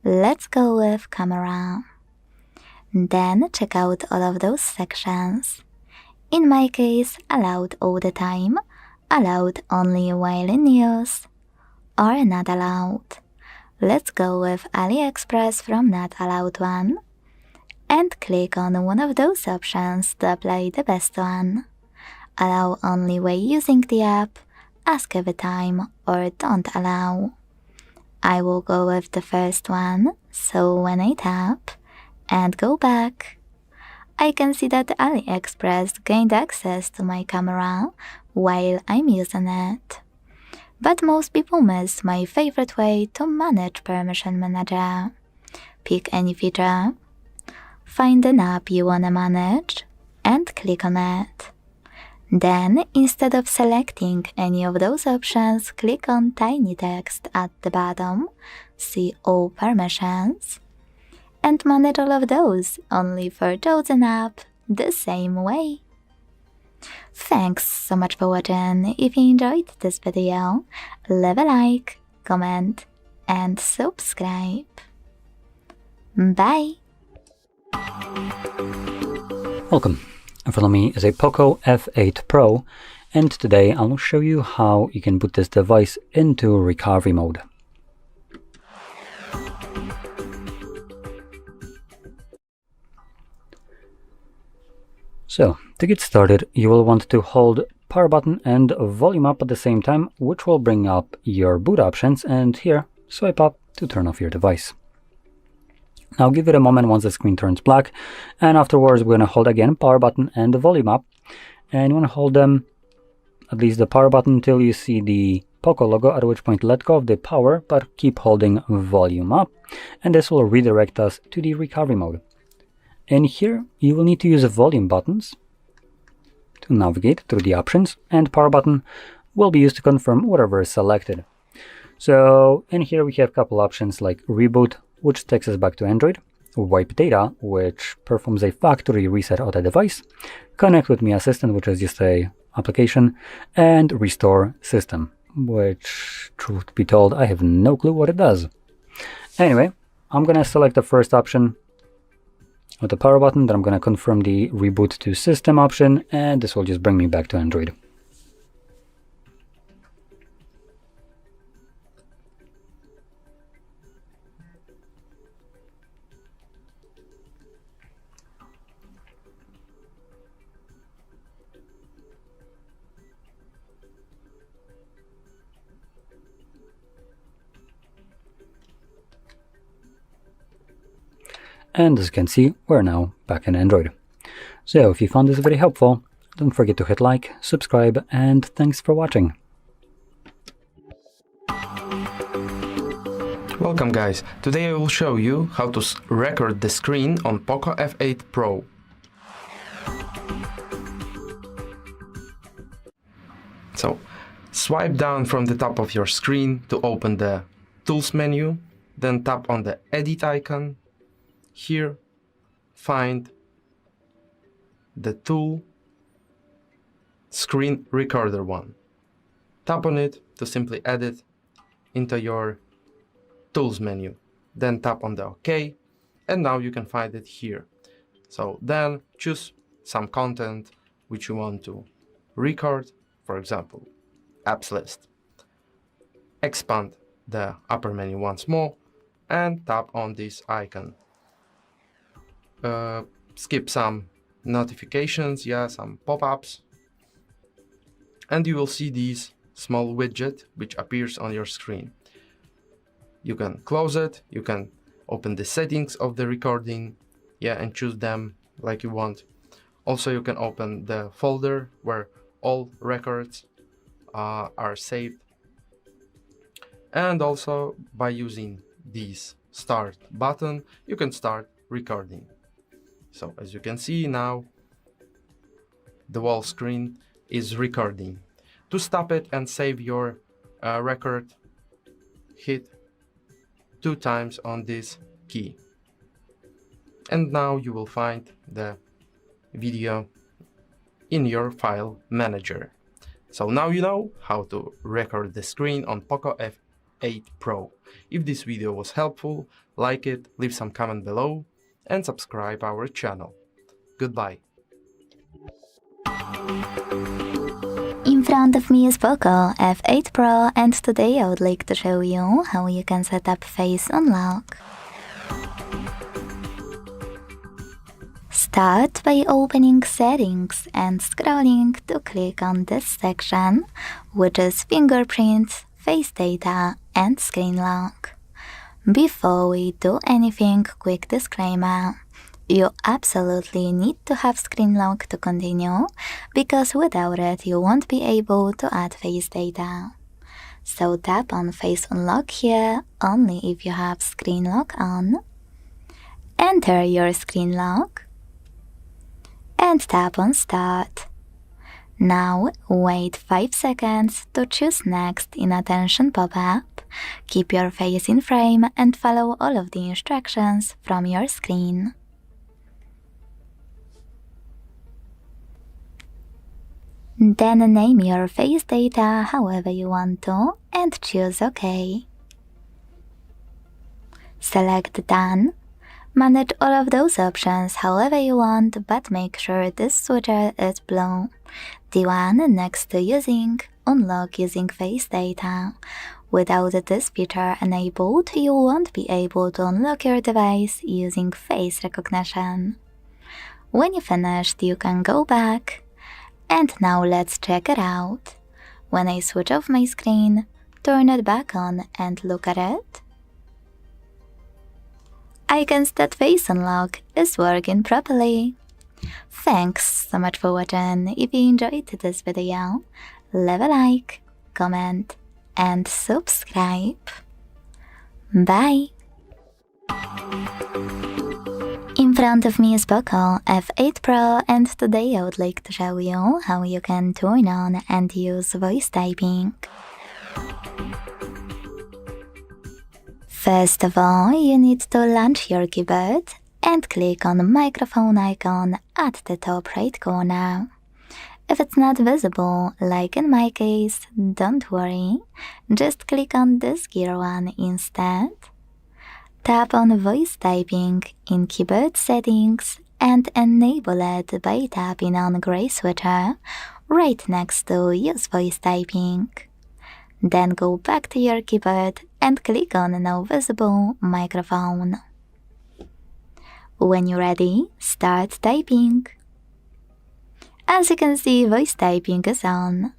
Speaker 5: Let's go with Camera. Then check out all of those sections. In my case, allowed all the time, allowed only while in use, or not allowed. Let's go with AliExpress from not allowed one and click on one of those options to apply the best one. Allow only while using the app, ask every time, or don't allow. I will go with the first one, so when I tap and go back, I can see that AliExpress gained access to my camera while I'm using it. But most people miss my favorite way to manage Permission Manager. Pick any feature, find an app you wanna manage, and click on it. Then, instead of selecting any of those options, click on tiny text at the bottom, see all permissions, and manage all of those only for chosen app the same way. Thanks so much for watching. If you enjoyed this video, leave a like, comment, and subscribe. Bye!
Speaker 1: Welcome. In front of me is a POCO F8 Pro, and today I'll show you how you can put this device into recovery mode. So, to get started, you will want to hold power button and volume up at the same time, which will bring up your boot options, and here, swipe up to turn off your device. Now give it a moment once the screen turns black, and afterwards we're going to hold again power button and the volume up, and you want to hold them, at least the power button, until you see the POCO logo, at which point let go of the power but keep holding volume up, and this will redirect us to the recovery mode. And here you will need to use the volume buttons to navigate through the options, and power button will be used to confirm whatever is selected. So in here we have a couple options like Reboot, which takes us back to Android, Wipe Data, which performs a factory reset of the device, Connect with Me Assistant, which is just a application, and Restore System, which, truth be told, I have no clue what it does. Anyway, I'm gonna select the first option with the power button, then I'm gonna confirm the Reboot to System option, and this will just bring me back to Android. And as you can see, we're now back in Android. So if you found this very helpful, don't forget to hit like, subscribe, and thanks for watching.
Speaker 4: Welcome guys, today I will show you how to record the screen on POCO F8 Pro. So, swipe down from the top of your screen to open the Tools menu, then tap on the Edit icon. Here, find the tool Screen Recorder one. Tap on it to simply add it into your Tools menu. Then tap on the OK, and now you can find it here. So then choose some content which you want to record, for example, apps list. Expand the upper menu once more and tap on this icon. Skip some notifications, some pop-ups, and you will see this small widget which appears on your screen. You can close it, you can open the settings of the recording, and choose them like you want. Also, you can open the folder where all records are saved. And also, by using this start button, you can start recording. So as you can see now, the whole screen is recording. To stop it and save your record, hit 2 times on this key. And now you will find the video in your file manager. So now you know how to record the screen on POCO F8 Pro. If this video was helpful, like it, leave some comment below, and subscribe our channel. Goodbye.
Speaker 5: In front of me is POCO F8 Pro, and today I would like to show you how you can set up face unlock. Start by opening Settings and scrolling to click on this section, which is Fingerprints, Face Data, and Screen Lock. Before we do anything, quick disclaimer. You absolutely need to have Screen Lock to continue, because without it you won't be able to add face data. So tap on Face Unlock here only if you have Screen Lock on. Enter your Screen Lock and tap on Start. Now wait 5 seconds to choose Next in Attention pop-up. Keep your face in frame and follow all of the instructions from your screen. Then name your face data however you want to and choose OK. Select Done. Manage all of those options however you want, but make sure this switcher is blue, the one next to using Unlock using face data. Without this feature enabled, you won't be able to unlock your device using face recognition. When you finished, you can go back. And now let's check it out. When I switch off my screen, turn it back on and look at it, I can see that Face Unlock is working properly. Thanks so much for watching. If you enjoyed this video, leave a like, comment, and subscribe. Bye! In front of me is POCO F8 Pro, and today I would like to show you how you can turn on and use voice typing. First of all, you need to launch your keyboard and click on the microphone icon at the top right corner. If it's not visible, like in my case, don't worry, just click on this gear one instead. Tap on voice typing in keyboard settings and enable it by tapping on gray switcher right next to use voice typing. Then go back to your keyboard and click on now visible microphone. When you're ready, start typing. As you can see, voice typing is on.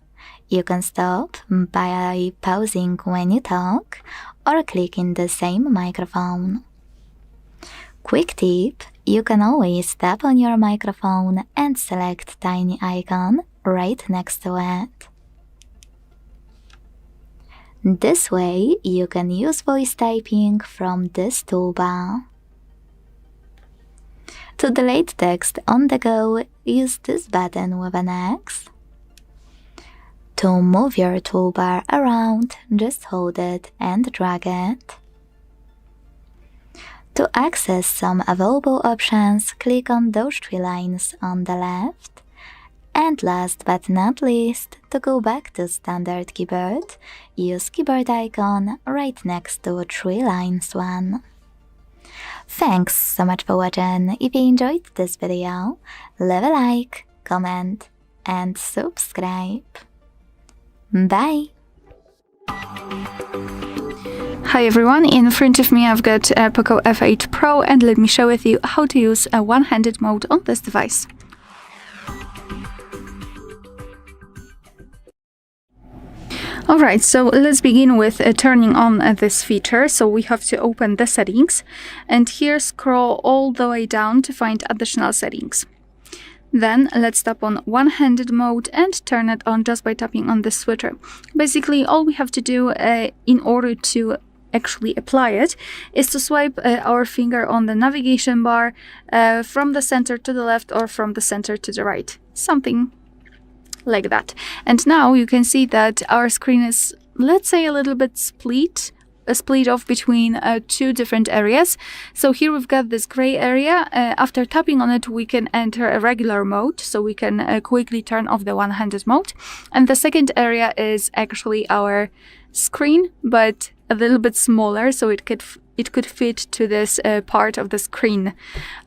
Speaker 5: You can stop by pausing when you talk or clicking the same microphone. Quick tip, you can always tap on your microphone and select tiny icon right next to it. This way, you can use voice typing from this toolbar. To delete text on the go, use this button with an X. To move your toolbar around, just hold it and drag it. To access some available options, click on those 3 lines on the left. And last but not least, to go back to standard Gboard, use keyboard icon right next to 3 lines one. Thanks so much for watching. If you enjoyed this video, leave a like, comment and subscribe. Bye!
Speaker 6: Hi everyone, in front of me I've got a POCO F8 Pro, and let me share with you how to use a one-handed mode on this device. Alright, so let's begin with turning on this feature. So we have to open the settings and here scroll all the way down to find additional settings. Then let's tap on one-handed mode and turn it on just by tapping on the switcher. Basically, all we have to do in order to actually apply it is to swipe our finger on the navigation bar from the center to the left or from the center to the right. Something like that. And now you can see that our screen is, let's say, a little bit split off between 2 different areas. So here we've got this gray area. After tapping on it, we can enter a regular mode, so we can quickly turn off the one-handed mode. And the second area is actually our screen, but a little bit smaller, so it could fit to this part of the screen.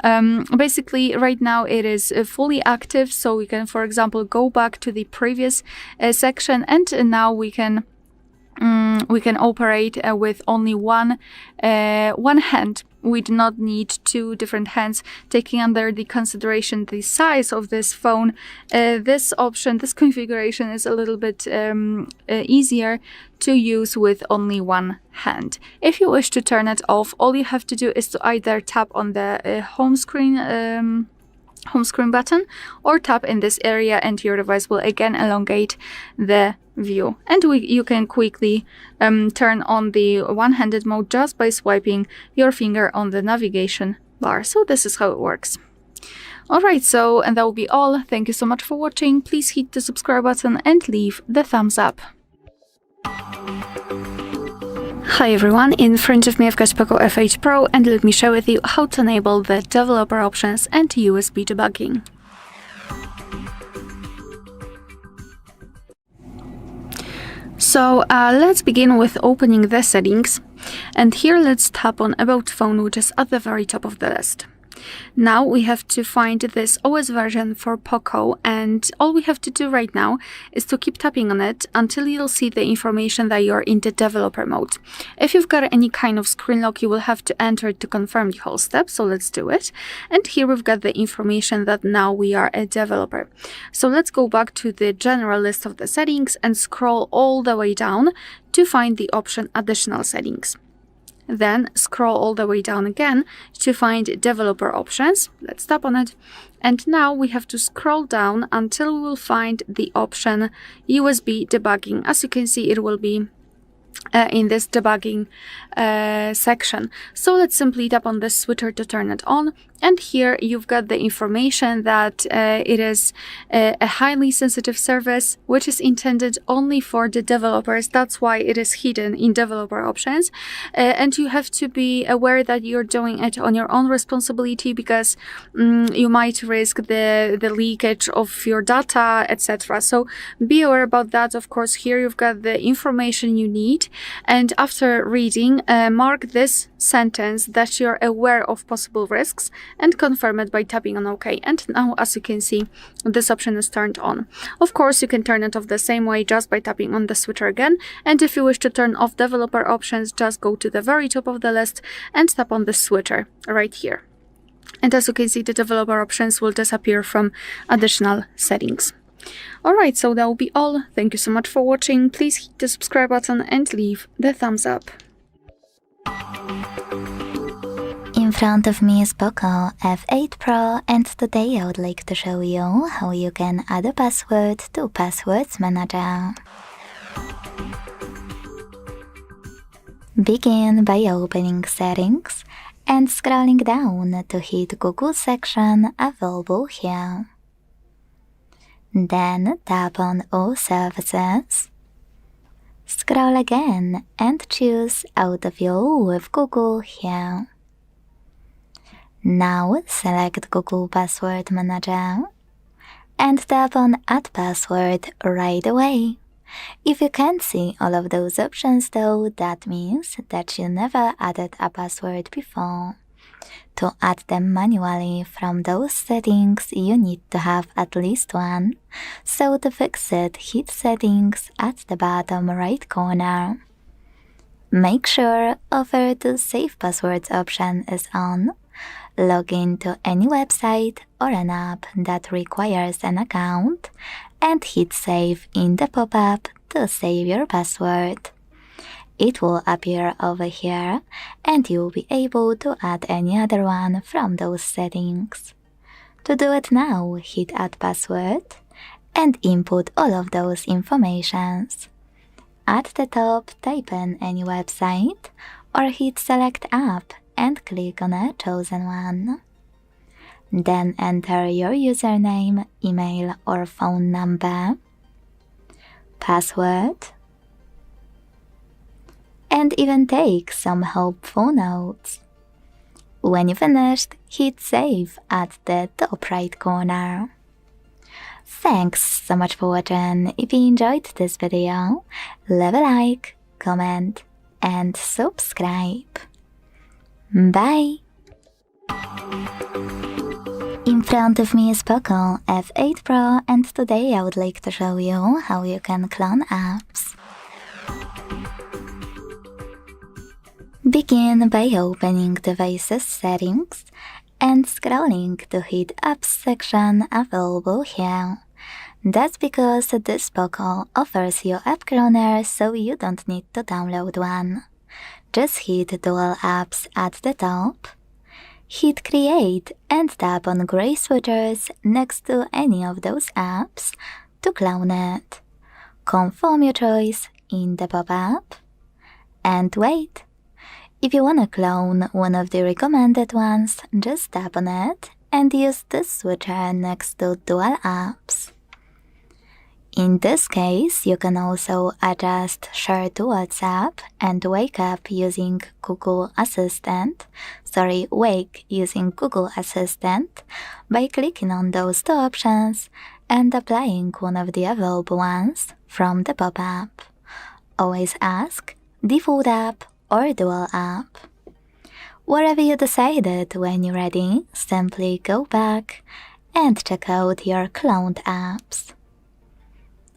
Speaker 6: Basically, right now it is fully active, so we can, for example, go back to the previous section, and now we can operate with only one hand. We do not need 2 different hands. Taking under the consideration the size of this phone, this configuration is a little bit easier to use with only one hand. If you wish to turn it off, all you have to do is to either tap on the home screen button or tap in this area, and your device will again elongate the view. And you can quickly turn on the one-handed mode just by swiping your finger on the navigation bar. So this is how it works. Alright, and that will be all. Thank you so much for watching. Please hit the subscribe button and leave the thumbs up. Hi everyone, in front of me I've got POCO F8 Pro, and let me share with you how to enable the developer options and USB debugging. So let's begin with opening the settings, and here let's tap on About Phone, which is at the very top of the list. Now we have to find this OS version for POCO, and all we have to do right now is to keep tapping on it until you'll see the information that you're in the developer mode. If you've got any kind of screen lock, you will have to enter it to confirm the whole step, so let's do it. And here we've got the information that now we are a developer. So let's go back to the general list of the settings and scroll all the way down to find the option Additional Settings. Then scroll all the way down again to find developer options. Let's tap on it. And now we have to scroll down until we will find the option USB debugging. As you can see, it will be in this debugging section. So let's simply tap on this switcher to turn it on. And here you've got the information that it is a highly sensitive service, which is intended only for the developers. That's why it is hidden in developer options. And you have to be aware that you're doing it on your own responsibility, because you might risk the leakage of your data, etc. So be aware about that. Of course, here you've got the information you need. And after reading, mark this sentence that you're aware of possible risks and confirm it by tapping on OK. And now, as you can see, this option is turned on. Of course, you can turn it off the same way, just by tapping on the switcher again. And if you wish to turn off developer options, just go to the very top of the list and tap on the switcher right here. And as you can see, the developer options will disappear from additional settings. Alright, so that will be all. Thank you so much for watching. Please hit the subscribe button and leave the thumbs up.
Speaker 5: In front of me is POCO F8 Pro, and today I would like to show you how you can add a password to Passwords Manager. Begin by opening Settings and scrolling down to hit Google section available here. Then tap on All Services. Scroll again and choose Autofill with Google here. Now select Google Password Manager and tap on Add Password right away. If you can't see all of those options though, that means that you never added a password before. To add them manually from those settings, you need to have at least one. So to fix it, hit Settings at the bottom right corner. Make sure Offer to Save Passwords option is on. Log in to any website or an app that requires an account and hit Save in the pop-up to save your password. It will appear over here and you'll be able to add any other one from those settings. To do it now, hit Add Password and input all of those informations. At the top, type in any website or hit Select App and click on a chosen one. Then enter your username, email or phone number, password, and even take some helpful notes. When you finished, hit Save at the top right corner. Thanks so much for watching. If you enjoyed this video, leave a like, comment and subscribe. Bye! In front of me is POCO F8 Pro, and today I would like to show you how you can clone apps. Begin by opening Devices Settings and scrolling to hit Apps section available here. That's because this POCO offers you app cloner, so you don't need to download one. Just hit Dual Apps at the top, hit Create and tap on gray switches next to any of those apps to clone it. Confirm your choice in the pop-up and wait. If you wanna clone one of the recommended ones, just tap on it and use this switcher next to Dual Apps. In this case, you can also adjust Share to WhatsApp and Wake using Google Assistant by clicking on those two options and applying one of the available ones from the pop-up. Always ask Default App or Dual App. Whatever you decided, when you're ready, simply go back and check out your cloned apps.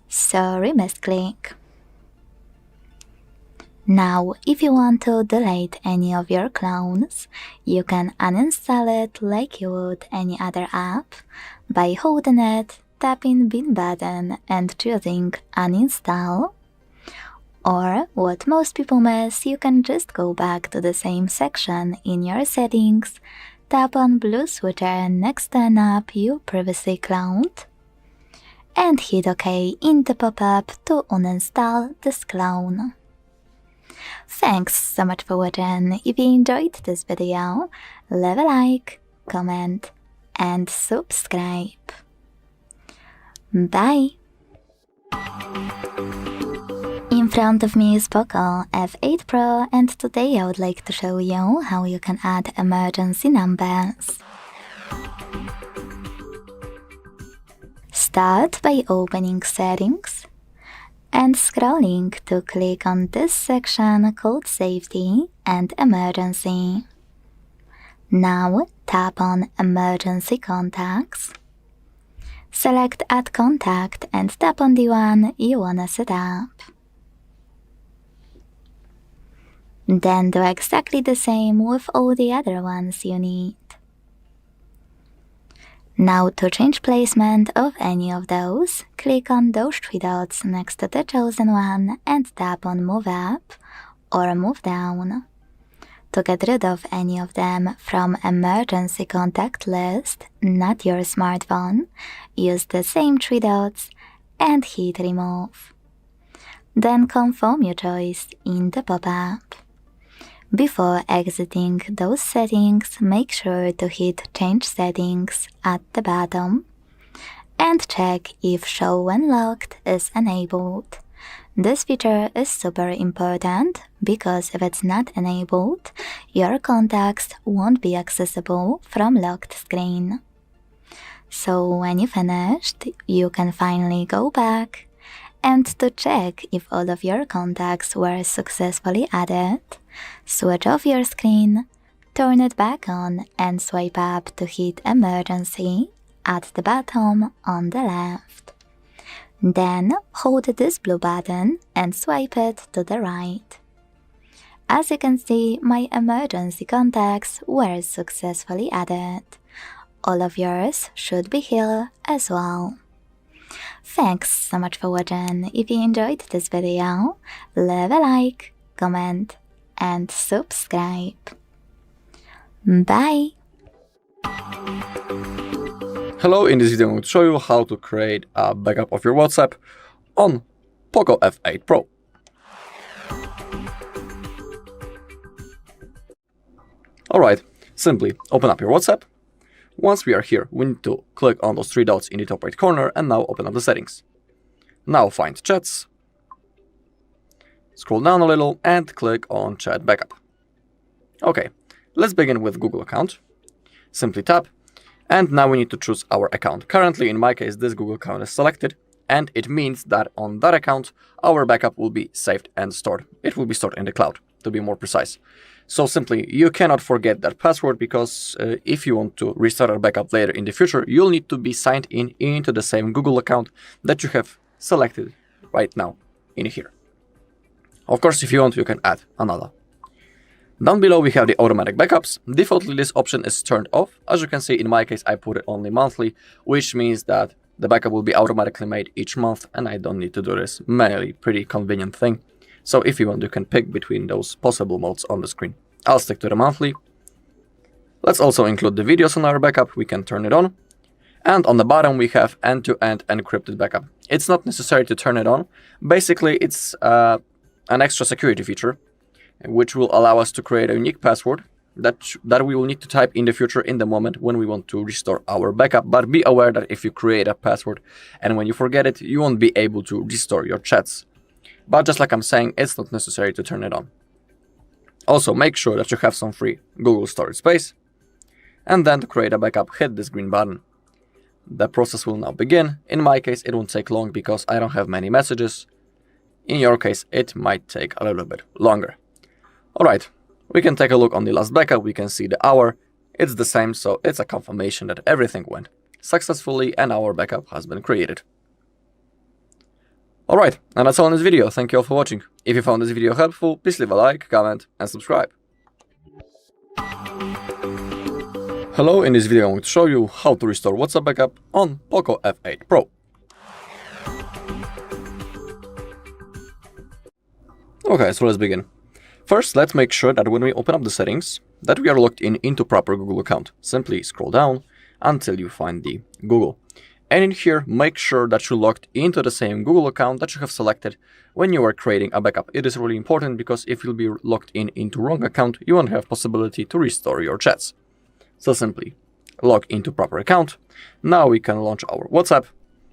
Speaker 5: Sorry, misclick. Now, if you want to delete any of your clones, you can uninstall it like you would any other app by holding it, tapping bin button and choosing Uninstall. Or, what most people miss, you can just go back to the same section in your settings, tap on blue switcher next to an app you previously cloned, and hit OK in the pop-up to uninstall this clone. Thanks so much for watching. If you enjoyed this video, leave a like, comment and subscribe. Bye! In front of me is POCO F8 Pro, and today I would like to show you how you can add emergency numbers. Start by opening Settings and scrolling to click on this section called Safety and Emergency. Now tap on Emergency Contacts. Select Add Contact and tap on the one you wanna set up. Then do exactly the same with all the other ones you need. Now to change placement of any of those, click on those three dots next to the chosen one and tap on Move Up or Move Down. To get rid of any of them from emergency contact list, not your smartphone, use the same 3 dots and hit remove. Then confirm your choice in the pop-up. Before exiting those settings, make sure to hit Change Settings at the bottom and check if Show when locked is enabled. This feature is super important because if it's not enabled, your contacts won't be accessible from locked screen. So when you finished, you can finally go back, and to check if all of your contacts were successfully added, switch off your screen, turn it back on and swipe up to hit Emergency at the bottom on the left. Then hold this blue button and swipe it to the right. As you can see, my emergency contacts were successfully added. All of yours should be here as well. Thanks so much for watching. If you enjoyed this video, leave a like, comment, and subscribe. Bye!
Speaker 2: Hello, in this video I'm going to show you how to create a backup of your WhatsApp on POCO F8 Pro. Alright, simply open up your WhatsApp. Once we are here, we need to click on those 3 dots in the top right corner and now open up the settings. Now find Chats, scroll down a little and click on Chat Backup. Okay, let's begin with Google account. Simply tap, and now we need to choose our account. Currently, in my case, this Google account is selected, and it means that on that account, our backup will be saved and stored. It will be stored in the cloud, to be more precise. So simply, you cannot forget that password because if you want to restart a backup later in the future, you'll need to be signed in into the same Google account that you have selected right now in here. Of course, if you want, you can add another. Down below we have the automatic backups. Defaultly this option is turned off. As you can see, in my case I put it only monthly, which means that the backup will be automatically made each month and I don't need to do this manually. Pretty convenient thing. So if you want, you can pick between those possible modes on the screen. I'll stick to the monthly. Let's also include the videos on our backup. We can turn it on. And on the bottom we have end-to-end encrypted backup. It's not necessary to turn it on. Basically it's an extra security feature which will allow us to create a unique password that we will need to type in the future in the moment when we want to restore our backup. But be aware that if you create a password and when you forget it, you won't be able to restore your chats. But just like I'm saying, it's not necessary to turn it on. Also, make sure that you have some free Google storage space. And then to create a backup, hit this green button. The process will now begin. In my case, it won't take long because I don't have many messages. In your case, it might take a little bit longer. Alright, we can take a look on the last backup. We can see the hour. It's the same, so it's a confirmation that everything went successfully and our backup has been created. Alright, and that's all in this video. Thank you all for watching. If you found this video helpful, please leave a like, comment, and subscribe. Hello, in this video I'm going to show you how to restore WhatsApp backup on POCO F8 Pro. Okay, so let's begin. First, let's make sure that when we open up the settings, that we are logged in into proper Google account. Simply scroll down until you find the Google. And in here, make sure that you're logged into the same Google account that you have selected when you are creating a backup. It is really important because if you'll be logged in into wrong account, you won't have possibility to restore your chats. So simply log into proper account. Now we can launch our WhatsApp.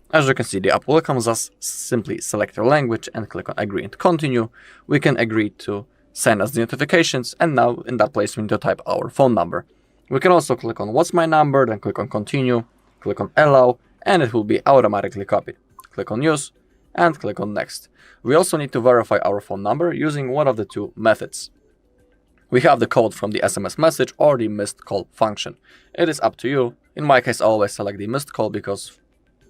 Speaker 2: As you can see, the app welcomes us. Simply select your language and click on agree and continue. We can agree to send us the notifications, and now in that place we need to type our phone number. We can also click on what's my number, then click on continue, click on allow, and it will be automatically copied. Click on use and click on next. We also need to verify our phone number using one of the two methods. We have the code from the SMS message or the missed call function. It is up to you. In my case, I always select the missed call because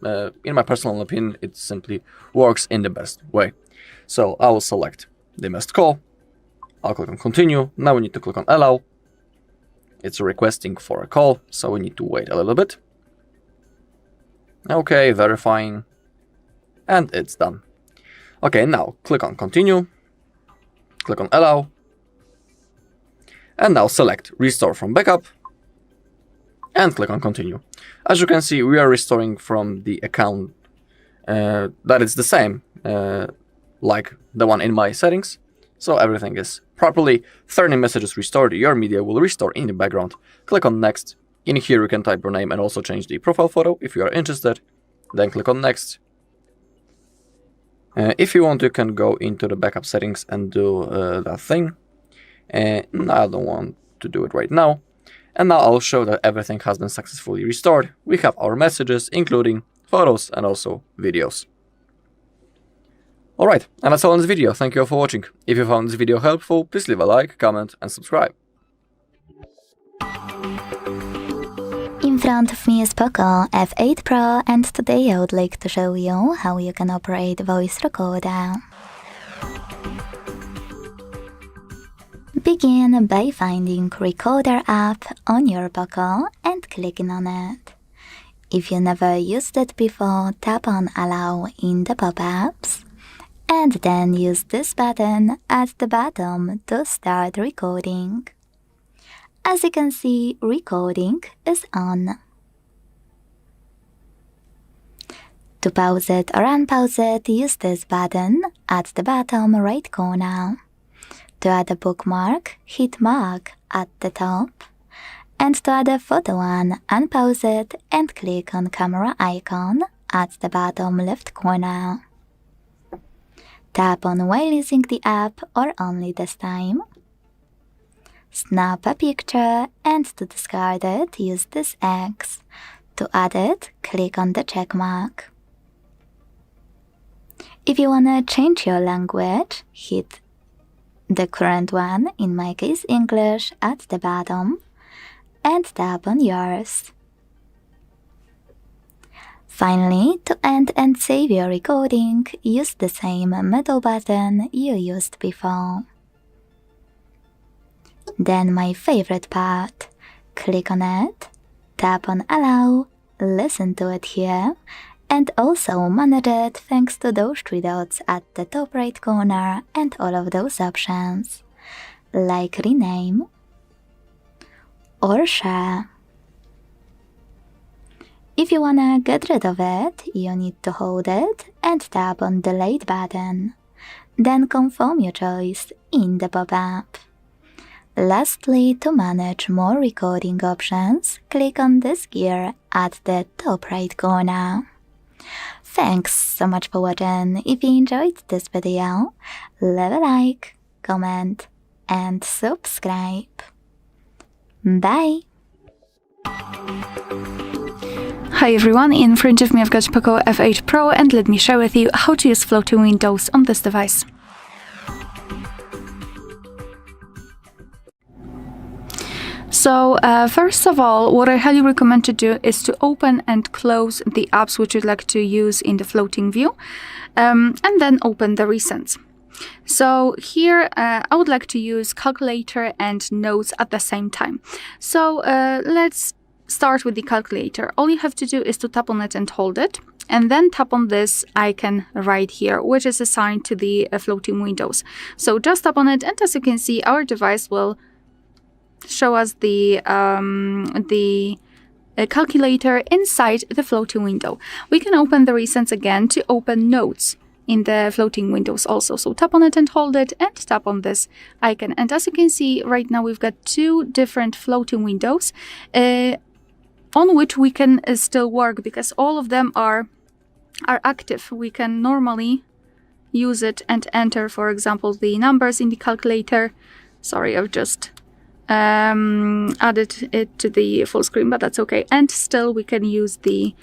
Speaker 2: in my personal opinion, it simply works in the best way. So I will select the missed call. I'll click on continue. Now we need to click on allow. It's requesting for a call, so we need to wait a little bit. Okay, verifying. And it's done. Okay, now click on continue. Click on allow. And now select Restore from Backup and click on Continue. As you can see, we are restoring from the account that is the same like the one in my settings. So everything is properly. 30 messages restored. Your media will restore in the background. Click on Next. In here you can type your name and also change the profile photo if you are interested. Then click on Next. If you want, you can go into the backup settings and do that thing. I don't want to do it right now. And now I'll show that everything has been successfully restored. We have our messages, including photos and also videos. Alright, and that's all in this video. Thank you all for watching. If you found this video helpful, please leave a like, comment and subscribe.
Speaker 5: In front of me is POCO F8 Pro, and today I would like to show you how you can operate voice recorder. Begin by finding Recorder app on your POCO and clicking on it. If you never used it before, tap on Allow in the pop-ups, and then use this button at the bottom to start recording. As you can see, recording is on. To pause it or unpause it, use this button at the bottom right corner. To add a bookmark, hit Mark at the top. And to add a photo one, unpause it and click on camera icon at the bottom left corner. Tap on while using the app or only this time. Snap a picture, and to discard it, use this X. To add it, click on the check mark. If you wanna change your language, hit the current one, in my case English, at the bottom, and tap on yours. Finally, to end and save your recording, use the same middle button you used before. Then my favorite part, click on it, tap on Allow, listen to it here, and also manage it thanks to those 3 dots at the top right corner and all of those options, like rename or share. If you wanna get rid of it, you need to hold it and tap on Delete button. Then confirm your choice in the pop-up. Lastly, to manage more recording options, click on this gear at the top right corner. Thanks so much for watching. If you enjoyed this video, leave a like, comment and subscribe. Bye!
Speaker 6: Hi everyone, in front of me I've got POCO F8 Pro, and let me share with you how to use floating windows on this device. So first of all, what I highly recommend to do is to open and close the apps which you'd like to use in the floating view, and then open the recents. So here I would like to use calculator and notes at the same time. So let's start with the calculator. All you have to do is to tap on it and hold it, and then tap on this icon right here, which is assigned to the floating windows. So just tap on it, and as you can see, our device will show us the calculator inside the floating window. We can open the recents again to open notes in the floating windows also. So tap on it and hold it, and tap on this icon. And as you can see, right now we've got 2 different floating windows on which we can still work, because all of them are active. We can normally use it and enter, for example, the numbers in the calculator. Sorry, I've just added it to the full screen, but that's okay. And still we can use the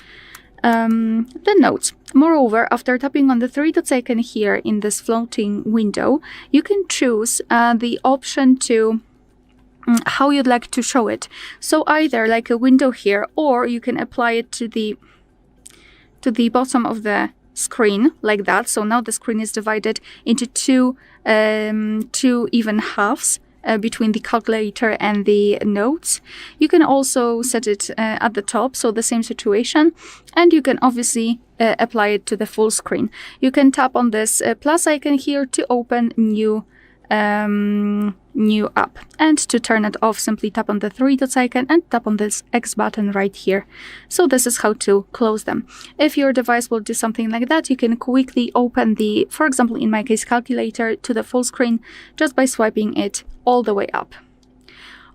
Speaker 6: notes. Moreover, after tapping on the 3 dots icon here in this floating window, you can choose the option to how you'd like to show it. So either like a window here, or you can apply it to the bottom of the screen like that. So now the screen is divided into two even halves between the calculator and the notes. You can also set it at the top, so the same situation, and you can obviously apply it to the full screen. You can tap on this plus icon here to open new new app. And to turn it off, simply tap on the three dots icon and tap on this X button right here. So this is how to close them. If your device will do something like that, you can quickly open the, for example, in my case, calculator to the full screen just by swiping it all the way up.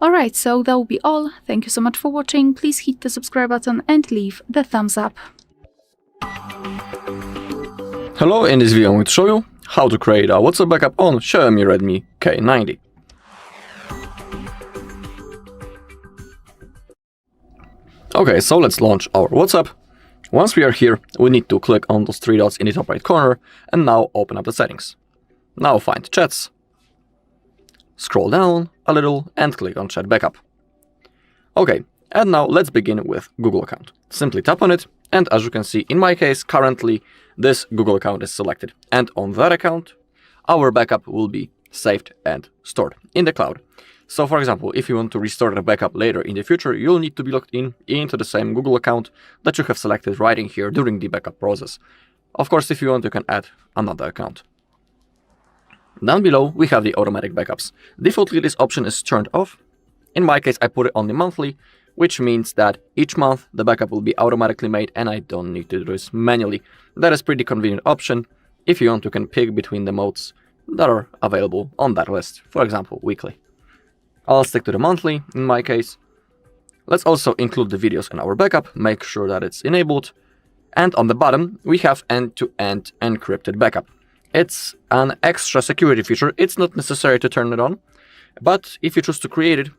Speaker 6: Alright, so that will be all. Thank you so much for watching. Please hit the subscribe button and leave the thumbs up.
Speaker 2: Hello, in this video I'm going to show you how to create a WhatsApp backup on Xiaomi Redmi K90. Okay, so let's launch our WhatsApp. Once we are here, we need to click on those three dots in the top right corner and now open up the settings. Now find Chats. Scroll down a little and click on Chat Backup. Okay, and now let's begin with Google account. Simply tap on it, and as you can see, in my case, currently this Google account is selected. And on that account, our backup will be saved and stored in the cloud. So for example, if you want to restore the backup later in the future, you'll need to be logged into the same Google account that you have selected right in here during the backup process. Of course, if you want, you can add another account. Down below, we have the automatic backups. Defaultly, this option is turned off. In my case, I put it on the monthly, which means that each month the backup will be automatically made and I don't need to do this manually. That is a pretty convenient option. If you want, you can pick between the modes that are available on that list, for example, weekly. I'll stick to the monthly in my case. Let's also include the videos in our backup, make sure that it's enabled. And on the bottom, we have end-to-end encrypted backup. It's an extra security feature. It's not necessary to turn it on, but if you choose to create it,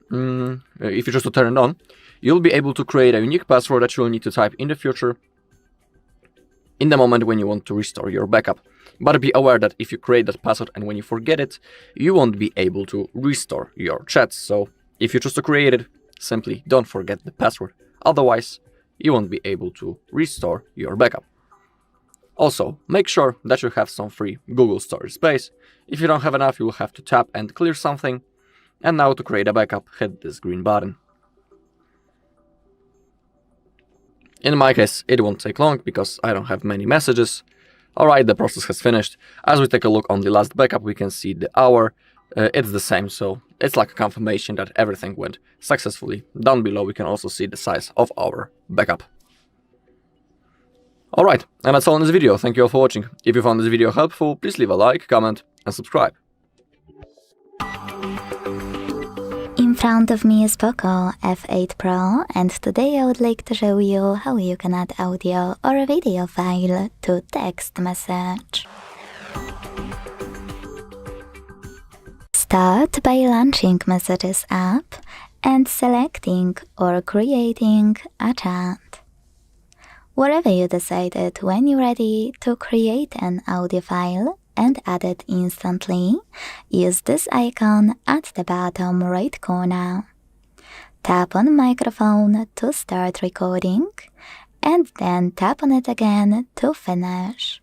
Speaker 2: if you choose to turn it on, you'll be able to create a unique password that you'll need to type in the future in the moment when you want to restore your backup. But be aware that if you create that password and when you forget it, you won't be able to restore your chats. So if you choose to create it, simply don't forget the password. Otherwise, you won't be able to restore your backup. Also, make sure that you have some free Google storage space. If you don't have enough, you will have to tap and clear something. And now to create a backup, hit this green button. In my case, it won't take long because I don't have many messages. Alright, the process has finished. As we take a look on the last backup, we can see the hour. It's the same, so it's like a confirmation that everything went successfully. Down below, we can also see the size of our backup. Alright, and that's all in this video. Thank you all for watching. If you found this video helpful, please leave a like, comment, and subscribe.
Speaker 5: In front of me is POCO F8 Pro, and today I would like to show you how you can add audio or a video file to text message. Start by launching Messages app and selecting or creating a chat. Wherever you decided when you're ready to create an audio file and add it instantly, use this icon at the bottom right corner. Tap on microphone to start recording and then tap on it again to finish.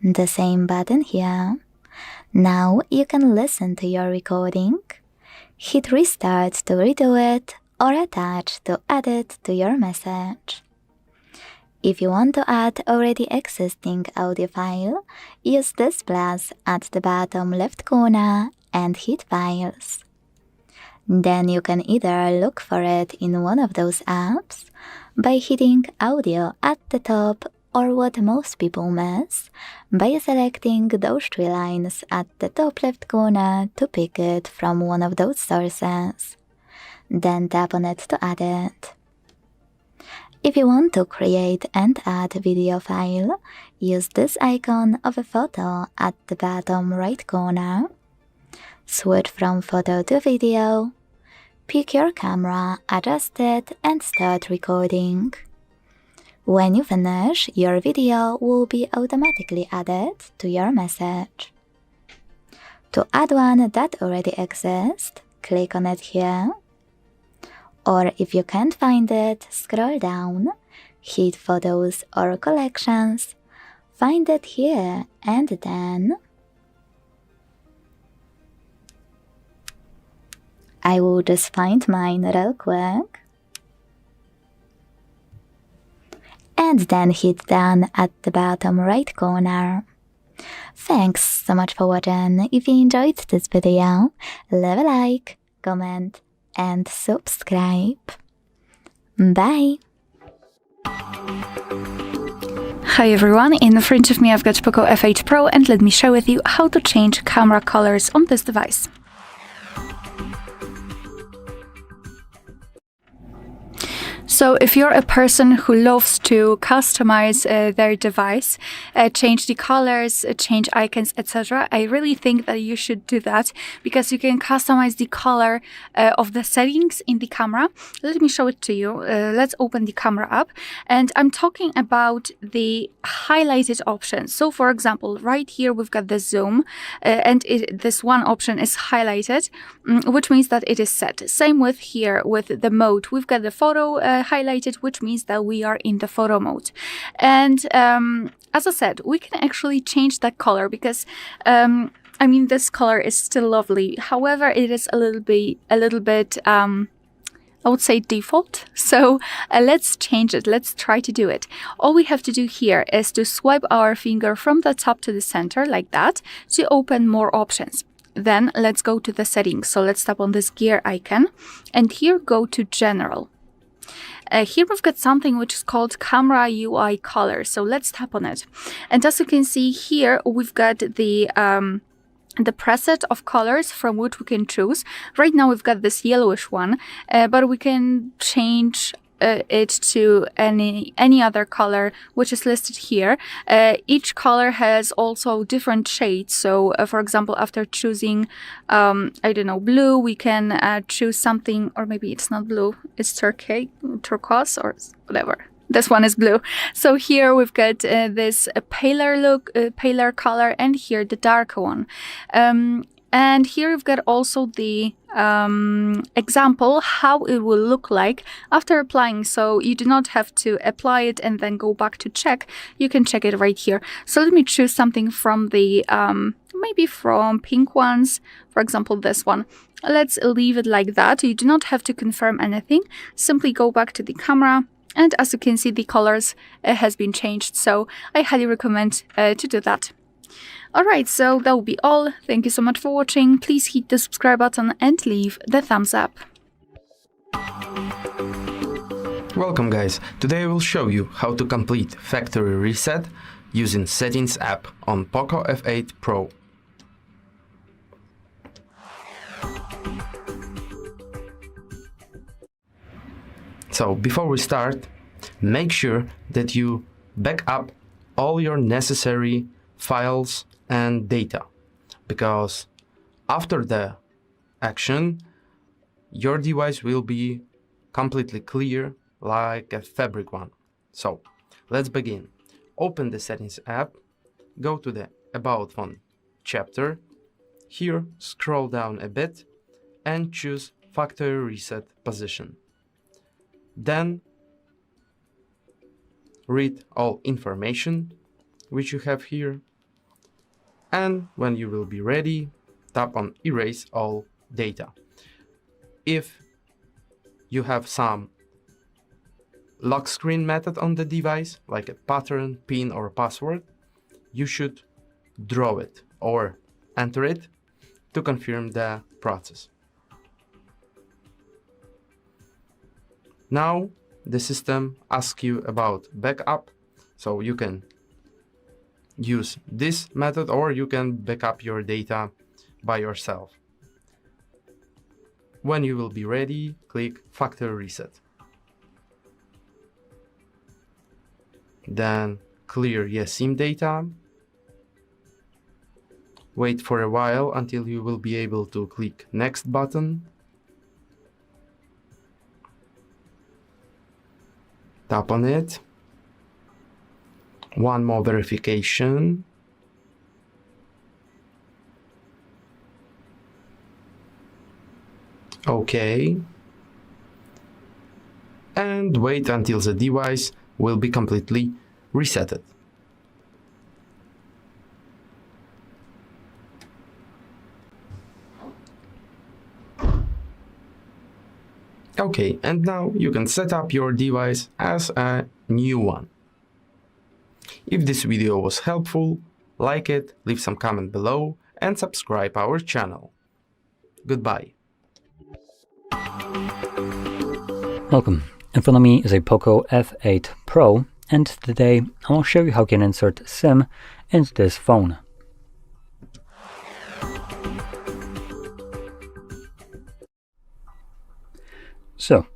Speaker 5: The same button here. Now you can listen to your recording, hit restart to redo it, or attach to add it to your message. If you want to add already existing audio file, use this plus at the bottom left corner and hit Files. Then you can either look for it in one of those apps by hitting Audio at the top, or what most people miss, by selecting those three lines at the top left corner to pick it from one of those sources. Then tap on it to add it. If you want to create and add a video file, use this icon of a photo at the bottom right corner. Switch from photo to video. Pick your camera, adjust it, and start recording. When you finish, your video will be automatically added to your message. To add one that already exists, click on it here. Or if you can't find it, scroll down, hit Photos or Collections, find it here, and then I will just find mine real quick. And then hit Done at the bottom right corner. Thanks so much for watching. If you enjoyed this video, leave a like, comment and subscribe. Bye!
Speaker 6: Hi everyone, in front of me I've got POCO F8 Pro and let me share with you how to change camera colors on this device. So if you're a person who loves to customize their device, change the colors, change icons, etc., I really think that you should do that because you can customize the color of the settings in the camera. Let me show it to you. Let's open the camera up, and I'm talking about the highlighted options. So for example, right here we've got the zoom, and this one option is highlighted, which means that it is set. Same with here with the mode. We've got the photo highlighted, which means that we are in the photo mode. And as I said, we can actually change that color because I mean, this color is still lovely. However, it is a little bit I would say default. So let's change it. Let's try to do it. All we have to do here is to swipe our finger from the top to the center like that to open more options. Then let's go to the settings. So let's tap on this gear icon and here go to general. Here we've got something which is called camera UI color. So let's tap on it. And as you can see here, we've got the preset of colors from which we can choose. Right now we've got this yellowish one, but we can change it to any other color which is listed here. Each color has also different shades. So for example, after choosing I don't know, blue, we can choose something, or maybe it's not blue, it's turquoise or whatever. This one is blue. So here we've got this paler color, and here the darker one. And here we've got also the example how it will look like after applying. So you do not have to apply it and then go back to check. You can check it right here. So let me choose something from the maybe from pink ones, for example this one. Let's leave it like that. You do not have to confirm anything. Simply go back to the camera, and as you can see, the colors has been changed. So I highly recommend to do that. Alright, so that will be all. Thank you so much for watching. Please hit the subscribe button and leave the thumbs up.
Speaker 4: Welcome guys, today I will show you how to complete factory reset using Settings app on POCO F8 Pro. So before we start, make sure that you back up all your necessary files and data, because after the action your device will be completely clear like a fabric one. So let's begin. Open the Settings app, go to the About Phone chapter. Here scroll down a bit and choose Factory Reset Position. Then read all information which you have here, and when you will be ready, tap on Erase All Data. If you have some lock screen method on the device, like a pattern, pin or password, you should draw it or enter it to confirm the process. Now the system asks you about backup, so you can use this method or you can backup your data by yourself. When you will be ready, click Factory Reset. Then clear eSIM data. Wait for a while until you will be able to click Next button. Tap on it. One more verification. OK. And wait until the device will be completely resetted. Okay, and now you can set up your device as a new one. If this video was helpful, like it, leave some comment below, and subscribe our channel. Goodbye.
Speaker 1: Welcome. In front of me is a POCO F8 Pro, and today I will show you how you can insert SIM into this phone. So,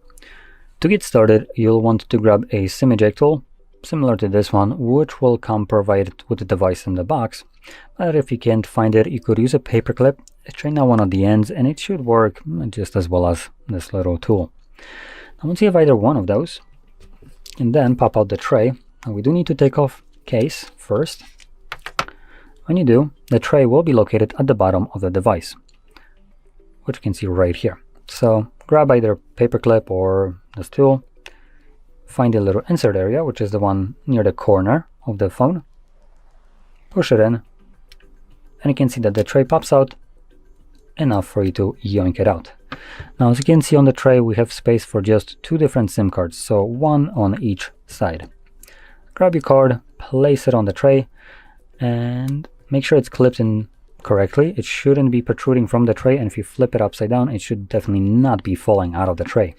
Speaker 1: to get started, you'll want to grab a SIM eject tool, similar to this one, which will come provided with the device in the box. But if you can't find it, you could use a paperclip, straighten out one of the ends, and it should work just as well as this little tool. Now, once you have either one of those, you can then pop out the tray. Now, we do need to take off case first. When you do, the tray will be located at the bottom of the device, which you can see right here. So grab either paperclip or this tool, find the little insert area, which is the one near the corner of the phone, push it in, and you can see that the tray pops out enough for you to yoink it out. Now, as you can see on the tray, we have space for just 2 different SIM cards, so one on each side. Grab your card, place it on the tray, and make sure it's clipped in correctly. It shouldn't be protruding from the tray, and if you flip it upside down, it should definitely not be falling out of the tray.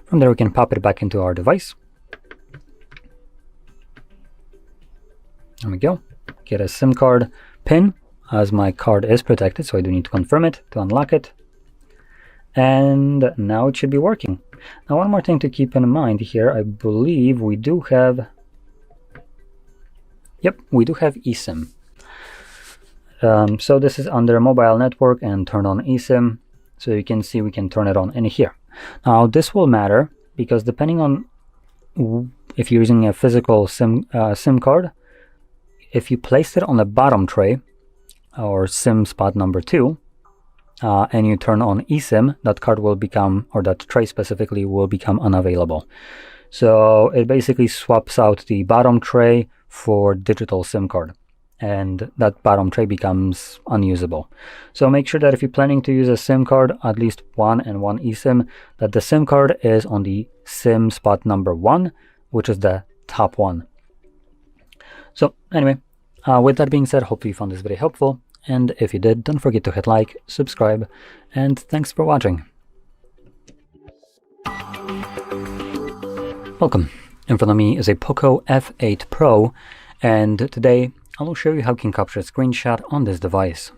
Speaker 1: From there, we can pop it back into our device. There we go. Get a SIM card pin, as my card is protected, so I do need to confirm it to unlock it. And now it should be working. Now, one more thing to keep in mind here, I believe we do have... Yep, we do have eSIM. So this is under mobile network and turn on eSIM. So you can see we can turn it on in here. Now, this will matter because depending on if you're using a physical SIM card, if you place it on the bottom tray or SIM spot number 2, and you turn on eSIM, that card will become, or that tray specifically, will become unavailable. So it basically swaps out the bottom tray for digital SIM card, and that bottom tray becomes unusable. So make sure that if you're planning to use a SIM card, at least one and one eSIM, that the SIM card is on the SIM spot number 1, which is the top one. So anyway, with that being said, hopefully you found this video helpful, and if you did, don't forget to hit like, subscribe, and thanks for watching. Welcome. In front of me is a POCO F8 Pro, and today I will show you how you can capture a screenshot on this device.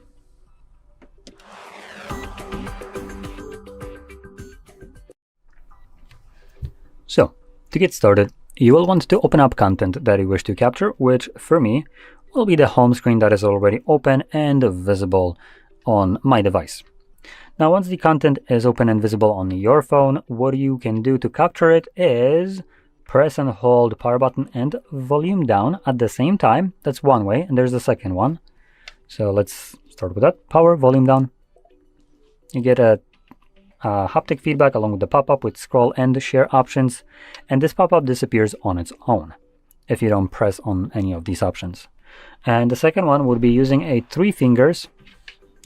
Speaker 1: So, to get started, you will want to open up content that you wish to capture, which for me will be the home screen that is already open and visible on my device. Now, once the content is open and visible on your phone, what you can do to capture it is press and hold power button and volume down at the same time. That's one way, and there's the second one. So let's start with that. Power, volume down. You get a haptic feedback along with the pop-up with scroll and share options, and this pop-up disappears on its own if you don't press on any of these options. And the second one would be using a 3 fingers,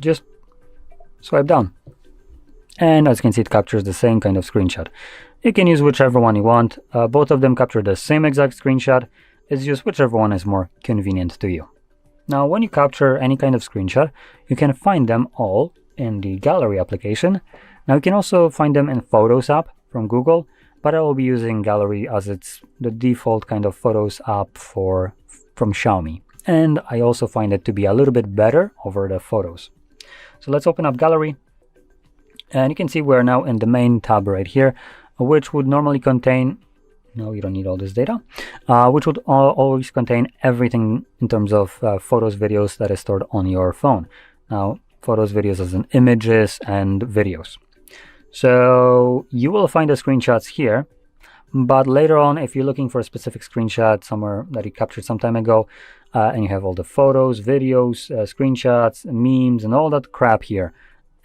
Speaker 1: just swipe down. And as you can see, it captures the same kind of screenshot. You can use whichever one you want. Both of them capture the same exact screenshot. It's just whichever one is more convenient to you. Now, when you capture any kind of screenshot, you can find them all in the Gallery application. Now, you can also find them in Photos app from Google, but I will be using Gallery as it's the default kind of Photos app from Xiaomi. And I also find it to be a little bit better over the photos. So let's open up Gallery. And you can see we're now in the main tab right here, which would normally contain, no, you don't need all this data, which would always contain everything in terms of photos, videos that is stored on your phone. Now, photos, videos as in images and videos. So you will find the screenshots here, but later on, if you're looking for a specific screenshot somewhere that you captured some time ago, and you have all the photos, videos, screenshots, memes, and all that crap here,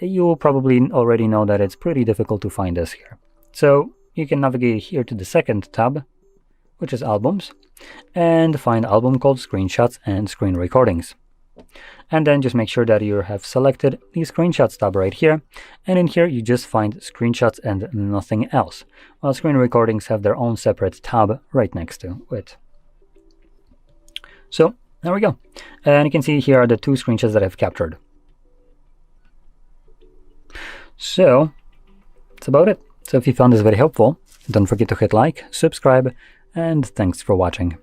Speaker 1: you will probably already know that it's pretty difficult to find this here. So you can navigate here to the second tab, which is Albums, and find album called Screenshots and Screen Recordings. And then just make sure that you have selected the Screenshots tab right here, and in here you just find Screenshots and nothing else, while Screen Recordings have their own separate tab right next to it. So There we go. And you can see here are the 2 screenshots that I've captured. So that's about it. So if you found this very helpful, don't forget to hit like, subscribe, and thanks for watching.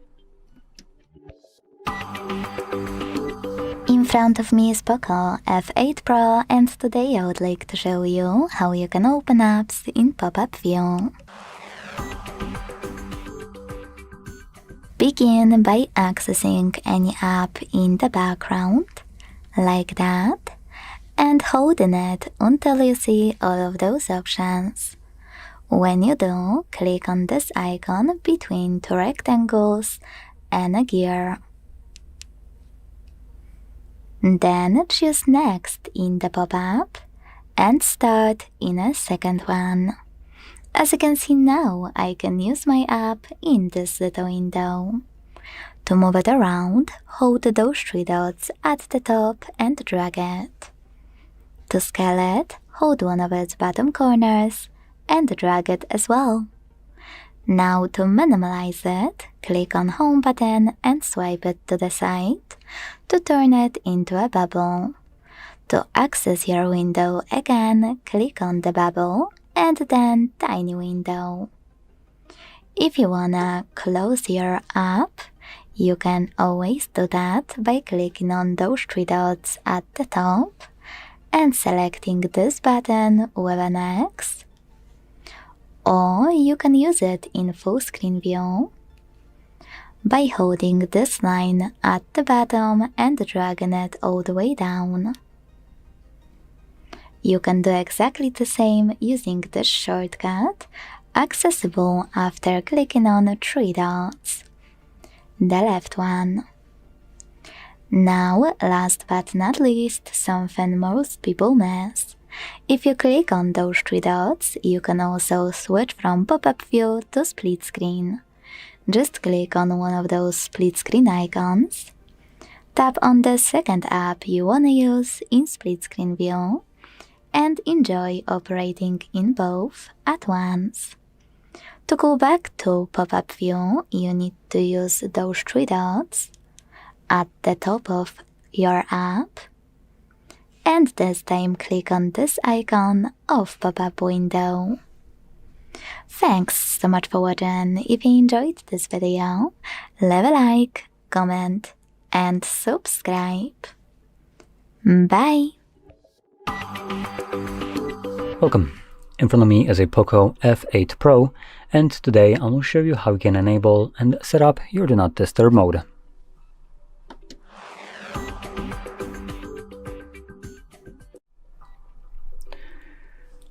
Speaker 5: In front of me is POCO F8 Pro, and today I would like to show you how you can open apps in pop-up view. Begin by accessing any app in the background, like that, and holding it until you see all of those options. When you do, click on this icon between 2 rectangles and a gear. Then choose Next in the pop-up and start in a second one. As you can see now, I can use my app in this little window. To move it around, hold those 3 dots at the top and drag it. To scale it, hold one of its bottom corners and drag it as well. Now to minimize it, click on Home button and swipe it to the side to turn it into a bubble. To access your window again, click on the bubble and then tiny window. If you wanna close your app, you can always do that by clicking on those 3 dots at the top and selecting this button with an X. Or you can use it in full screen view by holding this line at the bottom and dragging it all the way down. You can do exactly the same using this shortcut, accessible after clicking on 3 dots, the left one. Now, last but not least, something most people miss. If you click on those 3 dots, you can also switch from pop-up view to split screen. Just click on one of those split screen icons, tap on the second app you wanna use in split screen view, and enjoy operating in both at once. To go back to pop-up view, you need to use those 3 dots at the top of your app, and this time click on this icon of pop-up window. Thanks so much for watching. If you enjoyed this video, leave a like, comment, and subscribe. Bye!
Speaker 1: Welcome. In front of me is a POCO F8 Pro, and today I will show you how you can enable and set up your Do Not Disturb mode.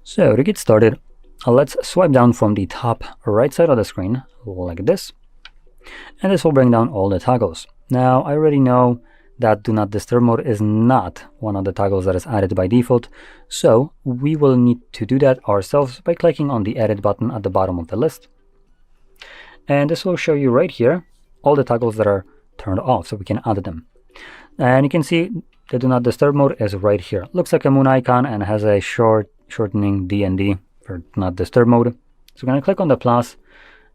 Speaker 1: So to get started, let's swipe down from the top right side of the screen like this, and this will bring down all the toggles. Now I already know that Do Not Disturb mode is not one of the toggles that is added by default, so we will need to do that ourselves by clicking on the Edit button at the bottom of the list. And this will show you right here all the toggles that are turned off, so we can add them. And you can see the Do Not Disturb mode is right here. Looks like a moon icon and has a shortening D&D for Do Not Disturb mode. So we're going to click on the plus,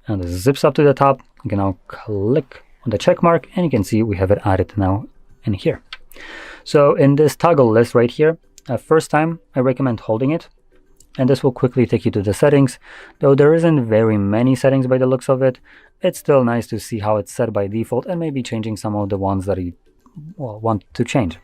Speaker 1: and this zips up to the top. You can now click on the check mark, and you can see we have it added now in here. So in this toggle list right here, first time I recommend holding it, and this will quickly take you to the settings. Though there isn't very many settings by the looks of it, it's still nice to see how it's set by default and maybe changing some of the ones that you want to change.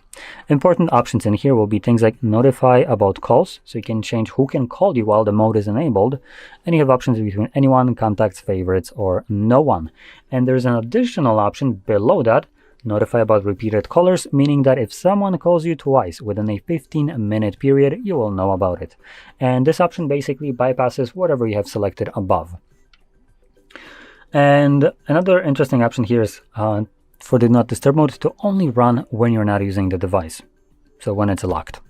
Speaker 1: Important options in here will be things like notify about calls, so you can change who can call you while the mode is enabled, and you have options between anyone, contacts, favorites, or no one. And there's an additional option below that, notify about repeated callers, meaning that if someone calls you twice within a 15-minute period, you will know about it. And this option basically bypasses whatever you have selected above. And another interesting option here is for the Do Not Disturb mode to only run when you're not using the device, so when it's locked.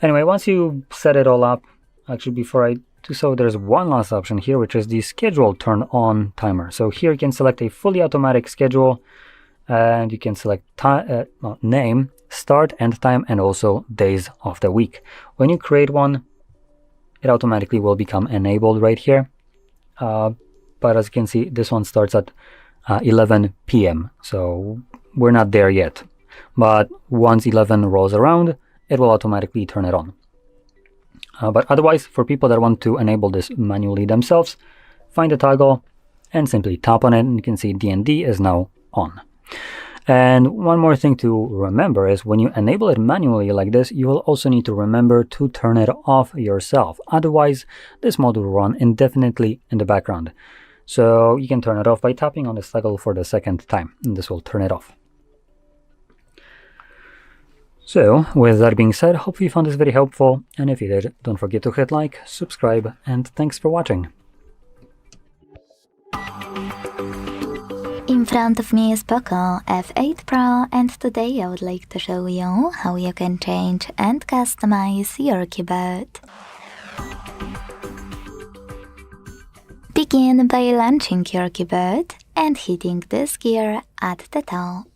Speaker 1: Anyway, once you set it all up, actually before I do so, there's one last option here, which is the schedule turn on timer. So here you can select a fully automatic schedule, and you can select name, start, end time, and also days of the week. When you create one, it automatically will become enabled right here. But as you can see, this one starts at 11 p.m. So we're not there yet. But once 11 rolls around, it will automatically turn it on. But otherwise, for people that want to enable this manually themselves, find the toggle and simply tap on it, and you can see DND is now on. And one more thing to remember is when you enable it manually like this, you will also need to remember to turn it off yourself. Otherwise, this mode will run indefinitely in the background. So you can turn it off by tapping on this toggle for the second time, and this will turn it off. So, with that being said, hope you found this video helpful, and if you did, don't forget to hit like, subscribe, and thanks for watching.
Speaker 5: In front of me is POCO F8 Pro, and today I would like to show you how you can change and customize your keyboard. Begin by launching your keyboard and hitting this gear at the top.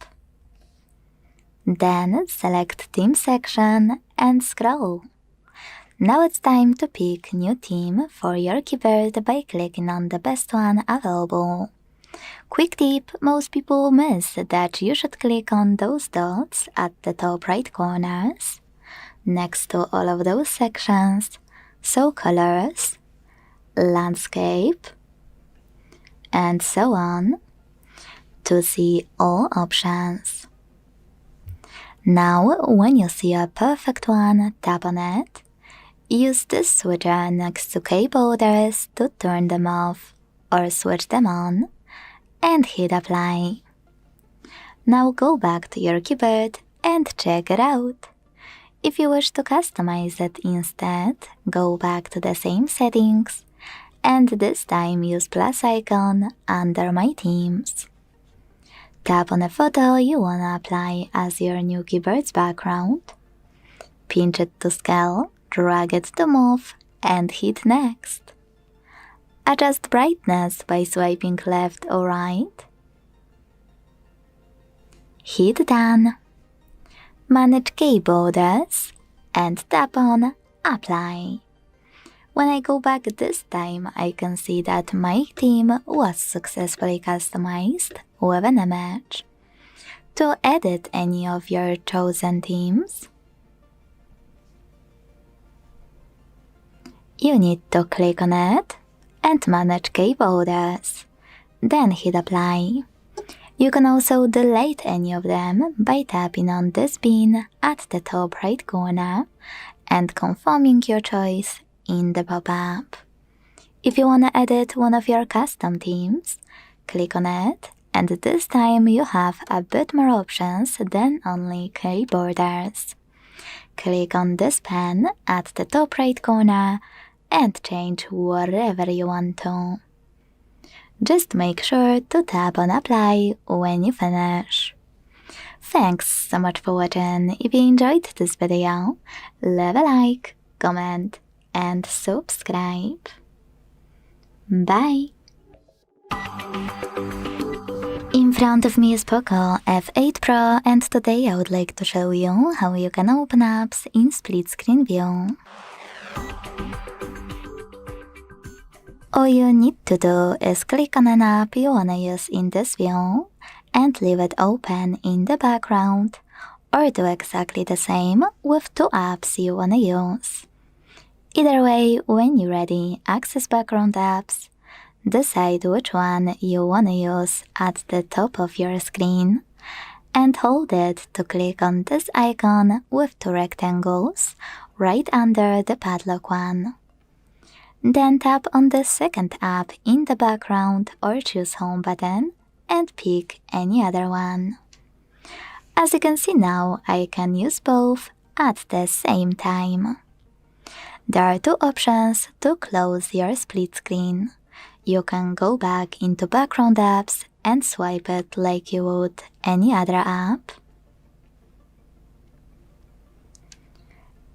Speaker 5: Then select Theme section and scroll. Now it's time to pick new theme for your keyboard by clicking on the best one available. Quick tip, most people miss that you should click on those dots at the top right corners, next to all of those sections, so colors, landscape, and so on, to see all options. Now, when you see a perfect one, tap on it. Use this switcher next to keyboarders to turn them off or switch them on, and hit apply. Now go back to your keyboard and check it out. If you wish to customize it instead, go back to the same settings, and this time use plus icon under My Themes. Tap on a photo you wanna apply as your new keyboard's background. Pinch it to scale, drag it to move, and hit next. Adjust brightness by swiping left or right. Hit done. Manage keyboards and tap on apply. When I go back this time, I can see that my theme was successfully customized with an image. To edit any of your chosen themes, you need to click on it and manage keyboards, then hit apply. You can also delete any of them by tapping on this pin at the top right corner and confirming your choice in the pop-up. If you want to edit one of your custom themes, click on it, and this time you have a bit more options than only keyboarders. Click on this pen at the top right corner and change whatever you want to. Just make sure to tap on apply when you finish. Thanks so much for watching. If you enjoyed this video, leave a like, comment, and subscribe. Bye! In front of me is POCO F8 Pro, and today I would like to show you how you can open apps in split screen view. All you need to do is click on an app you wanna use in this view and leave it open in the background, or do exactly the same with two apps you wanna use. Either way, when you're ready, access background apps, decide which one you wanna use at the top of your screen, and hold it to click on this icon with two rectangles right under the padlock one. Then tap on the second app in the background or choose Home button and pick any other one. As you can see now, I can use both at the same time. There are two options to close your split screen. You can go back into background apps and swipe it like you would any other app.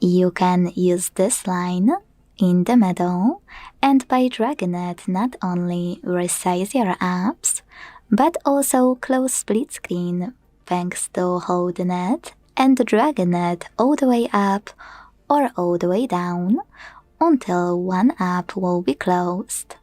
Speaker 5: You can use this line in the middle, and by dragging it not only resize your apps, but also close split screen thanks to holding it and dragging it all the way up or all the way down until one app will be closed.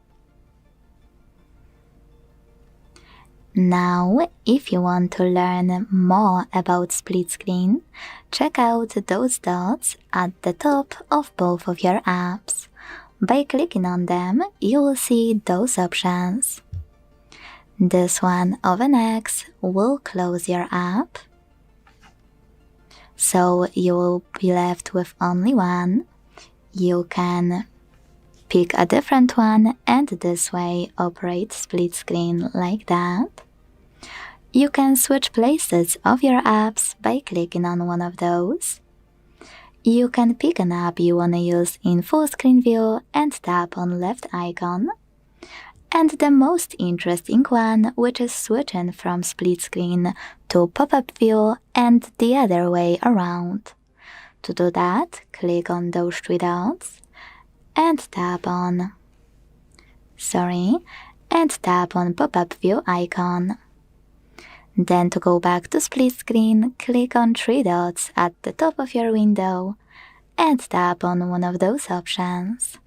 Speaker 5: Now, if you want to learn more about split screen, check out those dots at the top of both of your apps. By clicking on them, you will see those options. This one of an X will close your app, so you will be left with only one. You can pick a different one and this way operate split screen like that. You can switch places of your apps by clicking on one of those. You can pick an app you want to use in full screen view and tap on left icon. And the most interesting one, which is switching from split screen to pop-up view and the other way around. To do that, click on those three dots and tap on pop-up view icon. Then to go back to split screen, click on three dots at the top of your window and tap on one of those options.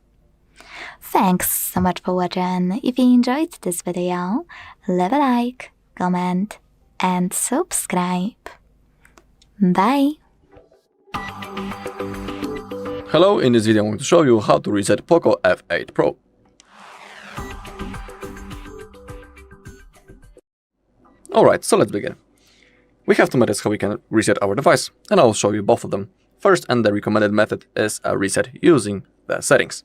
Speaker 5: Thanks so much for watching. If you enjoyed this video, leave a like, comment and subscribe. Bye!
Speaker 2: Hello, in this video I'm going to show you how to reset POCO F8 Pro. Alright, so let's begin. We have two methods how we can reset our device, and I'll show you both of them. First, and the recommended method, is a reset using the settings.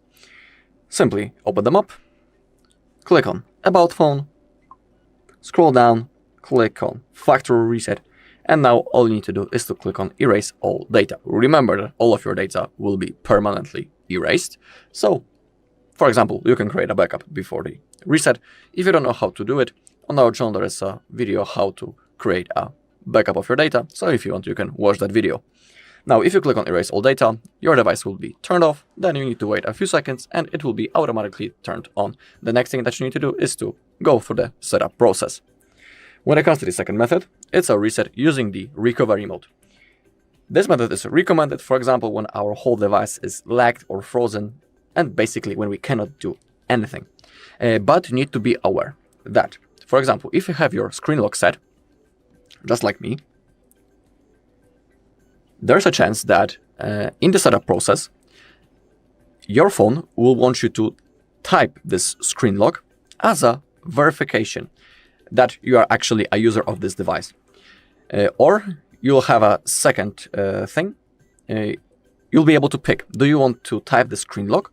Speaker 2: Simply open them up, click on About Phone, scroll down, click on Factory Reset, and now all you need to do is to click on Erase All Data. Remember that all of your data will be permanently erased. So, for example, you can create a backup before the reset. If you don't know how to do it, on our channel there is a video how to create a backup of your data, so if you want you can watch that video. Now if you click on Erase All Data, your device will be turned off, then you need to wait a few seconds and it will be automatically turned on. The next thing that you need to do is to go through the setup process. When it comes to the second method, it's a reset using the recovery mode. This method is recommended, for example, when our whole device is lagged or frozen and basically when we cannot do anything. But you need to be aware that, for example, if you have your screen lock set, just like me, there's a chance that in the setup process, your phone will want you to type this screen lock as a verification that you are actually a user of this device. Or you'll have a second thing. You'll be able to pick, do you want to type the screen lock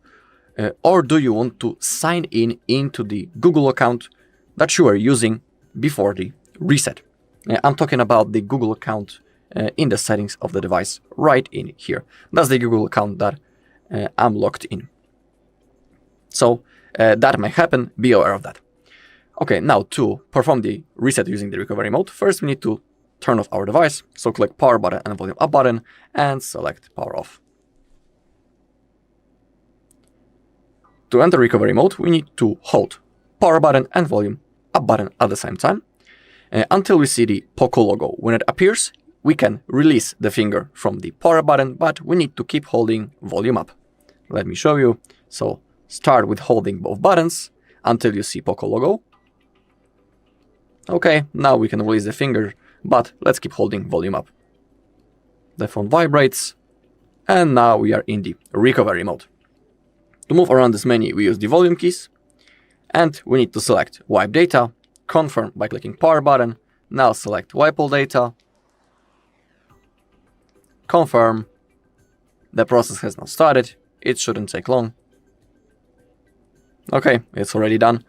Speaker 2: or do you want to sign in into the Google account that you were using before the reset. I'm talking about the Google account in the settings of the device right in here. That's the Google account that I'm logged in. So that may happen, be aware of that. Okay, now to perform the reset using the recovery mode, first we need to turn off our device. So click power button and volume up button and select power off. To enter recovery mode, we need to hold power button and volume up button at the same time until we see the POCO logo. When it appears, we can release the finger from the power button, but we need to keep holding volume up. Let me show you. So start with holding both buttons until you see POCO logo. Okay, now we can release the finger, but let's keep holding volume up. The phone vibrates, and now we are in the recovery mode. To move around this menu, we use the volume keys, and we need to select wipe data, confirm by clicking power button. Now select wipe all data, confirm. The process has now started. It shouldn't take long. Okay, it's already done.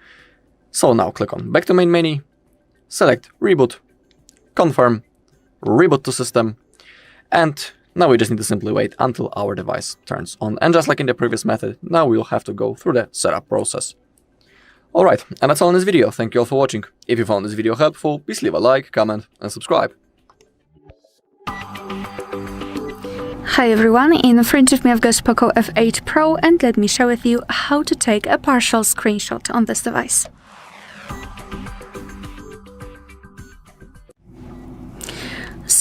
Speaker 2: So now click on back to main menu, select reboot, confirm, reboot to system, and now we just need to simply wait until our device turns on. And just like in the previous method, now we'll have to go through the setup process. Alright, and that's all in this video. Thank you all for watching. If you found this video helpful, please leave a like, comment and subscribe.
Speaker 6: Hi everyone, in front of me I've got POCO F8 Pro and let me share with you how to take a partial screenshot on this device.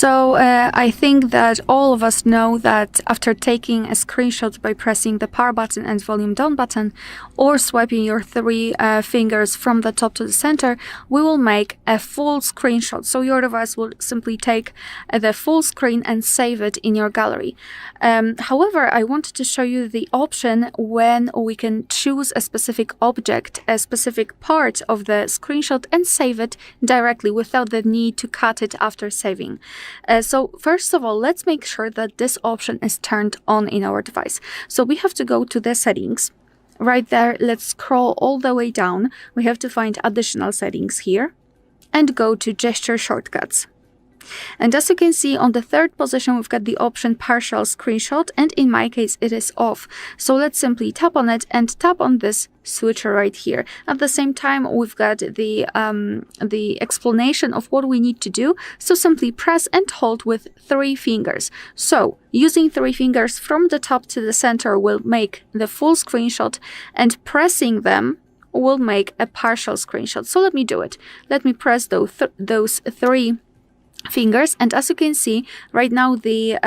Speaker 6: So I think that all of us know that after taking a screenshot by pressing the power button and volume down button, or swiping your three fingers from the top to the center, we will make a full screenshot. So your device will simply take the full screen and save it in your gallery. However, I wanted to show you the option when we can choose a specific object, a specific part of the screenshot, and save it directly without the need to cut it after saving. So first of all, let's make sure that this option is turned on in our device. So we have to go to the settings. Right there, let's scroll all the way down. We have to find additional settings here and go to gesture shortcuts. And as you can see, on the third position, we've got the option partial screenshot, and in my case, it is off. So let's simply tap on it and tap on this switcher right here. At the same time, we've got the explanation of what we need to do. So simply press and hold with three fingers. So using three fingers from the top to the center will make the full screenshot, and pressing them will make a partial screenshot. So let me do it. Let me press those three fingers, and as you can see right now, the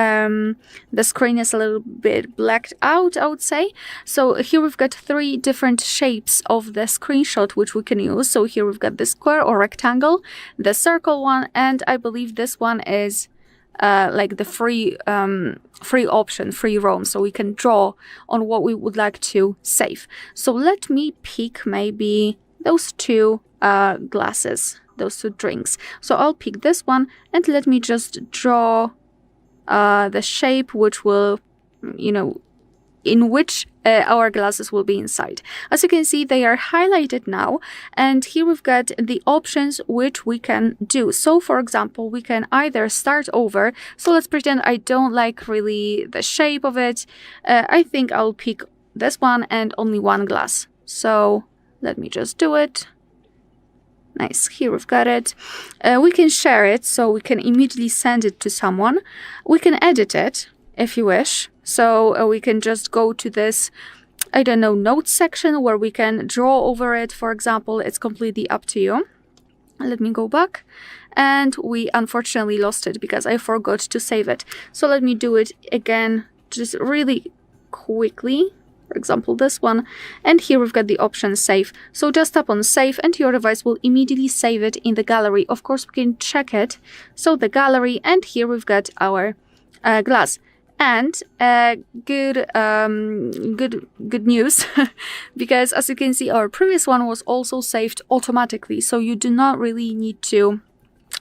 Speaker 6: screen is a little bit blacked out, I would say. So here we've got three different shapes of the screenshot which we can use. So here we've got the square or rectangle, the circle one, and I believe this one is like the free option, free roam, so we can draw on what we would like to save. So let me pick maybe those two glasses, those two drinks. So I'll pick this one, and let me just draw the shape which will, in which our glasses will be inside. As you can see, they are highlighted now, and here we've got the options which we can do. So for example, we can either start over. So let's pretend I don't like really the shape of it. I think I'll pick this one and only one glass. So let me just do it. Nice, here we've got it. We can share it, so we can immediately send it to someone. We can edit it if you wish. So we can just go to this, I don't know, notes section where we can draw over it, for example. It's completely up to you. Let me go back. And we unfortunately lost it because I forgot to save it. So let me do it again, just really quickly. For example, this one, and here we've got the option save. So just tap on save and your device will immediately save it in the gallery. Of course, we can check it. So the gallery, and here we've got our glass. And good news, because as you can see, our previous one was also saved automatically. So you do not really need to,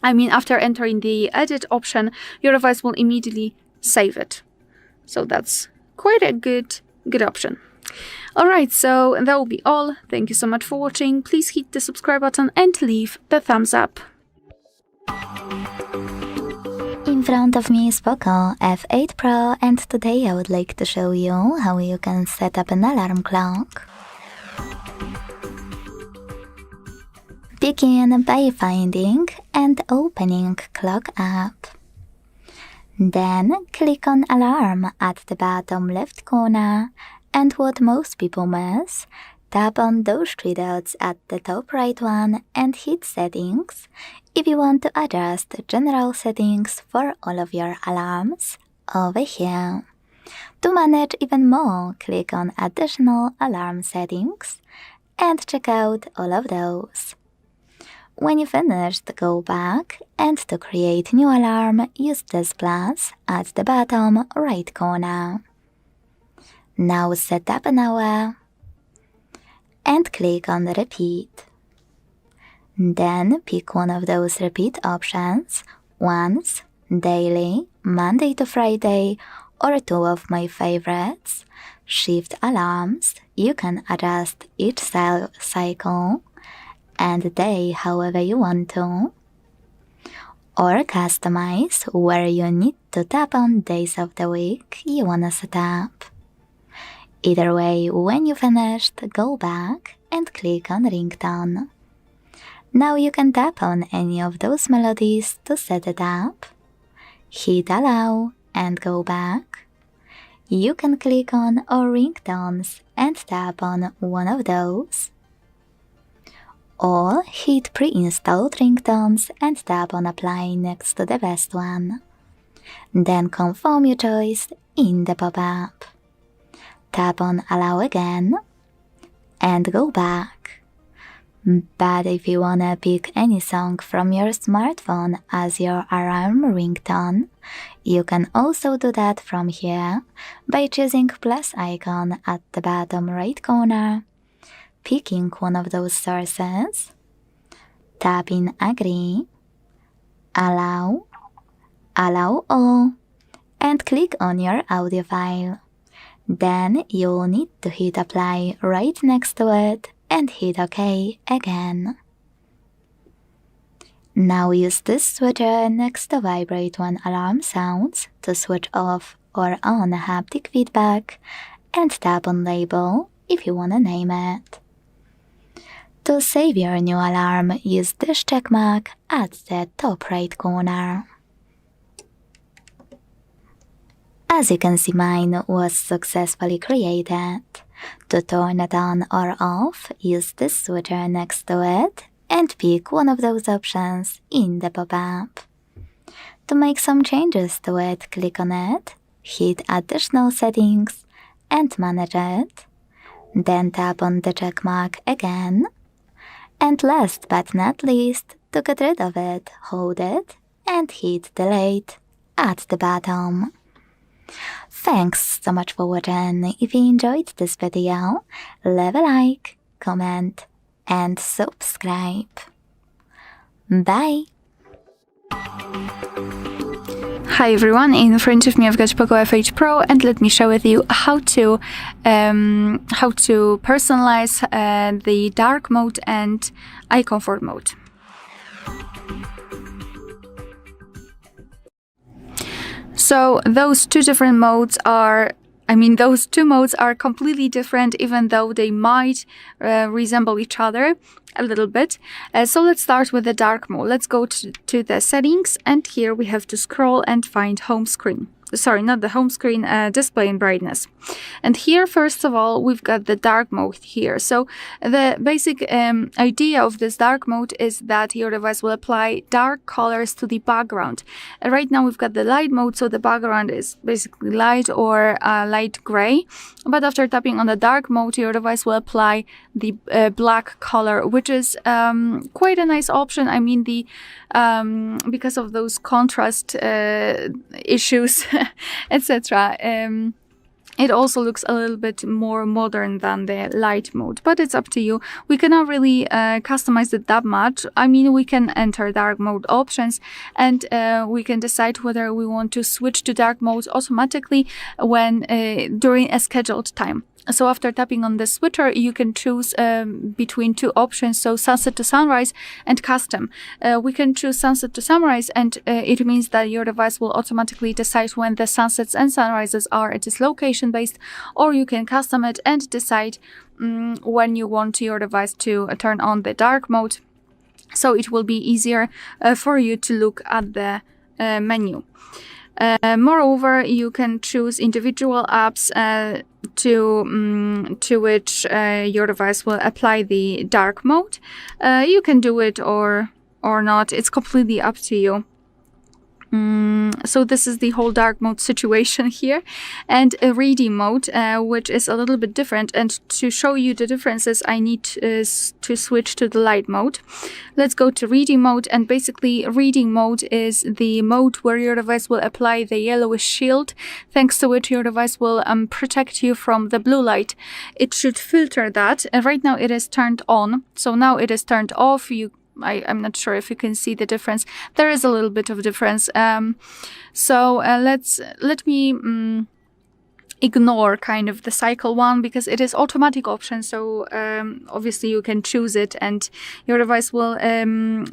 Speaker 6: after entering the edit option, your device will immediately save it. So that's quite a good option. Alright, so that will be all. Thank you so much for watching. Please hit the subscribe button and leave the thumbs up.
Speaker 5: In front of me is POCO F8 Pro, and today I would like to show you how you can set up an alarm clock. Begin by finding and opening Clock app. Then click on Alarm at the bottom left corner, and what most people miss, tap on those three dots at the top right one and hit Settings if you want to adjust the general settings for all of your alarms over here. To manage even more, click on Additional Alarm Settings and check out all of those. When you finished, go back, and to create new alarm, use this plus at the bottom right corner. Now set up an hour and click on Repeat. Then pick one of those repeat options, once, daily, Monday to Friday, or two of my favorites, Shift Alarms. You can adjust each cycle and day however you want to, or customize where you need to tap on days of the week you wanna set up. Either way, when you finished, go back and click on ringtone. Now you can tap on any of those melodies to set it up. Hit allow and go back. You can click on all ringtones and tap on one of those. or hit pre-installed ringtones and tap on Apply next to the best one. Then confirm your choice in the pop-up. Tap on Allow again and go back. But if you wanna pick any song from your smartphone as your alarm ringtone, you can also do that from here by choosing plus icon at the bottom right corner, picking one of those sources, tapping Agree, Allow, Allow All, and click on your audio file. Then you'll need to hit Apply right next to it and hit OK again. Now use this switcher next to vibrate when alarm sounds to switch off or on haptic feedback, and tap on Label if you wanna name it. To save your new alarm, use this checkmark at the top right corner. As you can see, mine was successfully created. To turn it on or off, use this switcher next to it and pick one of those options in the pop-up. To make some changes to it, click on it, hit Additional Settings and Manage it. Then tap on the checkmark again. And last but not least, to get rid of it, hold it and hit Delete at the bottom. Thanks so much for watching. If you enjoyed this video, leave a like, comment and subscribe. Bye!
Speaker 6: Hi everyone, in front of me I've got POCO F8 Pro, and let me share with you how to personalize the dark mode and eye comfort mode. So those two different modes those two modes are completely different, even though they might resemble each other a little bit. So let's start with the dark mode. Let's go to the settings, and here we have to scroll and find home screen. Sorry, not the home screen, display and brightness. And here, first of all, we've got the dark mode here. So the basic idea of this dark mode is that your device will apply dark colors to the background. Right now we've got the light mode, so the background is basically light or light gray. But after tapping on the dark mode, your device will apply the black color, which is quite a nice option. I mean, because of those contrast issues, etc. It also looks a little bit more modern than the light mode, but it's up to you. We cannot really customize it that much. I mean, we can enter dark mode options, and we can decide whether we want to switch to dark mode automatically when during a scheduled time. So after tapping on the switcher, you can choose between two options, so sunset to sunrise and custom. We can choose sunset to sunrise, and it means that your device will automatically decide when the sunsets and sunrises are. It is location based, or you can custom it and decide when you want your device to turn on the dark mode. So it will be easier for you to look at the menu. Moreover, you can choose individual apps to which your device will apply the dark mode. You can do it or not. It's completely up to you. So this is the whole dark mode situation here, and a reading mode, which is a little bit different. And to show you the differences, I need to switch to the light mode. Let's go to reading mode, and basically reading mode is the mode where your device will apply the yellowish shield, thanks to which your device will protect you from the blue light. It should filter that, and right now it is turned on, so now it is turned off. I'm not sure if you can see the difference. There is a little bit of difference. Let me ignore kind of the cycle one, because it is automatic option. So obviously you can choose it, and your device will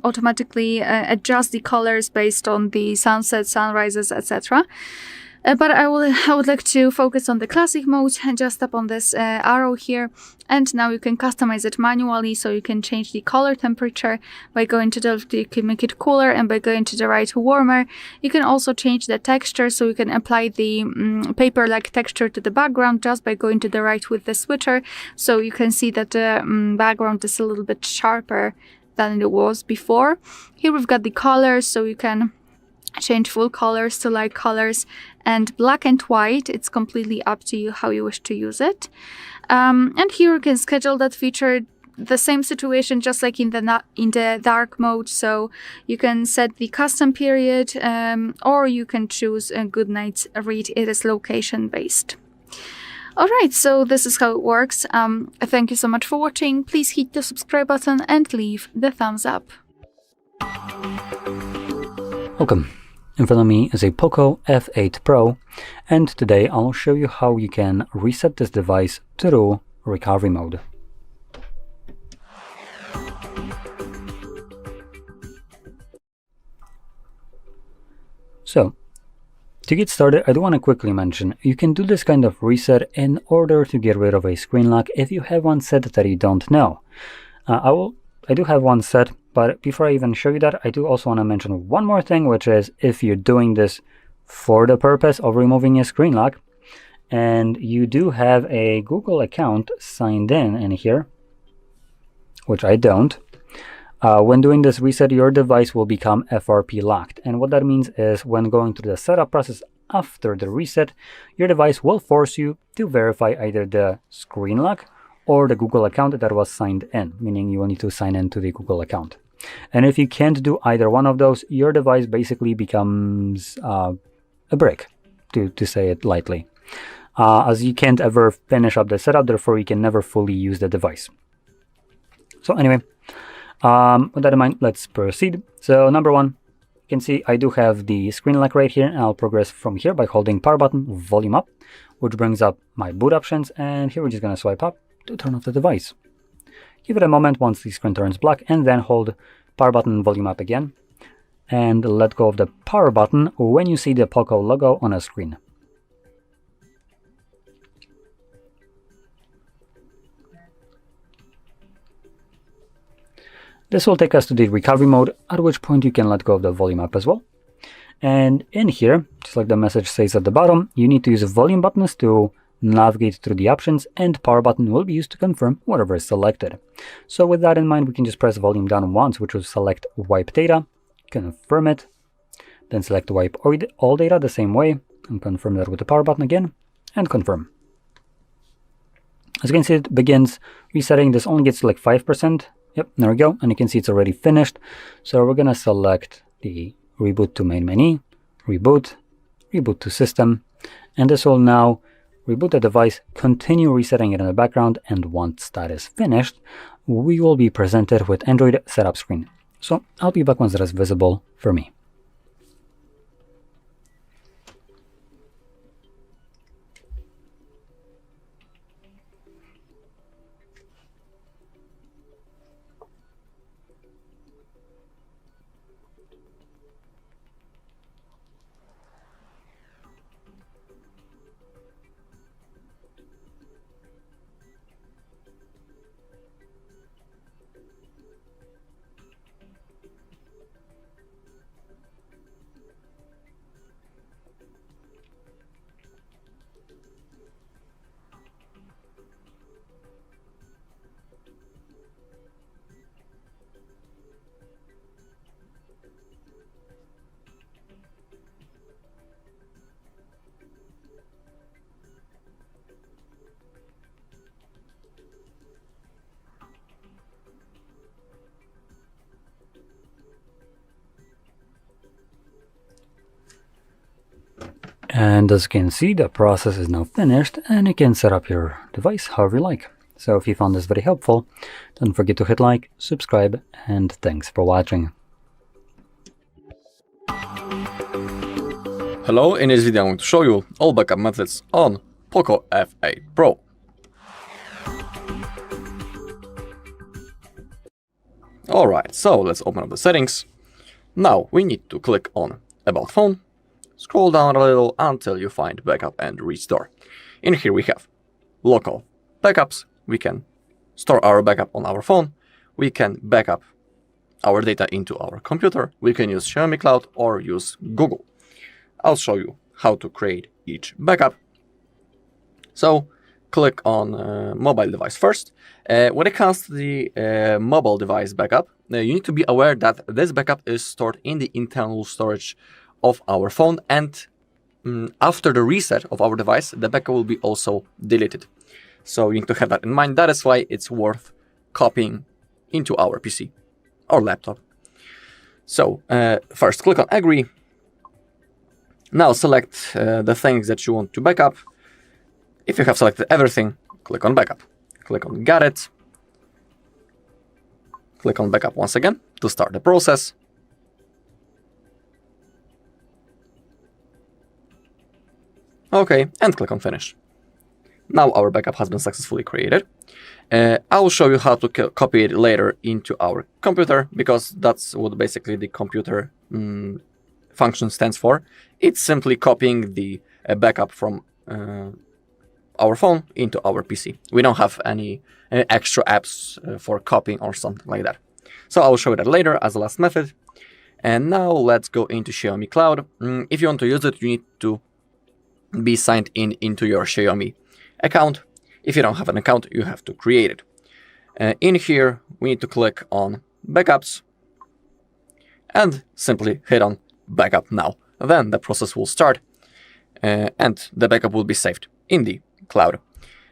Speaker 6: automatically adjust the colors based on the sunsets, sunrises, etc. But I would like to focus on the classic mode and just tap on this arrow here, and now you can customize it manually. So you can change the color temperature by going to the left, you can make it cooler, and by going to the right, warmer. You can also change the texture, so you can apply the paper-like texture to the background just by going to the right with the switcher. So you can see that the background is a little bit sharper than it was before. Here we've got the colors, so you can change full colors to light colors, and black and white. It's completely up to you how you wish to use it. And here you can schedule that feature. The same situation just like in the dark mode, so you can set the custom period, or you can choose a good night's read. It is location based. Alright, so this is how it works. Thank you so much for watching. Please hit the subscribe button and leave the thumbs up.
Speaker 1: Welcome. In front of me is a POCO F8 Pro, and today I'll show you how you can reset this device through recovery mode. So, to get started, I do want to quickly mention, you can do this kind of reset in order to get rid of a screen lock if you have one set that you don't know. I do have one set, but before I even show you that, I do also want to mention one more thing, which is if you're doing this for the purpose of removing a screen lock, and you do have a Google account signed in here, which I don't, when doing this reset, your device will become FRP locked. And what that means is when going through the setup process after the reset, your device will force you to verify either the screen lock or the Google account that was signed in, meaning you will need to sign in to the Google account. And if you can't do either one of those, your device basically becomes a brick, to say it lightly, as you can't ever finish up the setup, therefore you can never fully use the device. So anyway, with that in mind, let's proceed. So number one, you can see I do have the screen lock right here, and I'll progress from here by holding power button, volume up, which brings up my boot options, and here we're just going to swipe up to turn off the device. Give it a moment once the screen turns black, and then hold power button and volume up again, and let go of the power button when you see the POCO logo on a screen. This will take us to the recovery mode, at which point you can let go of the volume up as well. And in here, just like the message says at the bottom, you need to use volume buttons to navigate through the options, and power button will be used to confirm whatever is selected. So with that in mind, we can just press volume down once, which will select wipe data, confirm it, then select wipe all data the same way, and confirm that with the power button again, and confirm. As you can see, it begins resetting. This only gets like 5%. Yep, there we go, and you can see it's already finished. So we're gonna select the reboot to main menu, reboot, reboot to system, and this will now reboot the device, continue resetting it in the background, and once that is finished, we will be presented with Android setup screen. So I'll be back once that is visible for me. And as you can see, the process is now finished, and you can set up your device however you like. So if you found this very helpful, don't forget to hit like, subscribe, and thanks for watching.
Speaker 2: Hello, in this video I'm going to show you all backup methods on POCO F8 Pro. Alright, so let's open up the settings. Now we need to click on About Phone, scroll down a little until you find backup and restore. In here we have local backups. We can store our backup on our phone. We can backup our data into our computer. We can use Xiaomi Cloud or use Google. I'll show you how to create each backup. So click on mobile device first. When it comes to the mobile device backup, you need to be aware that this backup is stored in the internal storage of our phone, and after the reset of our device, the backup will be also deleted. So you need to have that in mind. That is why it's worth copying into our PC or laptop. So first click on agree. Now select the things that you want to backup. If you have selected everything, click on backup. Click on got it. Click on backup once again to start the process. Okay, and click on finish. Now our backup has been successfully created. I will show you how to copy it later into our computer, because that's what basically the computer function stands for. It's simply copying the backup from our phone into our PC. We don't have any extra apps for copying or something like that. So I will show you that later as the last method. And now let's go into Xiaomi Cloud. If you want to use it, you need to be signed in into your Xiaomi account. If you don't have an account, you have to create it. In here, we need to click on backups and simply hit on backup now. Then the process will start and the backup will be saved in the cloud.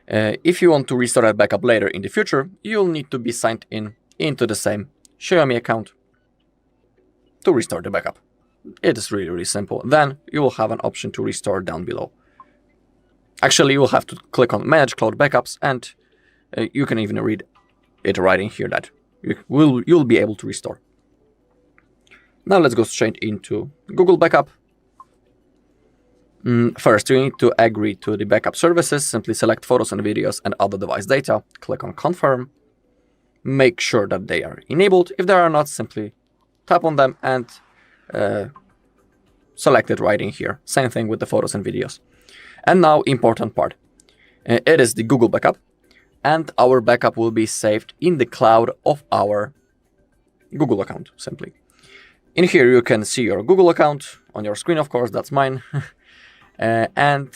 Speaker 2: If you want to restore that backup later in the future, you'll need to be signed in into the same Xiaomi account to restore the backup. It is really, really simple. Then you will have an option to restore down below. Actually, you will have to click on Manage Cloud Backups, and you can even read it right in here that you'll be able to restore. Now let's go straight into Google Backup. First, you need to agree to the backup services. Simply select photos and videos and other device data. Click on Confirm. Make sure that they are enabled. If they are not, simply tap on them and select it right in here. Same thing with the photos and videos. And now, important part. It is the Google Backup, and our backup will be saved in the cloud of our Google account, simply. In here, you can see your Google account on your screen, of course, that's mine. And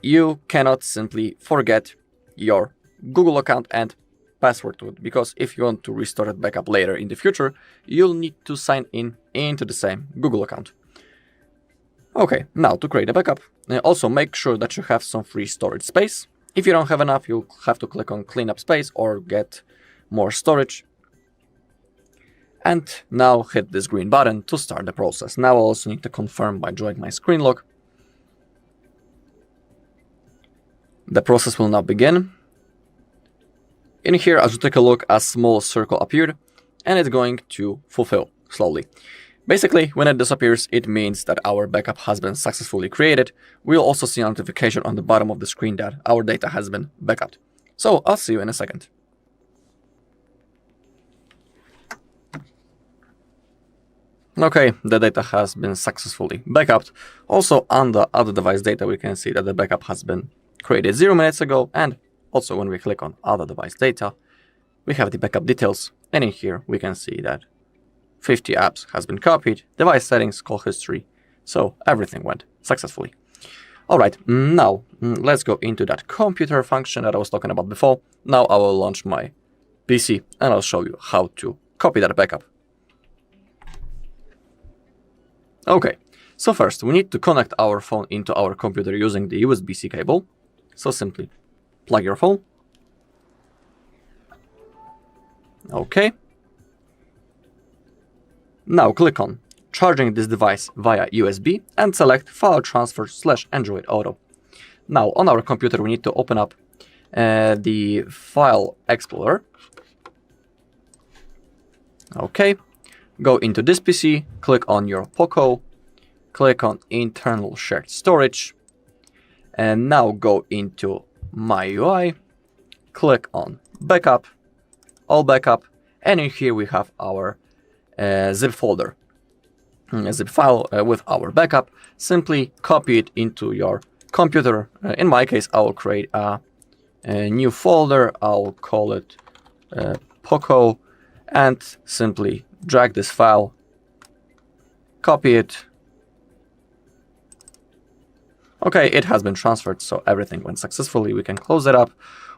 Speaker 2: you cannot simply forget your Google account and password to it, because if you want to restore that backup later in the future, you'll need to sign in into the same Google account. Okay, now to create a backup, also make sure that you have some free storage space. If you don't have enough, you'll have to click on clean up space or get more storage. And now hit this green button to start the process. Now I also need to confirm by drawing my screen lock. The process will now begin. In here, as you take a look, a small circle appeared, and it's going to fulfill slowly. Basically, when it disappears, it means that our backup has been successfully created. We'll also see a notification on the bottom of the screen that our data has been backed. So I'll see you in a second. Okay, the data has been successfully backed. Also, on the other device data, we can see that the backup has been created 0 minutes ago. And also, when we click on other device data, we have the backup details. And in here, we can see that 50 apps has been copied, device settings, call history. So everything went successfully. All right, now let's go into that computer function that I was talking about before. Now I will launch my PC and I'll show you how to copy that backup. Okay, so first we need to connect our phone into our computer using the USB-C cable. So simply plug your phone. Okay. Now click on charging this device via USB and select File Transfer / Android Auto. Now on our computer we need to open up the File Explorer. Okay, go into this PC, click on your POCO, click on Internal Shared Storage, and now go into My UI, click on Backup, All Backup, and in here we have our zip folder. zip file with our backup, simply copy it into your computer. In my case, I will create a new folder. I'll call it POCO, and simply drag this file, copy it. Okay, it has been transferred, so everything went successfully. We can close it up.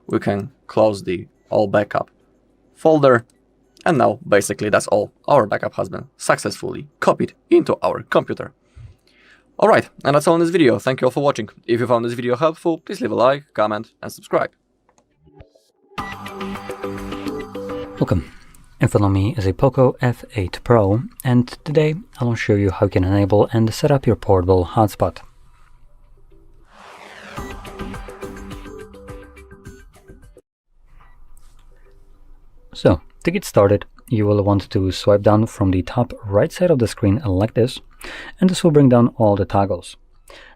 Speaker 2: We can close the all backup folder. And now, basically, that's all. Our backup has been successfully copied into our computer. Alright, and that's all in this video. Thank you all for watching. If you found this video helpful, please leave a like, comment, and subscribe.
Speaker 1: Welcome. In front of me is a POCO F8 Pro, and today I will show you how you can enable and set up your portable hotspot. So, to get started, you will want to swipe down from the top right side of the screen like this, and this will bring down all the toggles.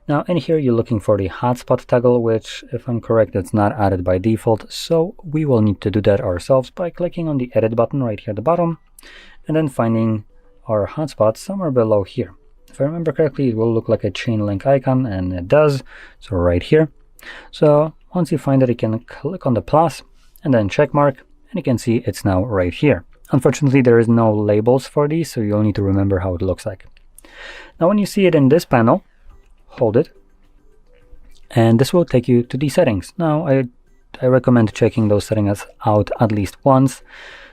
Speaker 1: Now in here you're looking for the hotspot toggle, which, if I'm correct, it's not added by default, so we will need to do that ourselves by clicking on the edit button right here at the bottom, and then finding our hotspot somewhere below here. If I remember correctly, it will look like a chain link icon, and it does, so right here. So once you find it, you can click on the plus and then check mark, and you can see it's now right here. Unfortunately, there is no labels for these, so you'll need to remember how it looks like. Now when you see it in this panel, hold it, and this will take you to the settings. Now I recommend checking those settings out at least once.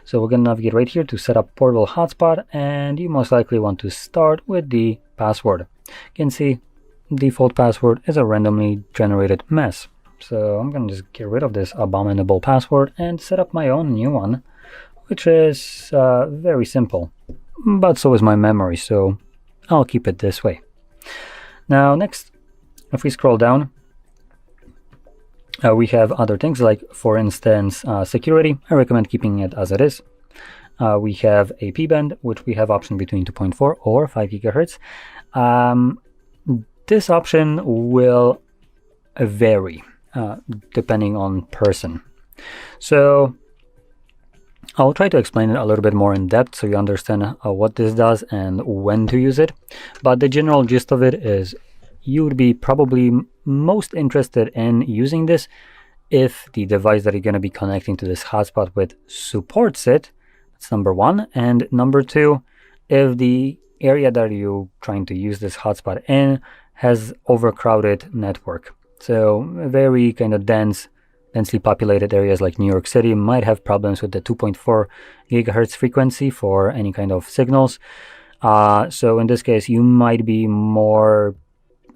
Speaker 1: So we're going to navigate right here to set up portable hotspot, and you most likely want to start with the password. You can see default password is a randomly generated mess. So I'm going to just get rid of this abominable password and set up my own new one, which is very simple, but so is my memory, so I'll keep it this way. Now next, if we scroll down, we have other things like, for instance, security. I recommend keeping it as it is. We have a P-band, which we have option between 2.4 or 5 gigahertz. This option will vary depending on person. So I'll try to explain it a little bit more in depth so you understand what this does and when to use it. But the general gist of it is you would be probably most interested in using this if the device that you're going to be connecting to this hotspot with supports it. That's number one. And number two, if the area that you're trying to use this hotspot in has overcrowded network. So very kind of densely populated areas like New York City might have problems with the 2.4 gigahertz frequency for any kind of signals. So in this case, you might be more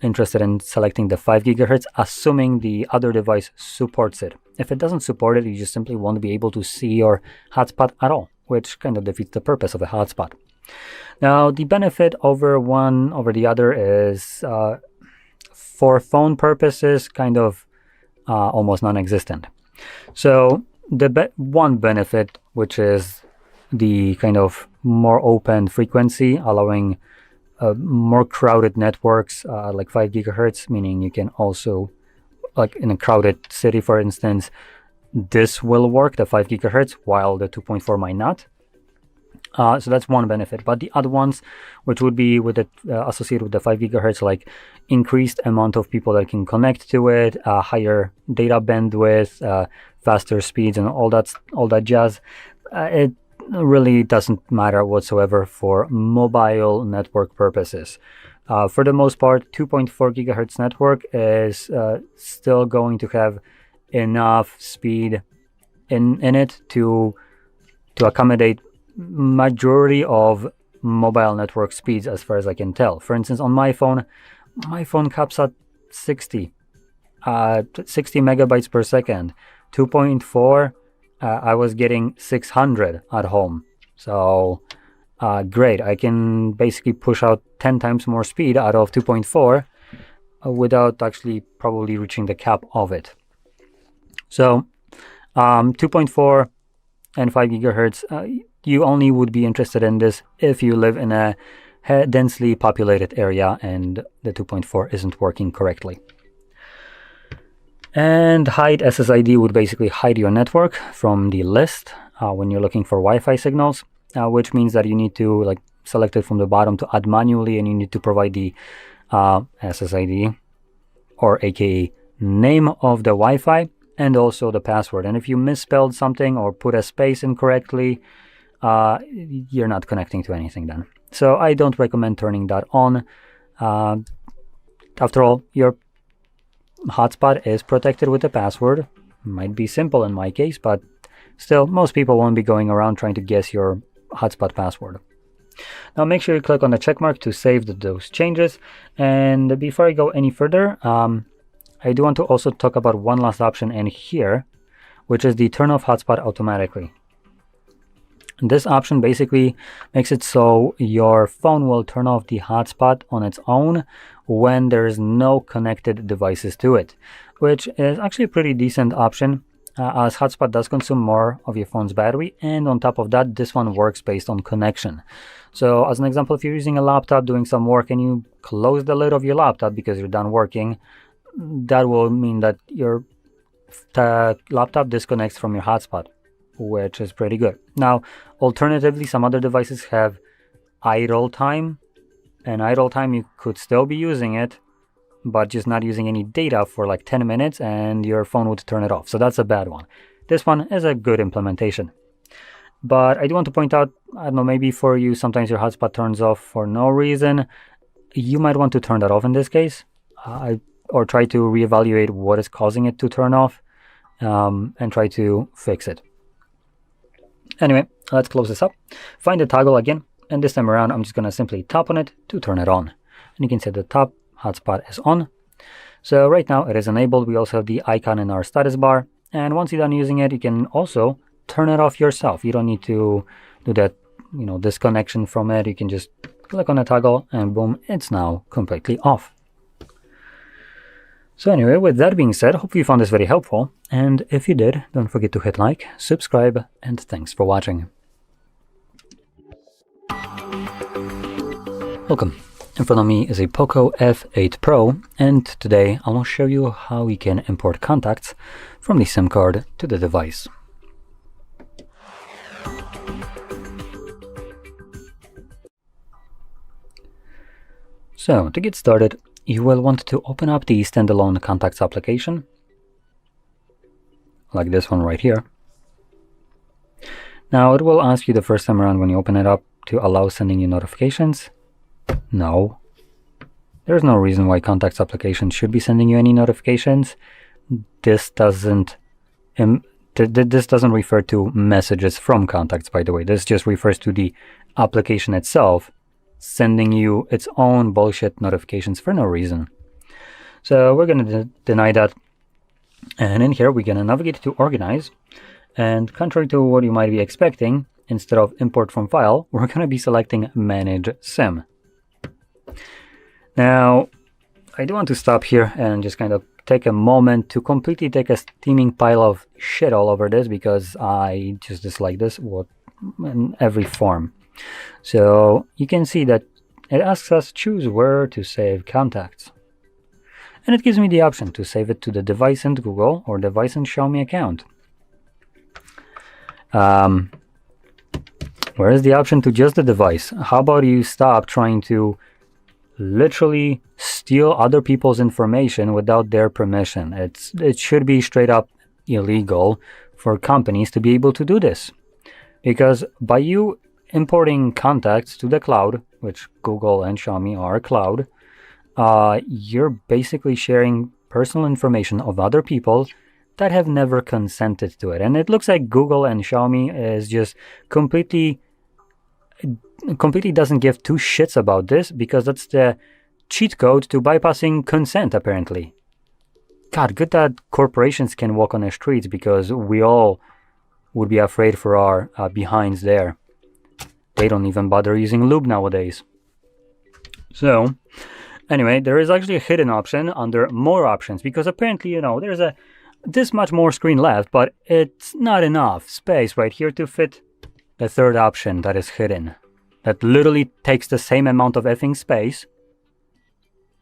Speaker 1: interested in selecting the 5 gigahertz, assuming the other device supports it. If it doesn't support it, you just simply won't be able to see your hotspot at all, which kind of defeats the purpose of a hotspot. Now, the benefit over one over the other is, for phone purposes, kind of almost non-existent. So the one benefit, which is the kind of more open frequency, allowing more crowded networks like 5 gigahertz, meaning you can also, like in a crowded city, for instance, this will work, the 5 gigahertz, while the 2.4 might not. So that's one benefit. But the other ones, which would be with it associated with the 5 gigahertz, like increased amount of people that can connect to it, higher data bandwidth, faster speeds, and all that jazz, it really doesn't matter whatsoever for mobile network purposes. For the most part, 2.4 gigahertz network is still going to have enough speed in it to accommodate majority of mobile network speeds, as far as I can tell. For instance, on my phone caps at 60 megabytes per second. 2.4, I was getting 600 at home. So great, I can basically push out 10 times more speed out of 2.4 without actually probably reaching the cap of it. So 2.4 and 5 gigahertz, you only would be interested in this if you live in a densely populated area and the 2.4 isn't working correctly. And hide SSID would basically hide your network from the list when you're looking for Wi-Fi signals, which means that you need to selected from the bottom to add manually, and you need to provide the SSID, or aka name of the Wi-Fi, and also the password. And if you misspelled something or put a space incorrectly, you're not connecting to anything then. So I don't recommend turning that on. After all, your hotspot is protected with a password. Might be simple in my case, but still, most people won't be going around trying to guess your hotspot password. Now make sure you click on the check mark to save those changes. And before I go any further, I do want to also talk about one last option in here, which is the turn off hotspot automatically. This option basically makes it so your phone will turn off the hotspot on its own when there's no connected devices to it, which is actually a pretty decent option, as hotspot does consume more of your phone's battery, and on top of that, this one works based on connection. So as an example, if you're using a laptop doing some work and you close the lid of your laptop because you're done working, that will mean that your laptop disconnects from your hotspot, which is pretty good. Now, alternatively, some other devices have idle time, and idle time you could still be using it, but just not using any data for like 10 minutes, and your phone would turn it off. So that's a bad one. This one is a good implementation. But I do want to point out, I don't know, maybe for you, sometimes your hotspot turns off for no reason. You might want to turn that off in this case, or try to reevaluate what is causing it to turn off, and try to fix it. Anyway, let's close this up. Find the toggle again, and this time around I'm just going to simply tap on it to turn it on. And you can see the top hotspot is on. So right now it is enabled. We also have the icon in our status bar, and once you're done using it, you can also turn it off yourself. You don't need to do that, disconnection from it. You can just click on the toggle and boom, it's now completely off. So anyway, with that being said, hope you found this very helpful, and if you did, don't forget to hit like, subscribe, and thanks for watching. Welcome. In front of me is a POCO F8 Pro, and today I will show you how we can import contacts from the SIM card to the device. So to get started, you will want to open up the standalone contacts application, like this one right here. Now it will ask you the first time around when you open it up to allow sending you notifications. No, there's no reason why contacts application should be sending you any notifications. This doesn't refer to messages from contacts, by the way. This just refers to the application itself sending you its own bullshit notifications for no reason. So we're going to deny that. And in here, we're going to navigate to Organize. And contrary to what you might be expecting, instead of Import from File, we're going to be selecting Manage SIM. Now, I do want to stop here and just kind of take a moment to completely take a steaming pile of shit all over this, because I just dislike this in every form. So you can see that it asks us choose where to save contacts. And it gives me the option to save it to the device and Google or device and Xiaomi account. Where is the option to just the device? How about you stop trying to literally steal other people's information without their permission? It should be straight up illegal for companies to be able to do this. Because by you importing contacts to the cloud, which Google and Xiaomi are cloud, you're basically sharing personal information of other people that have never consented to it. And it looks like Google and Xiaomi is just completely doesn't give two shits about this, because that's the cheat code to bypassing consent, apparently. God, good that corporations can walk on the streets, because we all would be afraid for our behinds there. They don't even bother using lube nowadays. So, anyway, there is actually a hidden option under More Options, because apparently, there's this much more screen left, but it's not enough space right here to fit the third option that is hidden. That literally takes the same amount of effing space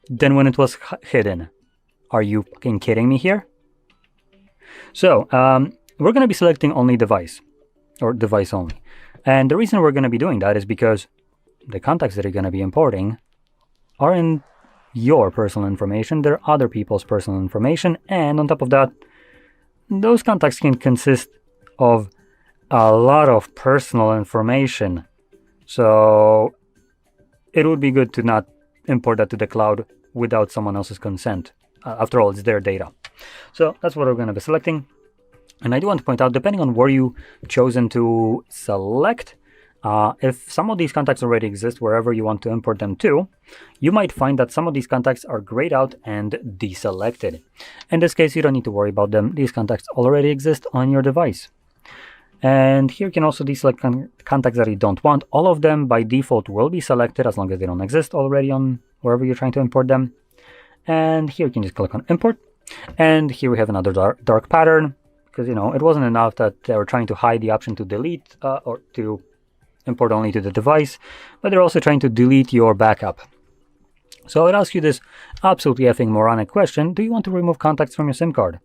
Speaker 1: than when it was hidden. Are you fucking kidding me here? So, we're going to be selecting only device, or device only. And the reason we're going to be doing that is because the contacts that you're going to be importing aren't your personal information, they're other people's personal information, and on top of that, those contacts can consist of a lot of personal information. So it would be good to not import that to the cloud without someone else's consent. After all, it's their data. So that's what we're going to be selecting. And I do want to point out, depending on where you chosen to select, if some of these contacts already exist wherever you want to import them to, you might find that some of these contacts are grayed out and deselected. In this case, you don't need to worry about them. These contacts already exist on your device. And here you can also deselect contacts that you don't want. All of them by default will be selected as long as they don't exist already on wherever you're trying to import them. And here you can just click on import. And here we have another dark pattern, because, you know, it wasn't enough that they were trying to hide the option to delete or to import only to the device, but they're also trying to delete your backup. So it asks you this absolutely effing moronic question: do you want to remove contacts from your SIM card?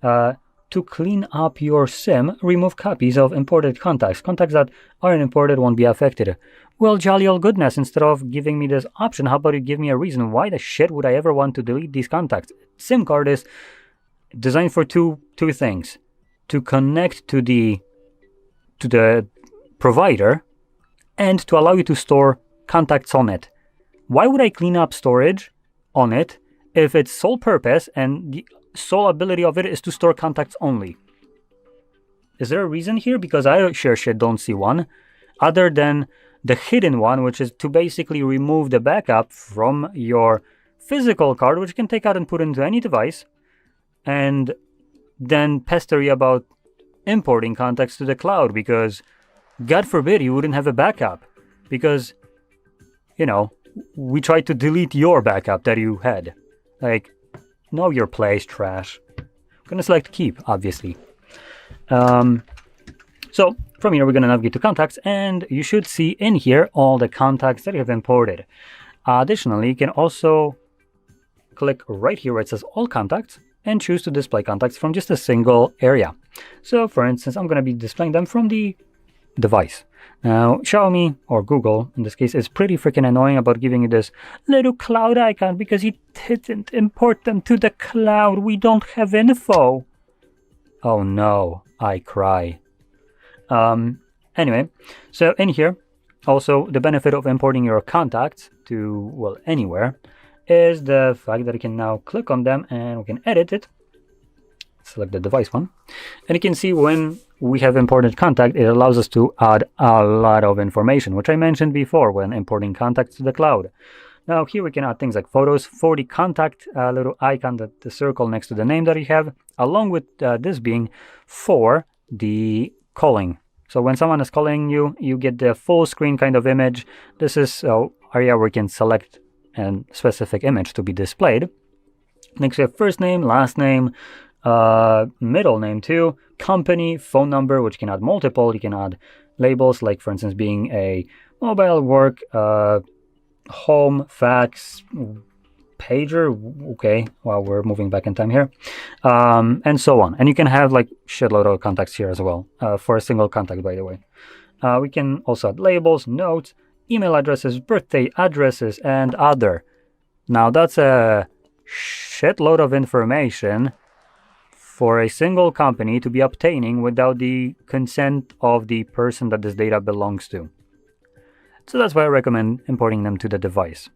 Speaker 1: To clean up your SIM, remove copies of imported contacts. Contacts that aren't imported won't be affected. Well, jolly old goodness, instead of giving me this option, how about you give me a reason? Why the shit would I ever want to delete these contacts? SIM card is designed for two things: to connect to the provider and to allow you to store contacts on it. Why would I clean up storage on it if its sole purpose and the sole ability of it is to store contacts only? Is there a reason here? Because I sure shit don't see one, other than the hidden one, which is to basically remove the backup from your physical card, which you can take out and put into any device, and then pester you about importing contacts to the cloud, because God forbid you wouldn't have a backup, because, you know, we tried to delete your backup that you had. Like, know your place, trash. I'm gonna select keep, obviously. So from here, we're gonna navigate to contacts, and you should see in here all the contacts that you have imported. Additionally, you can also click right here where it says all contacts and choose to display contacts from just a single area. So for instance, I'm gonna be displaying them from the device. Now, Xiaomi, or Google in this case, is pretty freaking annoying about giving you this little cloud icon because you didn't import them to the cloud. We don't have info. Oh no, I cry. Anyway, so in here, also the benefit of importing your contacts to, well, anywhere, is the fact that you can now click on them and we can edit it. Select the device one, and you can see when we have imported contact, it allows us to add a lot of information, which I mentioned before when importing contacts to the cloud. Now here we can add things like photos for the contact, little icon, the circle next to the name that you have, along with this being for the calling. So when someone is calling you, you get the full screen kind of image. This is an area where you can select a specific image to be displayed. Next we have first name, last name, middle name too, company, phone number, which you can add multiple. You can add labels, like for instance being a mobile, work, home, fax, pager, okay, well, we're moving back in time here, and so on. And you can have like shitload of contacts here as well, for a single contact, by the way. We can also add labels, notes, email addresses, birthday addresses, and other. Now that's a shitload of information for a single company to be obtaining without the consent of the person that this data belongs to. So that's why I recommend importing them to the device.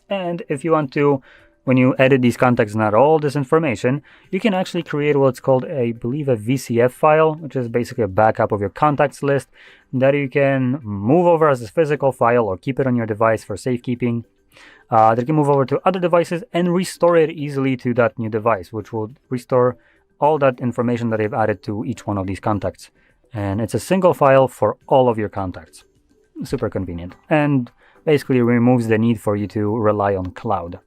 Speaker 1: And if you want to, when you edit these contacts and add all this information, you can actually create what's called, I believe, a VCF file, which is basically a backup of your contacts list that you can move over as a physical file or keep it on your device for safekeeping. That you can move over to other devices and restore it easily to that new device, which will restore all that information that you've added to each one of these contacts. And it's a single file for all of your contacts. Super convenient. And basically removes the need for you to rely on cloud.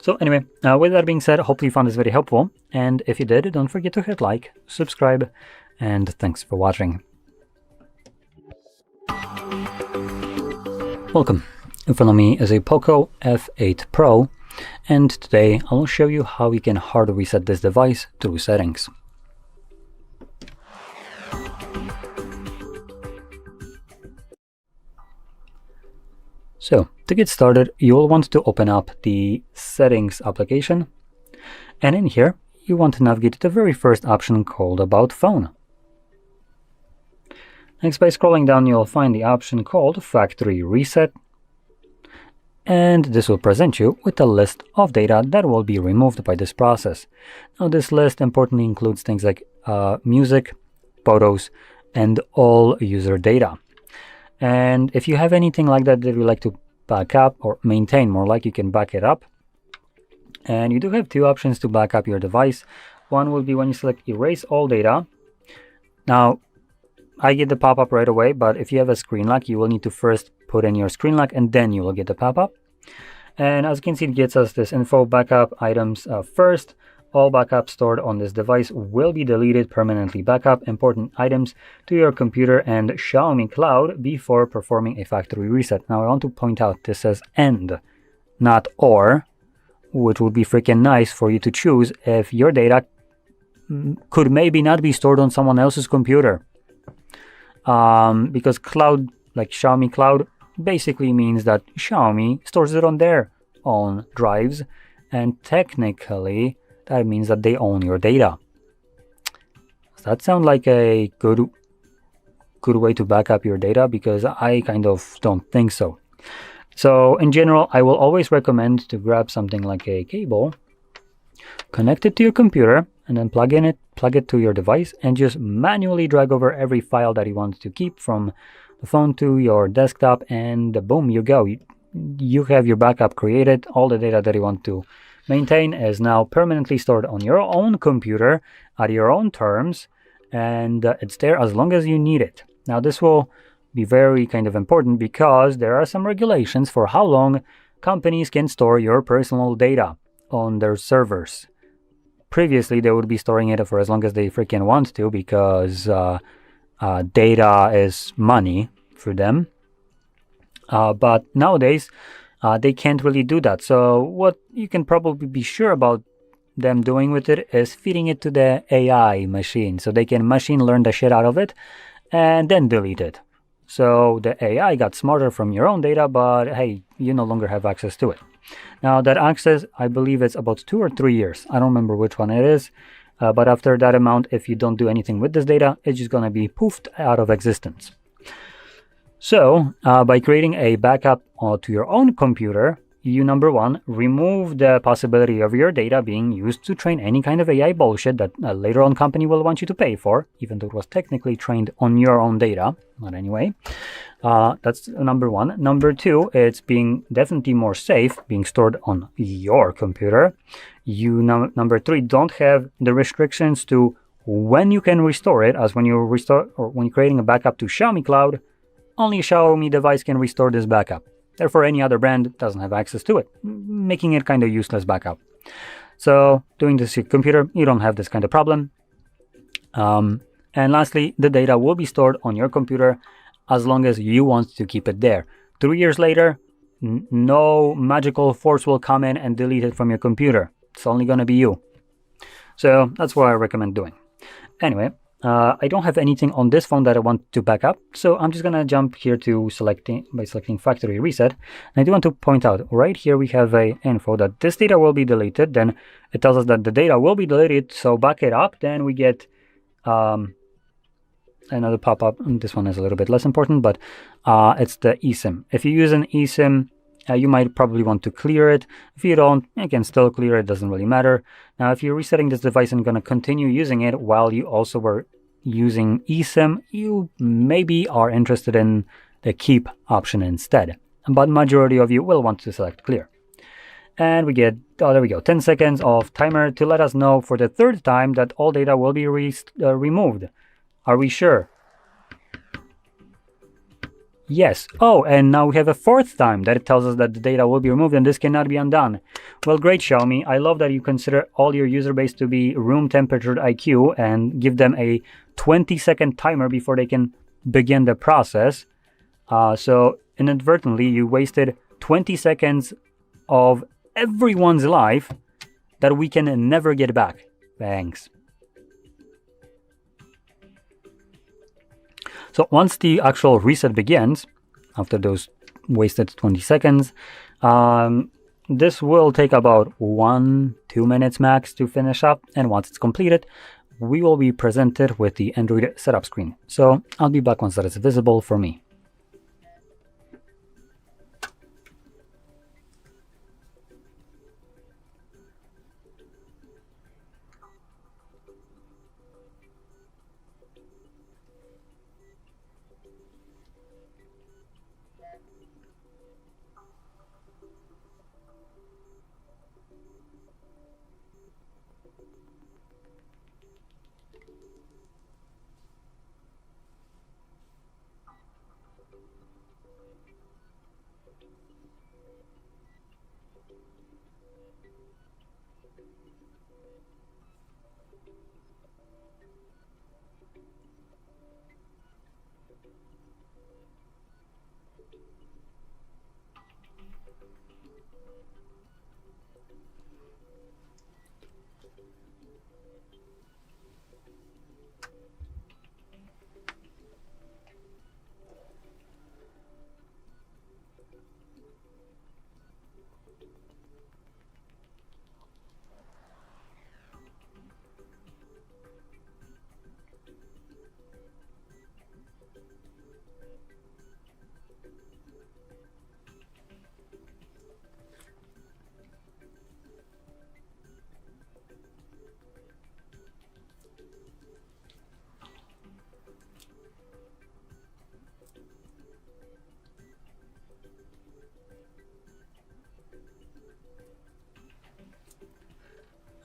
Speaker 1: So anyway, with that being said, hopefully you found this very helpful. And if you did, don't forget to hit like, subscribe, and thanks for watching. Welcome. In front of me is a POCO F8 Pro. And today I will show you how you can hard reset this device through settings. So to get started, you'll want to open up the Settings application, and in here you want to navigate to the very first option called About Phone. Next, by scrolling down, you'll find the option called Factory Reset, and this will present you with a list of data that will be removed by this process. Now, this list importantly includes things like music, photos, and all user data. And if you have anything like that that you like to back up, or maintain more like, you can back it up. And you do have two options to back up your device. One will be when you select Erase All Data. Now, I get the pop-up right away, but if you have a screen lock, you will need to first put in your screen lock and then you will get the pop-up. And as you can see, it gets us this info: backup items first. All backups stored on this device will be deleted. Permanently backup important items to your computer and Xiaomi Cloud before performing a factory reset. Now, I want to point out this says and, not or, which would be freaking nice for you to choose if your data could maybe not be stored on someone else's computer. Because cloud, like Xiaomi Cloud, basically means that Xiaomi stores it on their own drives, and technically that means that they own your data. Does that sound like a good way to back up your data? Because I kind of don't think so. So in general, I will always recommend to grab something like a cable, connect it to your computer, and then plug it to your device, and just manually drag over every file that you want to keep from the phone to your desktop, and boom, you go. You have your backup created. All the data that you want to maintain is now permanently stored on your own computer at your own terms, and it's there as long as you need it. Now, this will be very kind of important because there are some regulations for how long companies can store your personal data on their servers. Previously, they would be storing it for as long as they freaking want to, because data is money for them. But nowadays, they can't really do that. So what you can probably be sure about them doing with it is feeding it to the AI machine, so they can machine learn the shit out of it and then delete it. So the AI got smarter from your own data, but hey, you no longer have access to it. Now, that access, I believe it's about 2 or 3 years. I don't remember which one it is. But after that amount, if you don't do anything with this data, it's just going to be poofed out of existence. So by creating a backup to your own computer, you, number one, remove the possibility of your data being used to train any kind of AI bullshit that later on company will want you to pay for, even though it was technically trained on your own data. Not anyway. That's number one. Number two, it's being definitely more safe, being stored on your computer. You, number three, don't have the restrictions to when you can restore it, as when you restore, or when you're creating a backup to Xiaomi Cloud, only a Xiaomi device can restore this backup. Therefore, any other brand doesn't have access to it, making it kind of useless backup. So doing this on your computer, you don't have this kind of problem. And lastly, the data will be stored on your computer as long as you want to keep it there. 3 years later, no magical force will come in and delete it from your computer. It's only going to be you. So that's what I recommend doing. Anyway, I don't have anything on this phone that I want to back up, so I'm just going to jump here to selecting factory reset. And I do want to point out right here we have a info that this data will be deleted. Then it tells us that the data will be deleted, so back it up. Then we get another pop-up. This one is a little bit less important, but it's the eSIM. If you use an eSIM, you might probably want to clear it. If you don't, you can still clear it, doesn't really matter. Now, if you're resetting this device and going to continue using it while you also were using eSIM, you maybe are interested in the keep option instead. But majority of you will want to select clear. And we get, oh, there we go, 10 seconds of timer to let us know for the third time that all data will be removed. Are we sure? Yes. Oh, and now we have a fourth time that it tells us that the data will be removed and this cannot be undone. Well, great, Xiaomi. I love that you consider all your user base to be room temperature IQ and give them a 20-second timer before they can begin the process. So inadvertently, you wasted 20 seconds of everyone's life that we can never get back. Thanks. So once the actual reset begins, after those wasted 20 seconds. This will take about 1-2 minutes max to finish up, and once it's completed, we will be presented with the Android setup screen. So I'll be back once that is visible for me.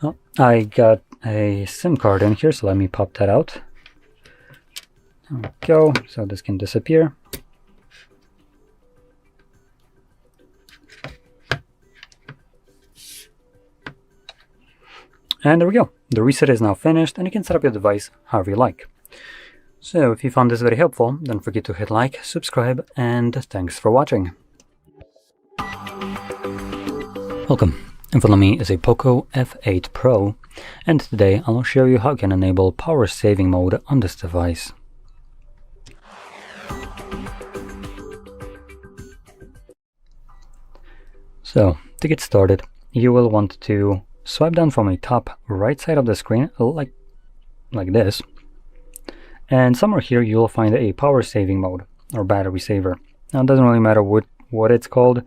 Speaker 1: Oh, I got a SIM card in here, so let me pop that out. There we go, so this can disappear. And there we go. The reset is now finished, and you can set up your device however you like. So if you found this very helpful, don't forget to hit like, subscribe, and thanks for watching. Welcome. In front of me is a POCO F8 Pro, and today I'll show you how you can enable power saving mode on this device. So, to get started, you will want to swipe down from the top right side of the screen, like this, and somewhere here you'll find a power saving mode, or battery saver. Now it doesn't really matter what it's called,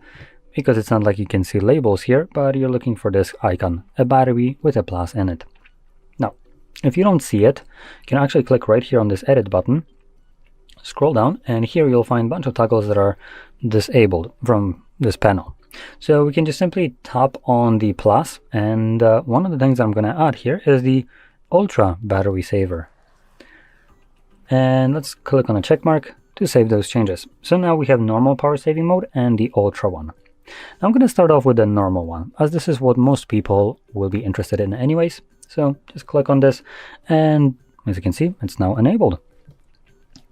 Speaker 1: because it's not like you can see labels here, but you're looking for this icon, a battery with a plus in it. Now, if you don't see it, you can actually click right here on this edit button, scroll down, and here you'll find a bunch of toggles that are disabled from this panel. So we can just simply tap on the plus, and one of the things I'm going to add here is the Ultra Battery Saver. And let's click on a check mark to save those changes. So now we have normal power saving mode and the Ultra one. Now I'm going to start off with the normal one, as this is what most people will be interested in anyways. So just click on this, and as you can see, it's now enabled.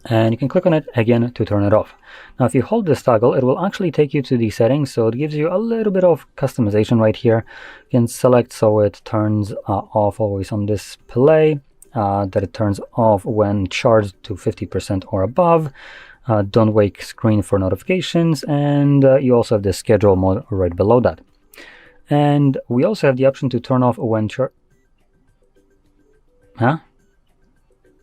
Speaker 1: And you can click on it again to turn it off. Now if you hold this toggle, it will actually take you to the settings, so it gives you a little bit of customization right here. You can select so it turns off always on display, that it turns off when charged to 50% or above. Don't wake screen for notifications, and you also have the schedule mode right below that. And we also have the option to turn off when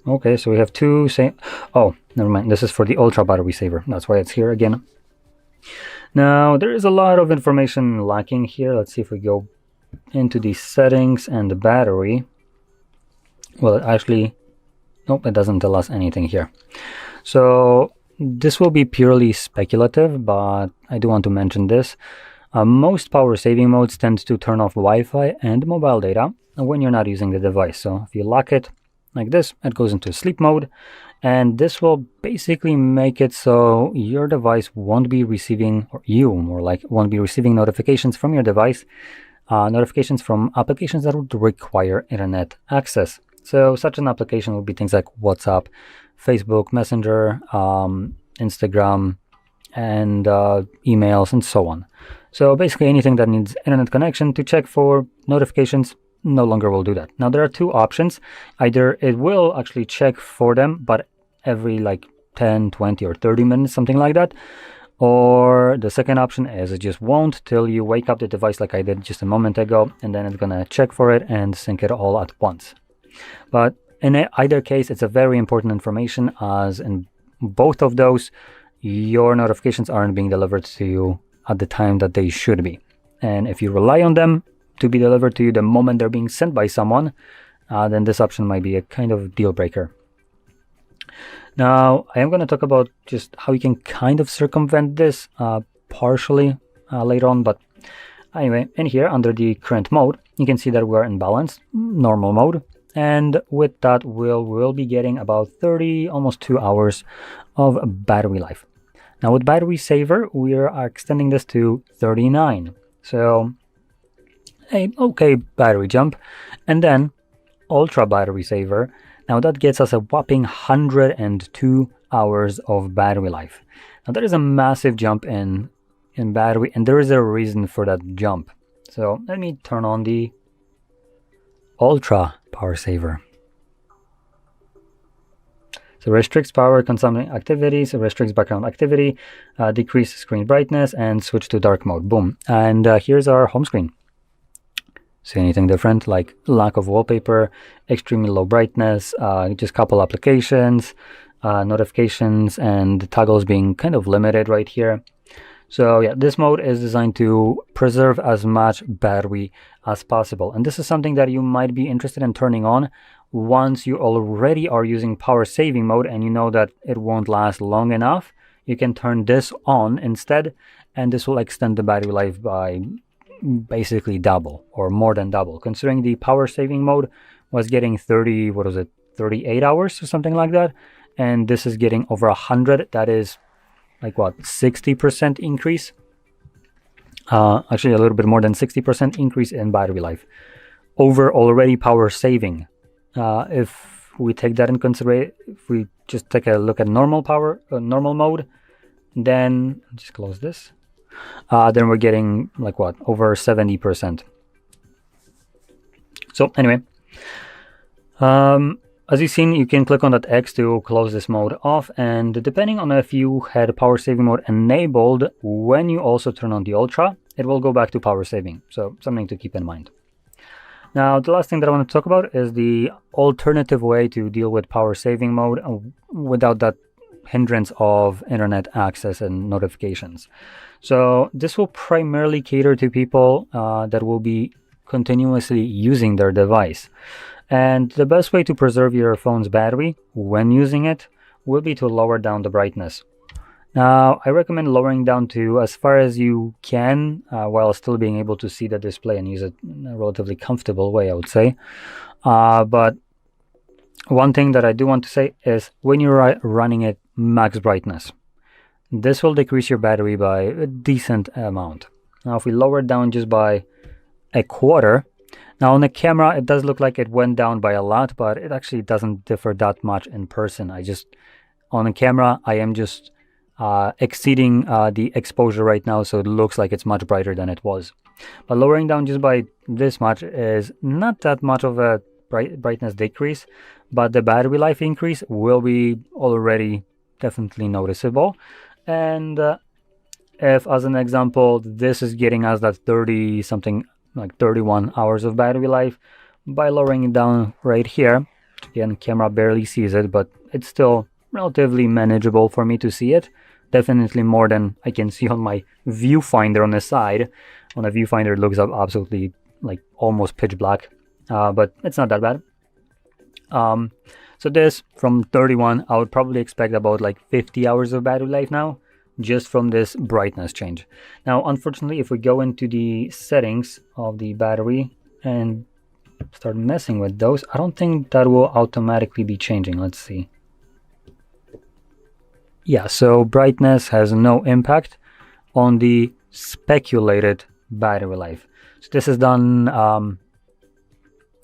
Speaker 1: Okay, so we have two same. Oh, never mind. This is for the Ultra Battery Saver. That's why it's here again. Now there is a lot of information lacking here. Let's see if we go into the settings and the battery. Well, it actually, nope, it doesn't tell us anything here. So this will be purely speculative, but I do want to mention this. Most power saving modes tend to turn off Wi-Fi and mobile data when you're not using the device. So if you lock it like this, it goes into sleep mode, and this will basically make it so your device won't be receiving, or you more like won't be receiving notifications from your device, notifications from applications that would require internet access. So such an application would be things like WhatsApp, Facebook, Messenger, Instagram, and emails, and so on. So basically anything that needs internet connection to check for notifications no longer will do that. Now there are two options. Either it will actually check for them, but every like 10, 20, or 30 minutes, something like that, Or the second option is it just won't till you wake up the device like I did just a moment ago, and then it's gonna check for it and sync it all at once. But in either case, it's a very important information, as in both of those, your notifications aren't being delivered to you at the time that they should be. And if you rely on them to be delivered to you the moment they're being sent by someone, then this option might be a kind of deal breaker. Now, I am going to talk about just how you can kind of circumvent this partially later on, but anyway, in here under the current mode, you can see that we're in balance, normal mode, and with that we'll be getting about 30, almost 2 hours of battery life. Now with battery saver, we are extending this to 39, so a okay battery jump. And then ultra battery saver, now that gets us a whopping 102 hours of battery life. Now that is a massive jump in battery, and there is a reason for that jump. So let me turn on the ultra power saver. So restricts power consuming activities, restricts background activity, decrease screen brightness, and switch to dark mode. Boom. And here's our home screen. See anything different, like lack of wallpaper, extremely low brightness, just couple applications, notifications, and toggles being kind of limited right here. So yeah, this mode is designed to preserve as much battery as possible. And this is something that you might be interested in turning on once you already are using power saving mode and you know that it won't last long enough. You can turn this on instead, and this will extend the battery life by basically double or more than double, considering the power saving mode was getting 38 hours or something like that, and this is getting over 100. That is like what, 60% increase, actually a little bit more than 60% increase in battery life over already power saving. If we take that in consideration, if we just take a look at normal mode, then just close this. Then we're getting like what, over 70%. So anyway, as you've seen, you can click on that X to close this mode off, and depending on if you had power saving mode enabled, when you also turn on the ultra, it will go back to power saving. So something to keep in mind. Now, the last thing that I want to talk about is the alternative way to deal with power saving mode without that hindrance of internet access and notifications. So this will primarily cater to people that will be continuously using their device. And the best way to preserve your phone's battery when using it will be to lower down the brightness. Now, I recommend lowering down to as far as you can while still being able to see the display and use it in a relatively comfortable way, I would say. But one thing that I do want to say is when you're running at max brightness, this will decrease your battery by a decent amount. Now, if we lower it down just by a quarter, now on the camera, it does look like it went down by a lot, but it actually doesn't differ that much in person. On the camera, I am just exceeding the exposure right now, so it looks like it's much brighter than it was. But lowering down just by this much is not that much of a brightness decrease, but the battery life increase will be already definitely noticeable. And if, as an example, this is getting us that 30 something, like 31 hours of battery life, by lowering it down right here, again, camera barely sees it, but it's still relatively manageable for me to see it. Definitely more than I can see on my viewfinder on the side. On a viewfinder, it looks absolutely like almost pitch black, but it's not that bad. So this, from 31, I would probably expect about like 50 hours of battery life now, just from this brightness change. Now, unfortunately, if we go into the settings of the battery and start messing with those, I don't think that will automatically be changing. Let's see. Yeah, so brightness has no impact on the speculated battery life. So this is done,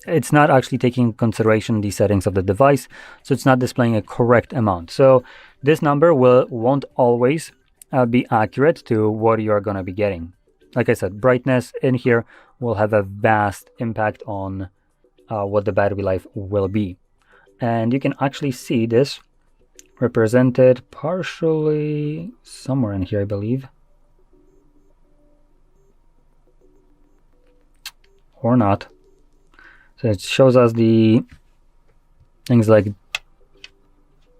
Speaker 1: it's not actually taking into consideration the settings of the device, so it's not displaying a correct amount. So this number won't always be accurate to what you are going to be getting. Like I said, brightness in here will have a vast impact on what the battery life will be. And you can actually see this represented partially somewhere in here, I believe. Or not. So it shows us the things like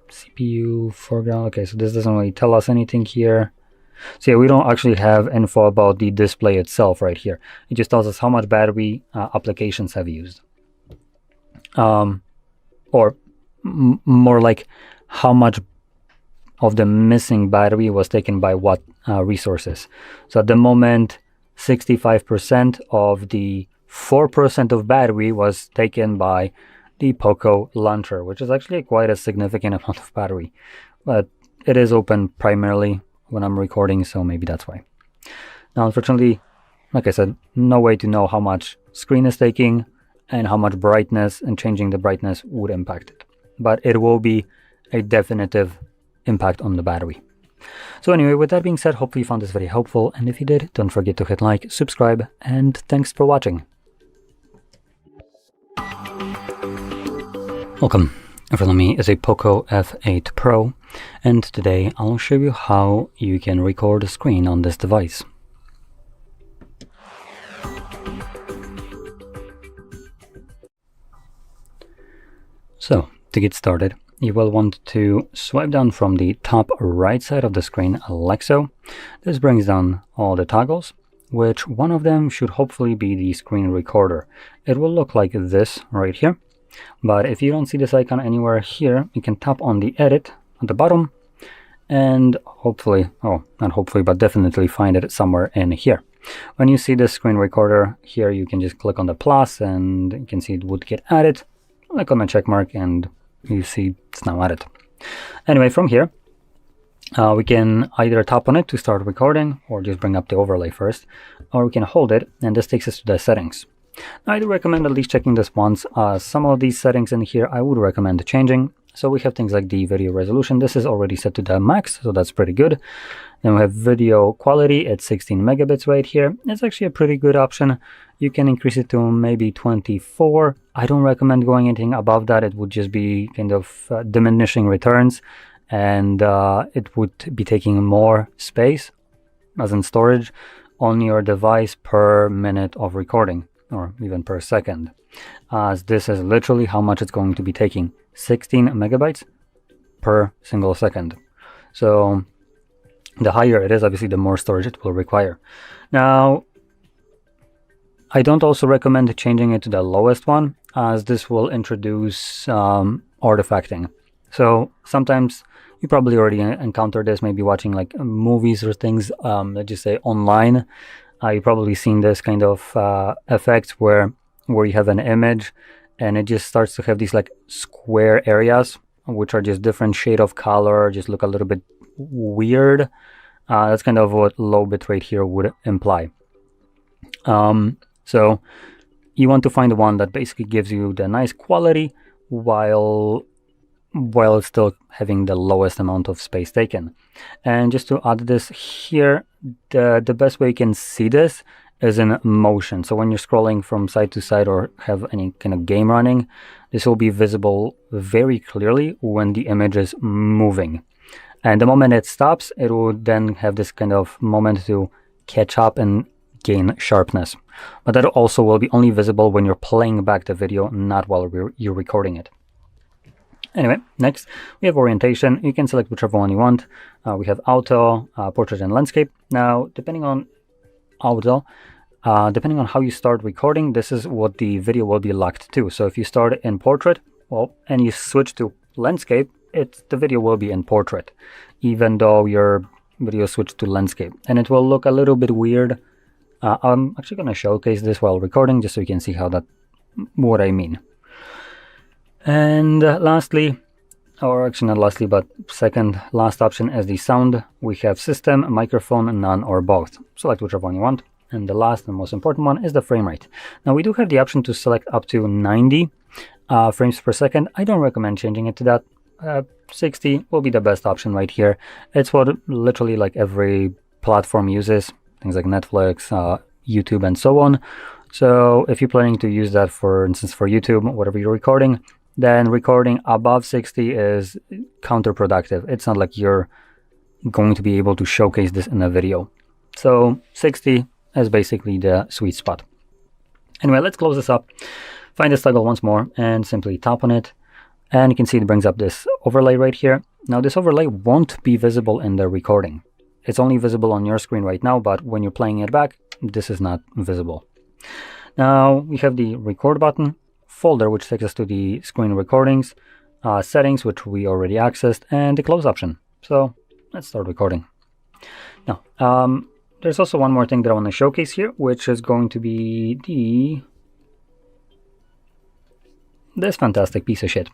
Speaker 1: CPU, foreground. Okay, so this doesn't really tell us anything here. So yeah, we don't actually have info about the display itself right here. It just tells us how much battery applications have used. Or more like how much of the missing battery was taken by what resources. So at the moment, 65% of the 4% of battery was taken by the POCO launcher, which is actually quite a significant amount of battery. But it is open primarily when I'm recording, so maybe that's why. Now, unfortunately, like I said, no way to know how much screen is taking and how much brightness and changing the brightness would impact it. But it will be a definitive impact on the battery. So anyway, with that being said, hopefully you found this very helpful, and if you did, don't forget to hit like, subscribe, and thanks for watching. Welcome. In front of me is a POCO F8 Pro, and today I'll show you how you can record a screen on this device. So, to get started, you will want to swipe down from the top right side of the screen like so. This brings down all the toggles, which one of them should hopefully be the screen recorder. It will look like this right here. But if you don't see this icon anywhere here, you can tap on the edit at the bottom and hopefully, oh, not hopefully, but definitely find it somewhere in here. When you see the screen recorder here, you can just click on the plus and you can see it would get added. Click on the check mark and you see it's now added. Anyway, from here, we can either tap on it to start recording or just bring up the overlay first, or we can hold it and this takes us to the settings. Now, I do recommend at least checking this once. Some of these settings in here I would recommend changing. So we have things like the video resolution. This is already set to the max, so that's pretty good. Then we have video quality at 16 megabits right here. It's actually a pretty good option. You can increase it to maybe 24. I don't recommend going anything above that. It would just be kind of diminishing returns, and it would be taking more space, as in storage, on your device per minute of recording, or even per second, as this is literally how much it's going to be taking, 16 megabytes per single second. So the higher it is, obviously the more storage it will require. Now, I don't also recommend changing it to the lowest one, as this will introduce artifacting. So sometimes you probably already encountered this, maybe watching like movies or things, let's just say online. You've probably seen this kind of effect where you have an image and it just starts to have these like square areas, which are just different shade of color, just look a little bit weird. That's kind of what low bitrate here would imply. So you want to find one that basically gives you the nice quality while still having the lowest amount of space taken. And just to add this here, the best way you can see this is in motion. So when you're scrolling from side to side or have any kind of game running, this will be visible very clearly when the image is moving. And the moment it stops, it will then have this kind of moment to catch up and gain sharpness. But that also will be only visible when you're playing back the video, not while you're recording it. Anyway, next we have orientation. You can select whichever one you want. We have auto, portrait, and landscape. Now, depending on auto, depending on how you start recording, this is what the video will be locked to. So if you start in portrait, well, and you switch to landscape, the video will be in portrait, even though your video switched to landscape, and it will look a little bit weird. I'm actually going to showcase this while recording, just so you can see what I mean. And lastly, or actually not lastly, but second last option is the sound. We have system, microphone, none, or both. Select whichever one you want. And the last and most important one is the frame rate. Now we do have the option to select up to 90 frames per second. I don't recommend changing it to that. 60 will be the best option right here. It's what literally like every platform uses, things like Netflix, YouTube, and so on. So if you're planning to use that, for instance, for YouTube, whatever you're recording, then recording above 60 is counterproductive. It's not like you're going to be able to showcase this in a video. So 60 is basically the sweet spot. Anyway, let's close this up, find this toggle once more, and simply tap on it. And you can see it brings up this overlay right here. Now this overlay won't be visible in the recording. It's only visible on your screen right now, but when you're playing it back, this is not visible. Now we have the record button, folder, which takes us to the screen recordings, settings, which we already accessed, and the close option. So let's start recording. Now, there's also one more thing that I want to showcase here, which is going to be this fantastic piece of shit,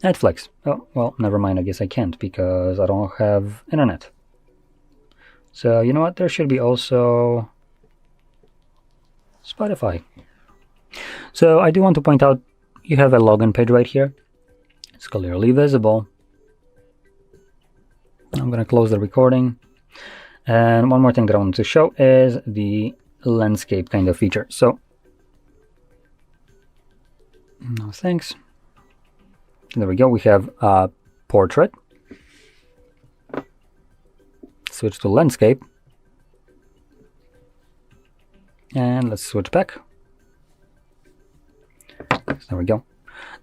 Speaker 1: Netflix. Oh, well, never mind, I guess I can't because I don't have internet. So, you know what, there should be also Spotify. So I do want to point out, you have a login page right here. It's clearly visible. I'm going to close the recording. And one more thing that I want to show is the landscape kind of feature. So, no thanks. There we go. We have portrait. Switch to landscape. And let's switch back. There we go.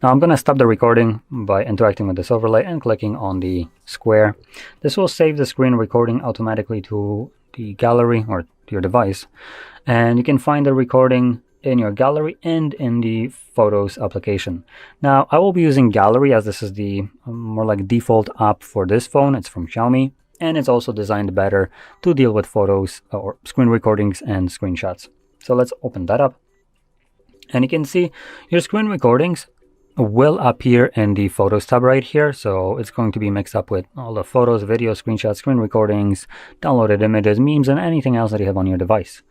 Speaker 1: Now I'm going to stop the recording by interacting with this overlay and clicking on the square. This will save the screen recording automatically to the gallery or to your device. And you can find the recording in your gallery and in the Photos application. Now I will be using gallery as this is the more like default app for this phone. It's from Xiaomi and it's also designed better to deal with photos or screen recordings and screenshots. So let's open that up. And you can see your screen recordings will appear in the Photos tab right here. So it's going to be mixed up with all the photos, videos, screenshots, screen recordings, downloaded images, memes, and anything else that you have on your device.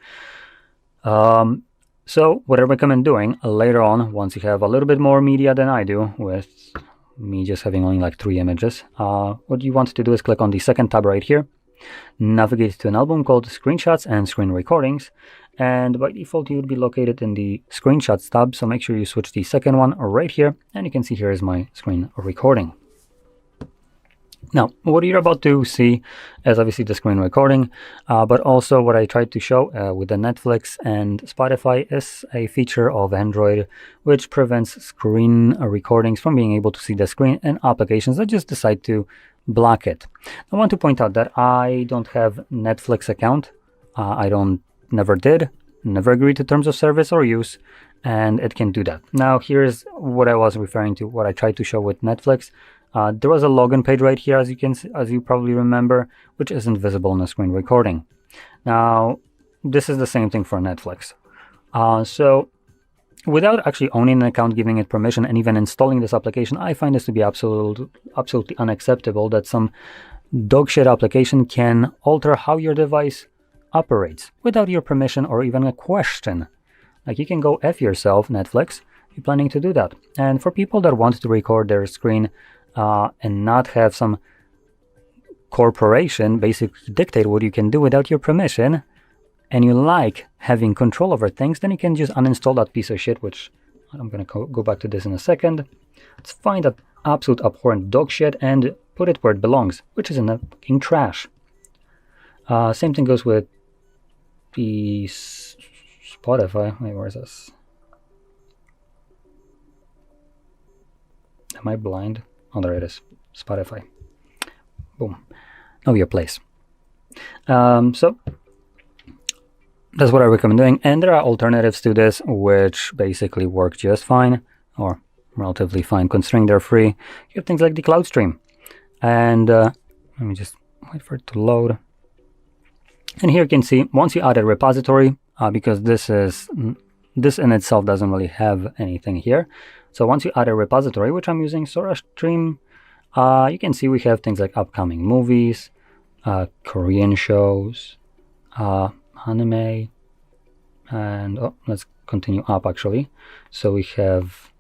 Speaker 1: So what I recommend doing later on, once you have a little bit more media than I do, with me just having only like 3 images, what you want to do is click on the second tab right here, navigate to an album called Screenshots and Screen Recordings, and by default you would be located in the Screenshots tab, so make sure you switch the second one right here, and you can see here is my screen recording. Now, what you're about to see is obviously the screen recording, but also what I tried to show with the Netflix and Spotify is a feature of Android which prevents screen recordings from being able to see the screen in applications that just decide to block it. I want to point out that I don't have Netflix account. Never did, never agreed to terms of service or use, and it can do that. Now, here's what I was referring to, what I tried to show with Netflix. There was a login page right here, as you probably remember, which isn't visible in the screen recording. Now, this is the same thing for Netflix. So, without actually owning an account, giving it permission, and even installing this application, I find this to be absolutely unacceptable that some dogshit application can alter how your device operates without your permission or even a question. Like, you can go F yourself, Netflix, if you're planning to do that. And for people that want to record their screen and not have some corporation basically dictate what you can do without your permission, and you like having control over things, then you can just uninstall that piece of shit, which I'm going to go back to this in a second. Let's find that absolute abhorrent dog shit and put it where it belongs, which is in the fucking trash. Same thing goes with the Spotify. Wait, where is this? Am I blind? Oh, there it is. Spotify. Boom. Know your place. So that's what I recommend doing. And there are alternatives to this, which basically work just fine, or relatively fine, considering they're free. You have things like the Cloud Stream. And let me just wait for it to load. And here you can see, once you add a repository, because this in itself doesn't really have anything here. So once you add a repository, which I'm using SoraStream, you can see we have things like upcoming movies, Korean shows, anime, and let's continue up actually. So we have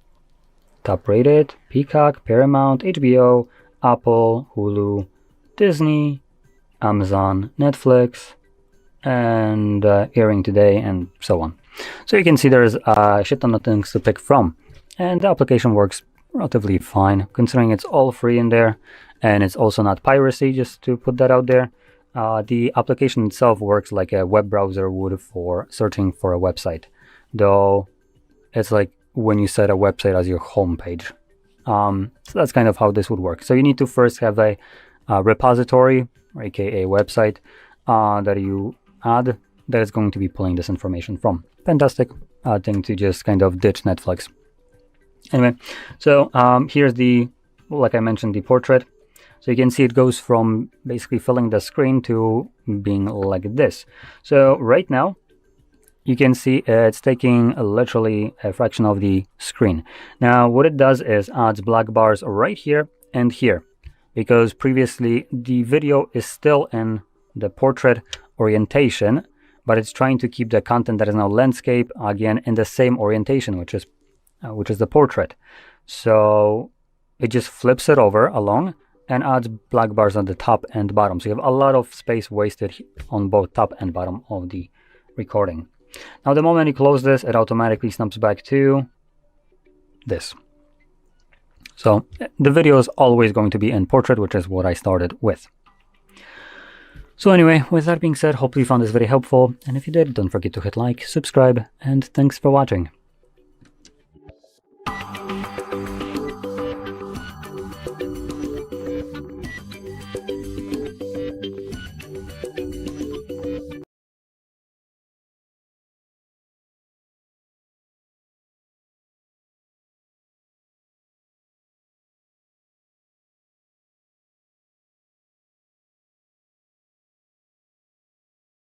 Speaker 1: top rated, Peacock, Paramount, HBO, Apple, Hulu, Disney, Amazon, Netflix, and Airing Today, and so on. So you can see there's a shit ton of things to pick from, and the application works relatively fine, considering it's all free in there, and it's also not piracy, just to put that out there. The application itself works like a web browser would for searching for a website, though it's like when you set a website as your home page. So that's kind of how this would work. So you need to first have a repository, or aka website, that you add that is going to be pulling this information from. Fantastic thing to just kind of ditch Netflix. Anyway, so here's the, like I mentioned, the portrait. So you can see it goes from basically filling the screen to being like this. So right now, you can see it's taking literally a fraction of the screen. Now, what it does is adds black bars right here and here, because previously the video is still in the portrait orientation, but it's trying to keep the content that is now landscape again in the same orientation, which is the portrait. So it just flips it over along and adds black bars on the top and bottom. So you have a lot of space wasted on both top and bottom of the recording. Now, the moment you close this, it automatically snaps back to this. So the video is always going to be in portrait, which is what I started with. So anyway, with that being said, hopefully you found this very helpful. And if you did, don't forget to hit like, subscribe, and thanks for watching.